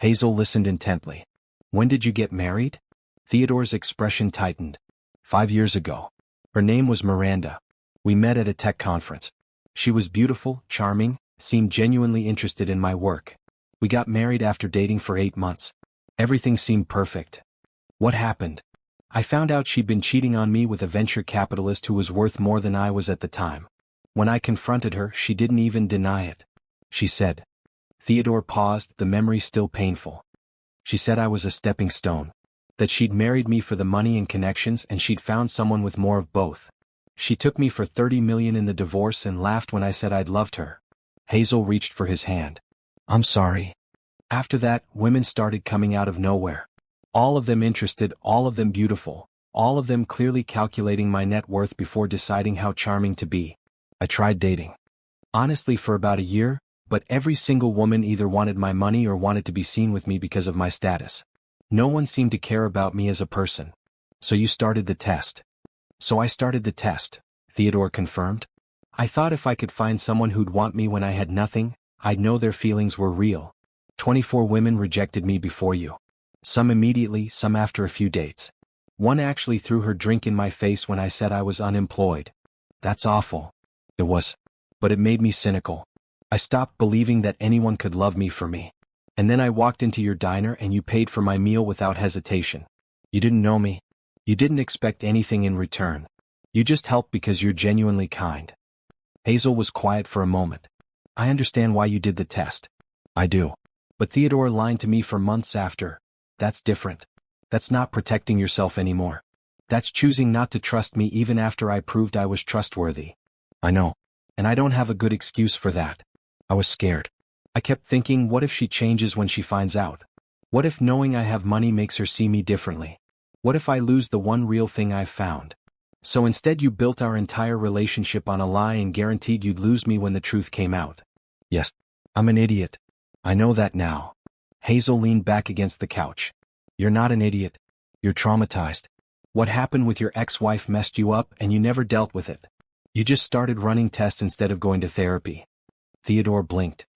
Hazel listened intently. When did you get married? Theodore's expression tightened. 5 years ago. Her name was Miranda. We met at a tech conference. She was beautiful, charming, seemed genuinely interested in my work. We got married after dating for 8 months. Everything seemed perfect. What happened? I found out she'd been cheating on me with a venture capitalist who was worth more than I was at the time. When I confronted her, she didn't even deny it. She said. Theodore paused, the memory still painful. She said I was a stepping stone. That she'd married me for the money and connections and she'd found someone with more of both. She took me for $30 million in the divorce and laughed when I said I'd loved her. Hazel reached for his hand. I'm sorry. After that, women started coming out of nowhere. All of them interested, all of them beautiful, all of them clearly calculating my net worth before deciding how charming to be. I tried dating. Honestly for about a year, but every single woman either wanted my money or wanted to be seen with me because of my status. No one seemed to care about me as a person. So you started the test. So I started the test, Theodore confirmed. I thought if I could find someone who'd want me when I had nothing, I'd know their feelings were real. 24 women rejected me before you. Some immediately, some after a few dates. One actually threw her drink in my face when I said I was unemployed. That's awful. It was. But it made me cynical. I stopped believing that anyone could love me for me. And then I walked into your diner and you paid for my meal without hesitation. You didn't know me. You didn't expect anything in return. You just helped because you're genuinely kind. Hazel was quiet for a moment. I understand why you did the test. I do. But Theodore lied to me for months after. That's different. That's not protecting yourself anymore. That's choosing not to trust me even after I proved I was trustworthy. I know. And I don't have a good excuse for that. I was scared. I kept thinking, what if she changes when she finds out? What if knowing I have money makes her see me differently? What if I lose the one real thing I've found? So instead you built our entire relationship on a lie and guaranteed you'd lose me when the truth came out. Yes, I'm an idiot. I know that now. Hazel leaned back against the couch. You're not an idiot. You're traumatized. What happened with your ex-wife messed you up and you never dealt with it. You just started running tests instead of going to therapy. Theodore blinked.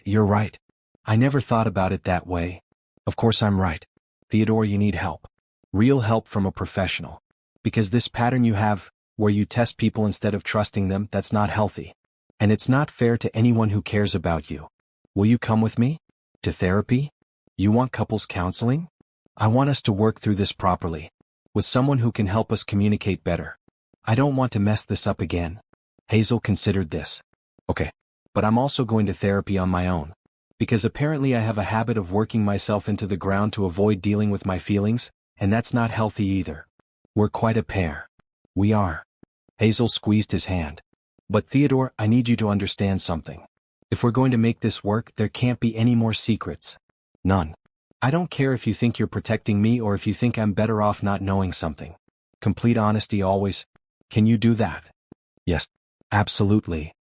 You're right. I never thought about it that way. Of course I'm right. Theodore, you need help. Real help from a professional. Because this pattern you have, where you test people instead of trusting them, that's not healthy. And it's not fair to anyone who cares about you. Will you come with me? To therapy? You want couples counseling? I want us to work through this properly. With someone who can help us communicate better. I don't want to mess this up again. Hazel considered this. Okay. But I'm also going to therapy on my own. Because apparently I have a habit of working myself into the ground to avoid dealing with my feelings, and that's not healthy either. We're quite a pair. We are. Hazel squeezed his hand. But Theodore, I need you to understand something. If we're going to make this work, there can't be any more secrets. None. I don't care if you think you're protecting me or if you think I'm better off not knowing something. Complete honesty always. Can you do that? Yes. Absolutely.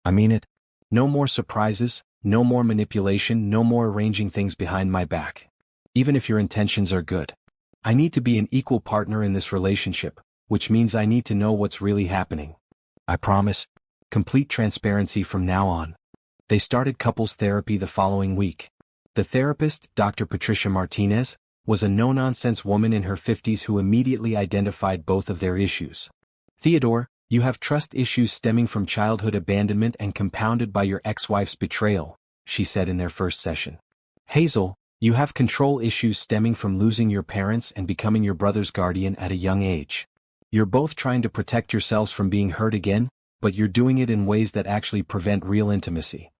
I mean it. No more surprises, no more manipulation, no more arranging things behind my back. Even if your intentions are good. I need to be an equal partner in this relationship, which means I need to know what's really happening. I promise. Complete transparency from now on. They started couples therapy the following week. The therapist, Dr. Patricia Martinez, was a no-nonsense woman in her 50s who immediately identified both of their issues. Theodore, you have trust issues stemming from childhood abandonment and compounded by your ex-wife's betrayal, she said in their first session. Hazel, you have control issues stemming from losing your parents and becoming your brother's guardian at a young age. You're both trying to protect yourselves from being hurt again, but you're doing it in ways that actually prevent real intimacy.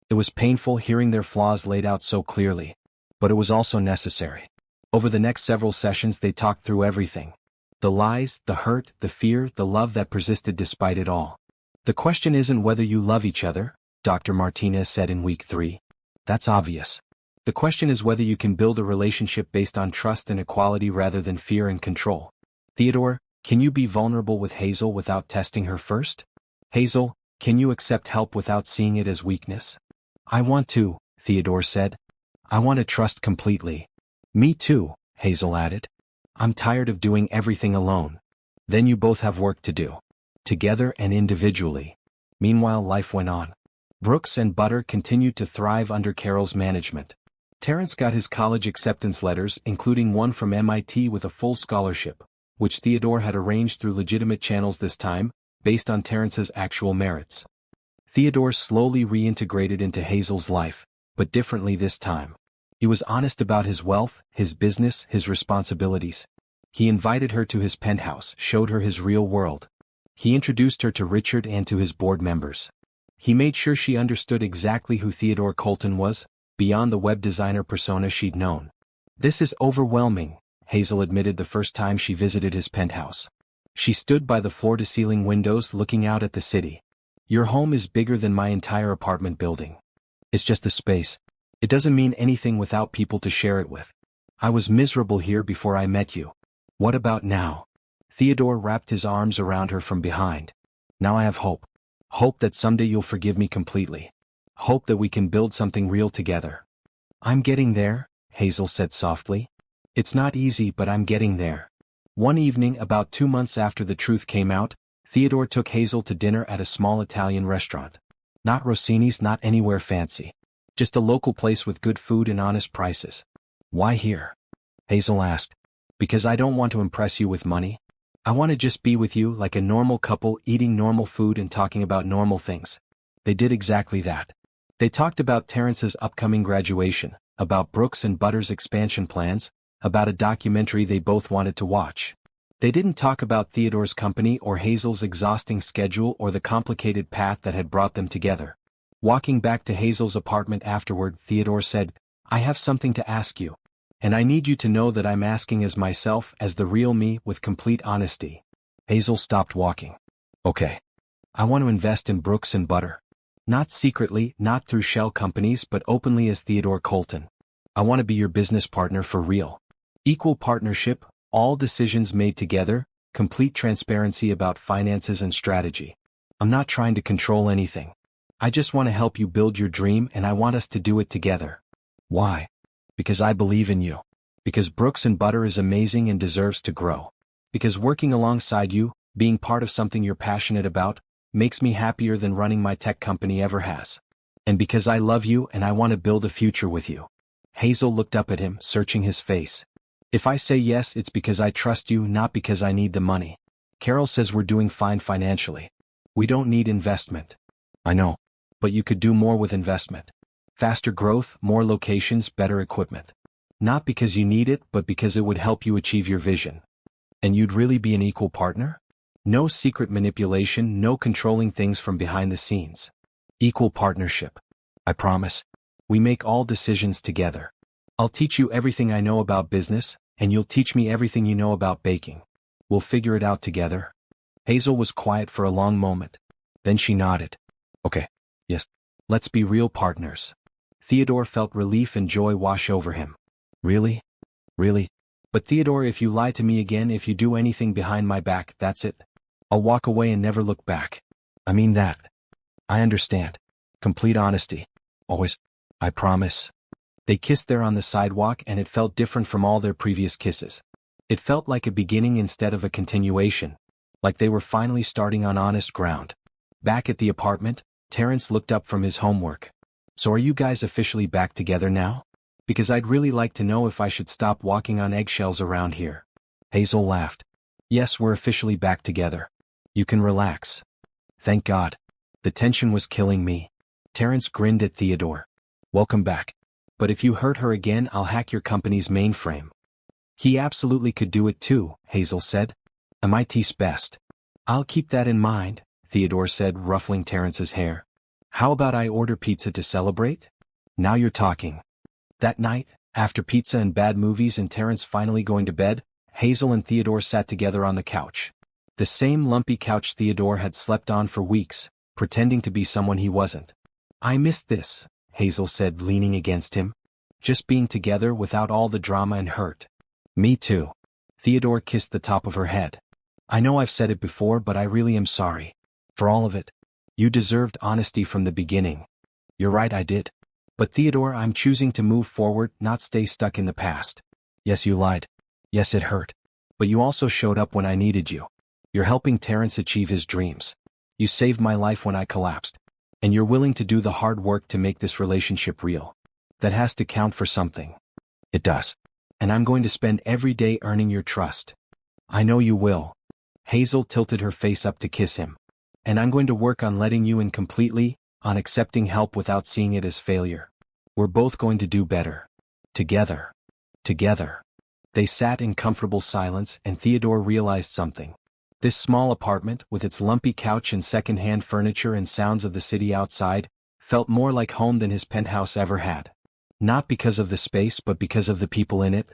It was painful hearing their flaws laid out so clearly, but it was also necessary. Over the next several sessions they talked through everything. The lies, the hurt, the fear, the love that persisted despite it all. The question isn't whether you love each other, Dr. Martinez said in week 3. That's obvious. The question is whether you can build a relationship based on trust and equality rather than fear and control. Theodore, can you be vulnerable with Hazel without testing her first? Hazel, can you accept help without seeing it as weakness? I want to, Theodore said. I want to trust completely. Me too, Hazel added. I'm tired of doing everything alone. Then you both have work to do. Together and individually. Meanwhile, life went on. Brooks and Butter continued to thrive under Carol's management. Terrence got his college acceptance letters, including one from MIT with a full scholarship, which Theodore had arranged through legitimate channels this time, based on Terrence's actual merits. Theodore slowly reintegrated into Hazel's life, but differently this time. He was honest about his wealth, his business, his responsibilities. He invited her to his penthouse, showed her his real world. He introduced her to Richard and to his board members. He made sure she understood exactly who Theodore Colton was, beyond the web designer persona she'd known. This is overwhelming, Hazel admitted the first time she visited his penthouse. She stood by the floor-to-ceiling windows looking out at the city. Your home is bigger than my entire apartment building. It's just a space. It doesn't mean anything without people to share it with. I was miserable here before I met you. What about now? Theodore wrapped his arms around her from behind. Now I have hope. Hope that someday you'll forgive me completely. Hope that we can build something real together. I'm getting there, Hazel said softly. It's not easy, but I'm getting there. One evening, about 2 months after the truth came out, Theodore took Hazel to dinner at a small Italian restaurant. Not Rossini's, not anywhere fancy. Just a local place with good food and honest prices. Why here? Hazel asked. Because I don't want to impress you with money. I want to just be with you like a normal couple, eating normal food and talking about normal things. They did exactly that. They talked about Terrence's upcoming graduation, about Brooks and Butter's expansion plans, about a documentary they both wanted to watch. They didn't talk about Theodore's company or Hazel's exhausting schedule or the complicated path that had brought them together. Walking back to Hazel's apartment afterward, Theodore said, I have something to ask you. And I need you to know that I'm asking as myself, as the real me, with complete honesty. Hazel stopped walking. Okay. I want to invest in Brooks and Butter. Not secretly, not through shell companies, but openly as Theodore Colton. I want to be your business partner for real. Equal partnership, all decisions made together, complete transparency about finances and strategy. I'm not trying to control anything. I just want to help you build your dream, and I want us to do it together. Why? Because I believe in you. Because Brooks and Butter is amazing and deserves to grow. Because working alongside you, being part of something you're passionate about, makes me happier than running my tech company ever has. And because I love you and I want to build a future with you. Hazel looked up at him, searching his face. If I say yes, it's because I trust you, not because I need the money. Carol says we're doing fine financially. We don't need investment. I know. But you could do more with investment. Faster growth, more locations, better equipment. Not because you need it, but because it would help you achieve your vision. And you'd really be an equal partner? No secret manipulation, no controlling things from behind the scenes. Equal partnership. I promise. We make all decisions together. I'll teach you everything I know about business, and you'll teach me everything you know about baking. We'll figure it out together. Hazel was quiet for a long moment. Then she nodded. Okay. Yes. Let's be real partners. Theodore felt relief and joy wash over him. Really? Really? But Theodore, if you lie to me again, if you do anything behind my back, that's it. I'll walk away and never look back. I mean that. I understand. Complete honesty. Always. I promise. They kissed there on the sidewalk, and it felt different from all their previous kisses. It felt like a beginning instead of a continuation. Like they were finally starting on honest ground. Back at the apartment, Terrence looked up from his homework. So are you guys officially back together now? Because I'd really like to know if I should stop walking on eggshells around here. Hazel laughed. Yes, we're officially back together. You can relax. Thank God. The tension was killing me. Terrence grinned at Theodore. Welcome back. But if you hurt her again, I'll hack your company's mainframe. He absolutely could do it too, Hazel said. MIT's best. I'll keep that in mind, Theodore said, ruffling Terrence's hair. How about I order pizza to celebrate? Now you're talking. That night, after pizza and bad movies and Terrence finally going to bed, Hazel and Theodore sat together on the couch. The same lumpy couch Theodore had slept on for weeks, pretending to be someone he wasn't. I missed this, Hazel said, leaning against him. Just being together without all the drama and hurt. Me too. Theodore kissed the top of her head. I know I've said it before, but I really am sorry. For all of it. You deserved honesty from the beginning. You're right, I did. But Theodore, I'm choosing to move forward, not stay stuck in the past. Yes, you lied. Yes, it hurt. But you also showed up when I needed you. You're helping Terrence achieve his dreams. You saved my life when I collapsed. And you're willing to do the hard work to make this relationship real. That has to count for something. It does. And I'm going to spend every day earning your trust. I know you will. Hazel tilted her face up to kiss him. And I'm going to work on letting you in completely, on accepting help without seeing it as failure. We're both going to do better. Together. Together. They sat in comfortable silence, and Theodore realized something. This small apartment, with its lumpy couch and second-hand furniture and sounds of the city outside, felt more like home than his penthouse ever had. Not because of the space, but because of the people in it.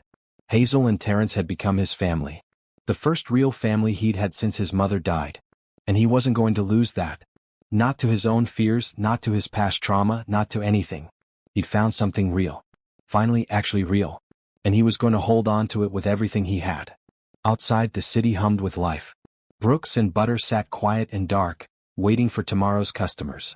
Hazel and Terrence had become his family. The first real family he'd had since his mother died. And he wasn't going to lose that. Not to his own fears, not to his past trauma, not to anything. He'd found something real. Finally, actually real. And he was going to hold on to it with everything he had. Outside, the city hummed with life. Brooks and Butter sat quiet and dark, waiting for tomorrow's customers.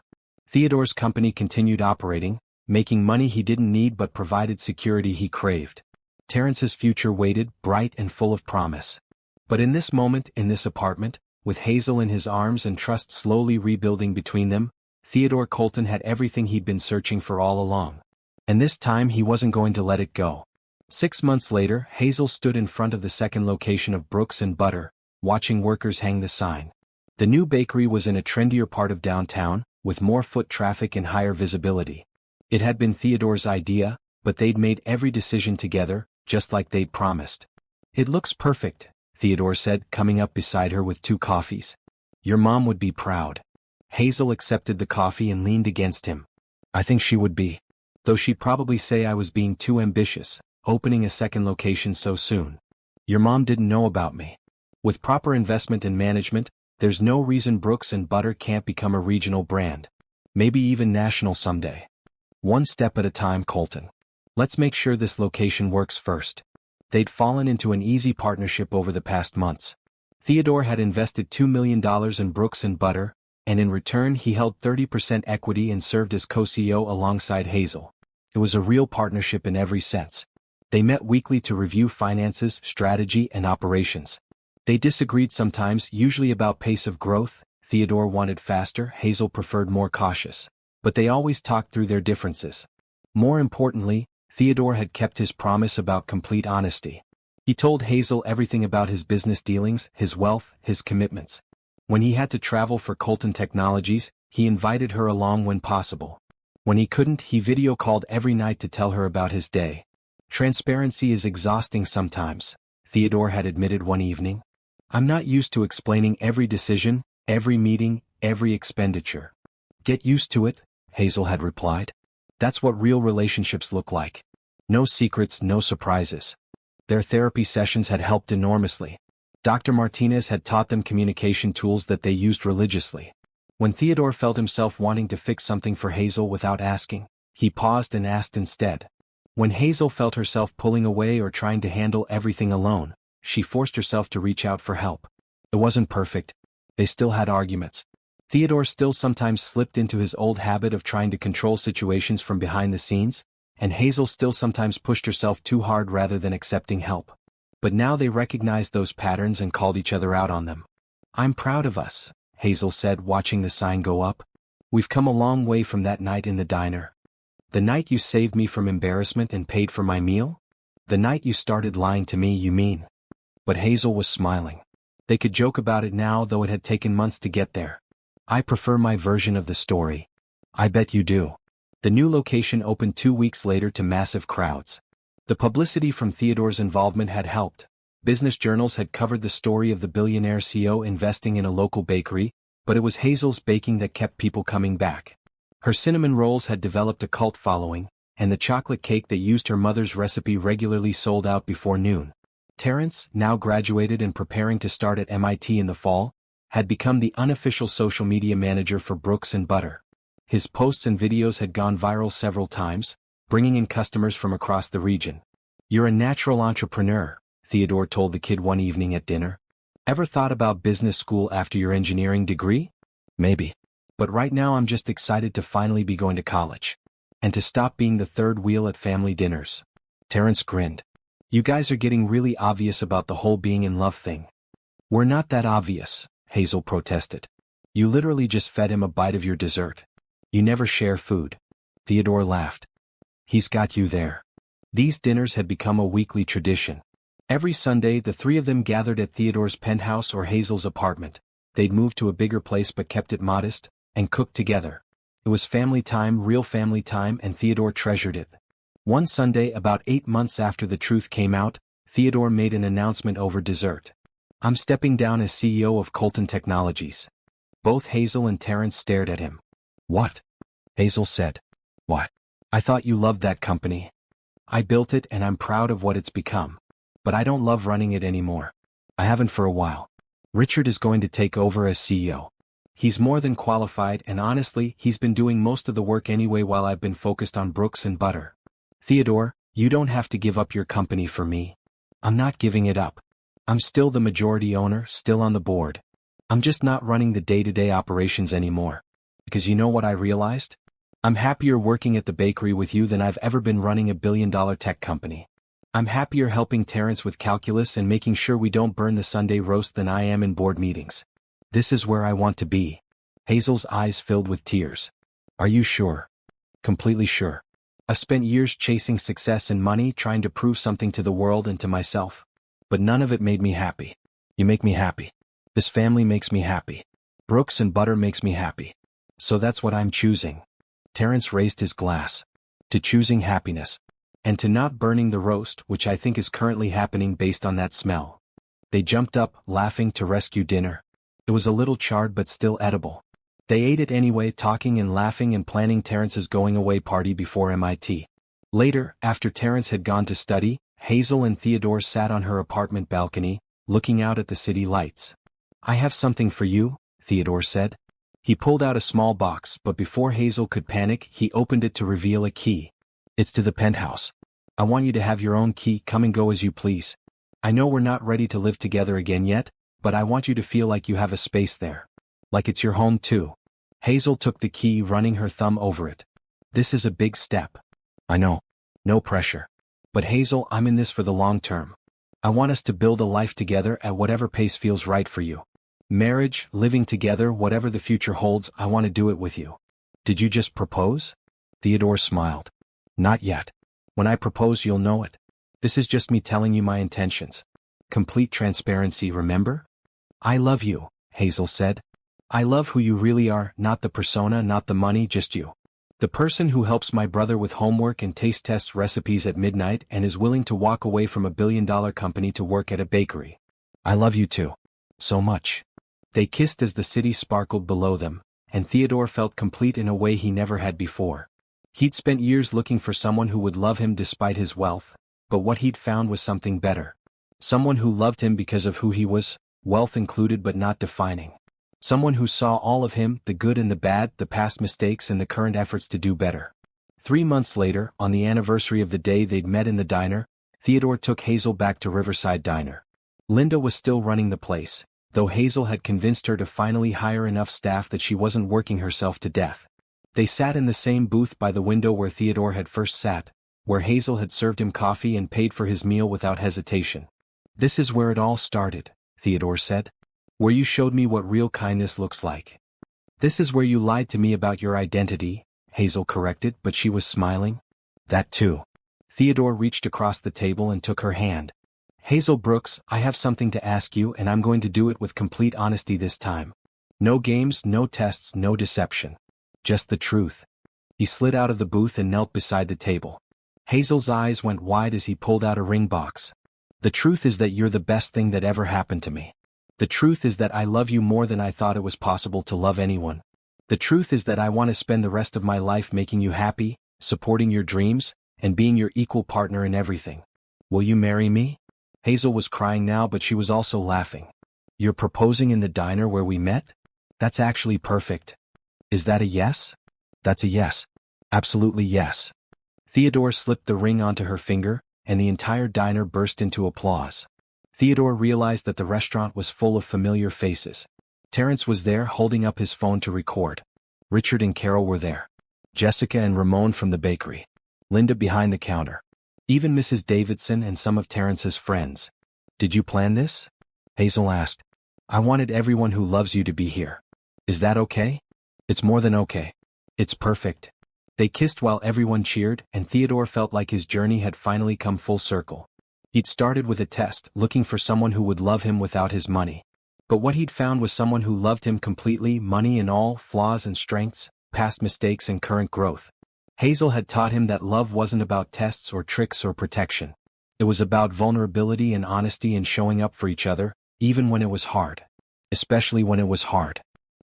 Theodore's company continued operating, making money he didn't need but provided security he craved. Terrence's future waited, bright and full of promise. But in this moment, in this apartment, with Hazel in his arms and trust slowly rebuilding between them, Theodore Colton had everything he'd been searching for all along. And this time he wasn't going to let it go. 6 months later, Hazel stood in front of the second location of Brooks and Butter, watching workers hang the sign. The new bakery was in a trendier part of downtown, with more foot traffic and higher visibility. It had been Theodore's idea, but they'd made every decision together, just like they'd promised. It looks perfect, Theodore said, coming up beside her with 2 coffees. Your mom would be proud. Hazel accepted the coffee and leaned against him. I think she would be. Though she'd probably say I was being too ambitious, opening a second location so soon. Your mom didn't know about me. With proper investment and management, there's no reason Brooks and Butter can't become a regional brand. Maybe even national someday. One step at a time, Colton. Let's make sure this location works first. They'd fallen into an easy partnership over the past months. Theodore had invested $2 million in Brooks and Butter, and in return he held 30% equity and served as co-CEO alongside Hazel. It was a real partnership in every sense. They met weekly to review finances, strategy, and operations. They disagreed sometimes, usually about pace of growth. Theodore wanted faster, Hazel preferred more cautious. But they always talked through their differences. More importantly, Theodore had kept his promise about complete honesty. He told Hazel everything about his business dealings, his wealth, his commitments. When he had to travel for Colton Technologies, he invited her along when possible. When he couldn't, he video called every night to tell her about his day. Transparency is exhausting sometimes, Theodore had admitted one evening. I'm not used to explaining every decision, every meeting, every expenditure. Get used to it, Hazel had replied. That's what real relationships look like. No secrets, no surprises. Their therapy sessions had helped enormously. Dr. Martinez had taught them communication tools that they used religiously. When Theodore felt himself wanting to fix something for Hazel without asking, he paused and asked instead. When Hazel felt herself pulling away or trying to handle everything alone, she forced herself to reach out for help. It wasn't perfect. They still had arguments. Theodore still sometimes slipped into his old habit of trying to control situations from behind the scenes, and Hazel still sometimes pushed herself too hard rather than accepting help. But now they recognized those patterns and called each other out on them. I'm proud of us, Hazel said, watching the sign go up. We've come a long way from that night in the diner. The night you saved me from embarrassment and paid for my meal? The night you started lying to me, you mean? But Hazel was smiling. They could joke about it now, though it had taken months to get there. I prefer my version of the story. I bet you do. The new location opened 2 weeks later to massive crowds. The publicity from Theodore's involvement had helped. Business journals had covered the story of the billionaire CEO investing in a local bakery, but it was Hazel's baking that kept people coming back. Her cinnamon rolls had developed a cult following, and the chocolate cake that used her mother's recipe regularly sold out before noon. Terrence, now graduated and preparing to start at MIT in the fall, had become the unofficial social media manager for Brooks and Butter. His posts and videos had gone viral several times, bringing in customers from across the region. You're a natural entrepreneur, Theodore told the kid one evening at dinner. Ever thought about business school after your engineering degree? Maybe. But right now I'm just excited to finally be going to college. And to stop being the third wheel at family dinners. Terrence grinned. You guys are getting really obvious about the whole being in love thing. We're not that obvious, Hazel protested. You literally just fed him a bite of your dessert. You never share food. Theodore laughed. He's got you there. These dinners had become a weekly tradition. Every Sunday the three of them gathered at Theodore's penthouse or Hazel's apartment. They'd moved to a bigger place but kept it modest, and cooked together. It was family time, real family time, and Theodore treasured it. One Sunday, about 8 months after the truth came out, Theodore made an announcement over dessert. I'm stepping down as CEO of Colton Technologies. Both Hazel and Terrence stared at him. What? Hazel said. What? I thought you loved that company. I built it and I'm proud of what it's become. But I don't love running it anymore. I haven't for a while. Richard is going to take over as CEO. He's more than qualified, and honestly, he's been doing most of the work anyway while I've been focused on Brooks and Butter. Theodore, you don't have to give up your company for me. I'm not giving it up. I'm still the majority owner, still on the board. I'm just not running the day-to-day operations anymore. Because you know what I realized? I'm happier working at the bakery with you than I've ever been running a billion-dollar tech company. I'm happier helping Terrence with calculus and making sure we don't burn the Sunday roast than I am in board meetings. This is where I want to be. Hazel's eyes filled with tears. Are you sure? Completely sure. I've spent years chasing success and money, trying to prove something to the world and to myself. But none of it made me happy. You make me happy. This family makes me happy. Brooks and Butter makes me happy. So that's what I'm choosing. Terrence raised his glass. To choosing happiness. And to not burning the roast, which I think is currently happening based on that smell. They jumped up, laughing, to rescue dinner. It was a little charred but still edible. They ate it anyway, talking and laughing and planning Terrence's going-away party before MIT. Later, after Terrence had gone to study, Hazel and Theodore sat on her apartment balcony, looking out at the city lights. I have something for you, Theodore said. He pulled out a small box, but before Hazel could panic, he opened it to reveal a key. It's to the penthouse. I want you to have your own key, come and go as you please. I know we're not ready to live together again yet, but I want you to feel like you have a space there. Like it's your home too. Hazel took the key, running her thumb over it. This is a big step. I know. No pressure. But Hazel, I'm in this for the long term. I want us to build a life together at whatever pace feels right for you. Marriage, living together, whatever the future holds, I want to do it with you. Did you just propose? Theodore smiled. Not yet. When I propose, you'll know it. This is just me telling you my intentions. Complete transparency, remember? I love you, Hazel said. I love who you really are, not the persona, not the money, just you. The person who helps my brother with homework and taste tests recipes at midnight and is willing to walk away from $1 billion company to work at a bakery. I love you too. So much. They kissed as the city sparkled below them, and Theodore felt complete in a way he never had before. He'd spent years looking for someone who would love him despite his wealth, but what he'd found was something better. Someone who loved him because of who he was, wealth included but not defining. Someone who saw all of him, the good and the bad, the past mistakes and the current efforts to do better. 3 months later, on the anniversary of the day they'd met in the diner, Theodore took Hazel back to Riverside Diner. Linda was still running the place, though Hazel had convinced her to finally hire enough staff that she wasn't working herself to death. They sat in the same booth by the window where Theodore had first sat, where Hazel had served him coffee and paid for his meal without hesitation. This is where it all started, Theodore said. Where you showed me what real kindness looks like. This is where you lied to me about your identity, Hazel corrected, but she was smiling. That too. Theodore reached across the table and took her hand. Hazel Brooks, I have something to ask you and I'm going to do it with complete honesty this time. No games, no tests, no deception. Just the truth. He slid out of the booth and knelt beside the table. Hazel's eyes went wide as he pulled out a ring box. The truth is that you're the best thing that ever happened to me. The truth is that I love you more than I thought it was possible to love anyone. The truth is that I want to spend the rest of my life making you happy, supporting your dreams, and being your equal partner in everything. Will you marry me? Hazel was crying now, but she was also laughing. You're proposing in the diner where we met? That's actually perfect. Is that a yes? That's a yes. Absolutely yes. Theodore slipped the ring onto her finger, and the entire diner burst into applause. Theodore realized that the restaurant was full of familiar faces. Terrence was there holding up his phone to record. Richard and Carol were there. Jessica and Ramon from the bakery. Linda behind the counter. Even Mrs. Davidson and some of Terrence's friends. Did you plan this? Hazel asked. I wanted everyone who loves you to be here. Is that okay? It's more than okay. It's perfect. They kissed while everyone cheered, and Theodore felt like his journey had finally come full circle. He'd started with a test, looking for someone who would love him without his money. But what he'd found was someone who loved him completely, money and all, flaws and strengths, past mistakes and current growth. Hazel had taught him that love wasn't about tests or tricks or protection. It was about vulnerability and honesty and showing up for each other, even when it was hard. Especially when it was hard.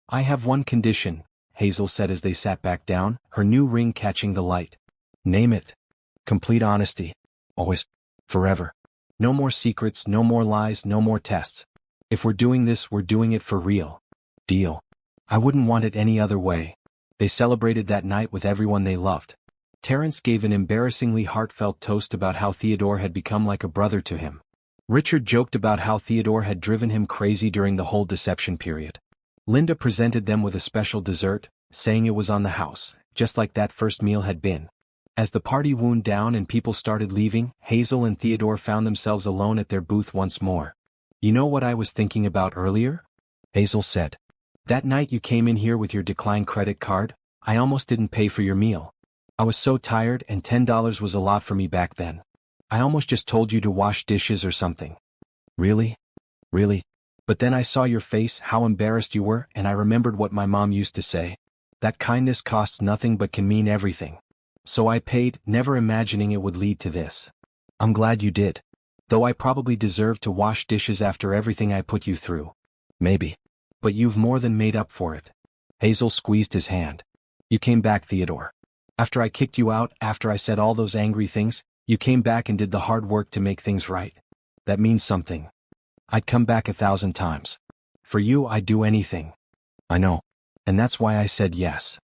I have one condition, Hazel said as they sat back down, her new ring catching the light. Name it. Complete honesty. Always. Forever. No more secrets, no more lies, no more tests. If we're doing this, we're doing it for real. Deal. I wouldn't want it any other way. They celebrated that night with everyone they loved. Terrence gave an embarrassingly heartfelt toast about how Theodore had become like a brother to him. Richard joked about how Theodore had driven him crazy during the whole deception period. Linda presented them with a special dessert, saying it was on the house, just like that first meal had been. As the party wound down and people started leaving, Hazel and Theodore found themselves alone at their booth once more. You know what I was thinking about earlier? Hazel said. That night you came in here with your declined credit card, I almost didn't pay for your meal. I was so tired and $10 was a lot for me back then. I almost just told you to wash dishes or something. Really? Really? But then I saw your face, how embarrassed you were, and I remembered what my mom used to say. That kindness costs nothing but can mean everything. So I paid, never imagining it would lead to this. I'm glad you did. Though I probably deserve to wash dishes after everything I put you through. Maybe. But you've more than made up for it. Hazel squeezed his hand. You came back, Theodore. After I kicked you out, after I said all those angry things, you came back and did the hard work to make things right. That means something. I'd come back 1,000 times. For you, I'd do anything. I know. And that's why I said yes.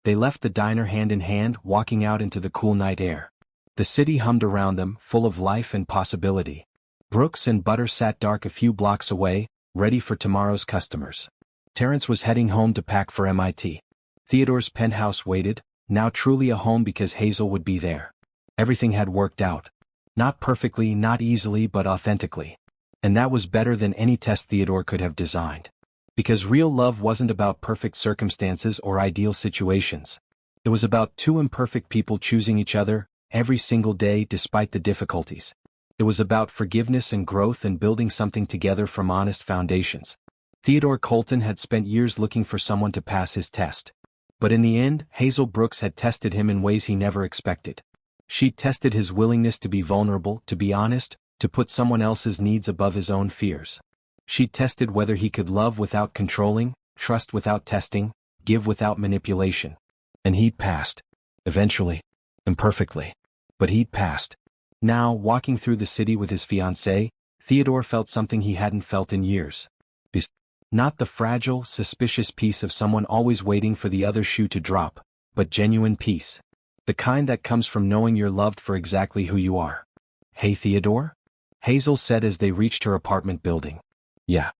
They left the diner hand in hand, walking out into the cool night air. The city hummed around them, full of life and possibility. Brooks and Butter sat dark a few blocks away, ready for tomorrow's customers. Terrence was heading home to pack for MIT. Theodore's penthouse waited, now truly a home because Hazel would be there. Everything had worked out. Not perfectly, not easily, but authentically. And that was better than any test Theodore could have designed. Because real love wasn't about perfect circumstances or ideal situations. It was about two imperfect people choosing each other, every single day despite the difficulties. It was about forgiveness and growth and building something together from honest foundations. Theodore Colton had spent years looking for someone to pass his test. But in the end, Hazel Brooks had tested him in ways he never expected. She'd tested his willingness to be vulnerable, to be honest, to put someone else's needs above his own fears. She'd tested whether he could love without controlling, trust without testing, give without manipulation. And he'd passed. Eventually. Imperfectly. But he'd passed. Now, walking through the city with his fiancée, Theodore felt something he hadn't felt in years. Not the fragile, suspicious peace of someone always waiting for the other shoe to drop, but genuine peace. The kind that comes from knowing you're loved for exactly who you are. "Hey Theodore?" Hazel said as they reached her apartment building. "Yeah.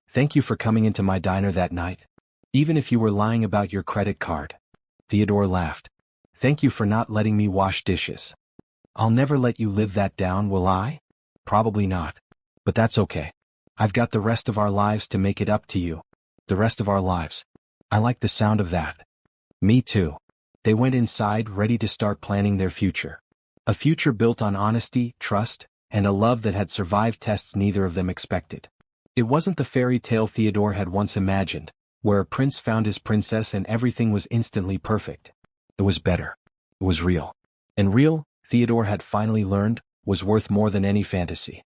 Thank you for coming into my diner that night. Even if you were lying about your credit card." Theodore laughed. "Thank you for not letting me wash dishes. I'll never let you live that down, will I? Probably not. But that's okay. I've got the rest of our lives to make it up to you. The rest of our lives." I like the sound of that. Me too. They went inside, ready to start planning their future. A future built on honesty, trust, and a love that had survived tests neither of them expected. It wasn't the fairy tale Theodore had once imagined, where a prince found his princess and everything was instantly perfect. It was better. It was real. And real, Theodore had finally learned, was worth more than any fantasy.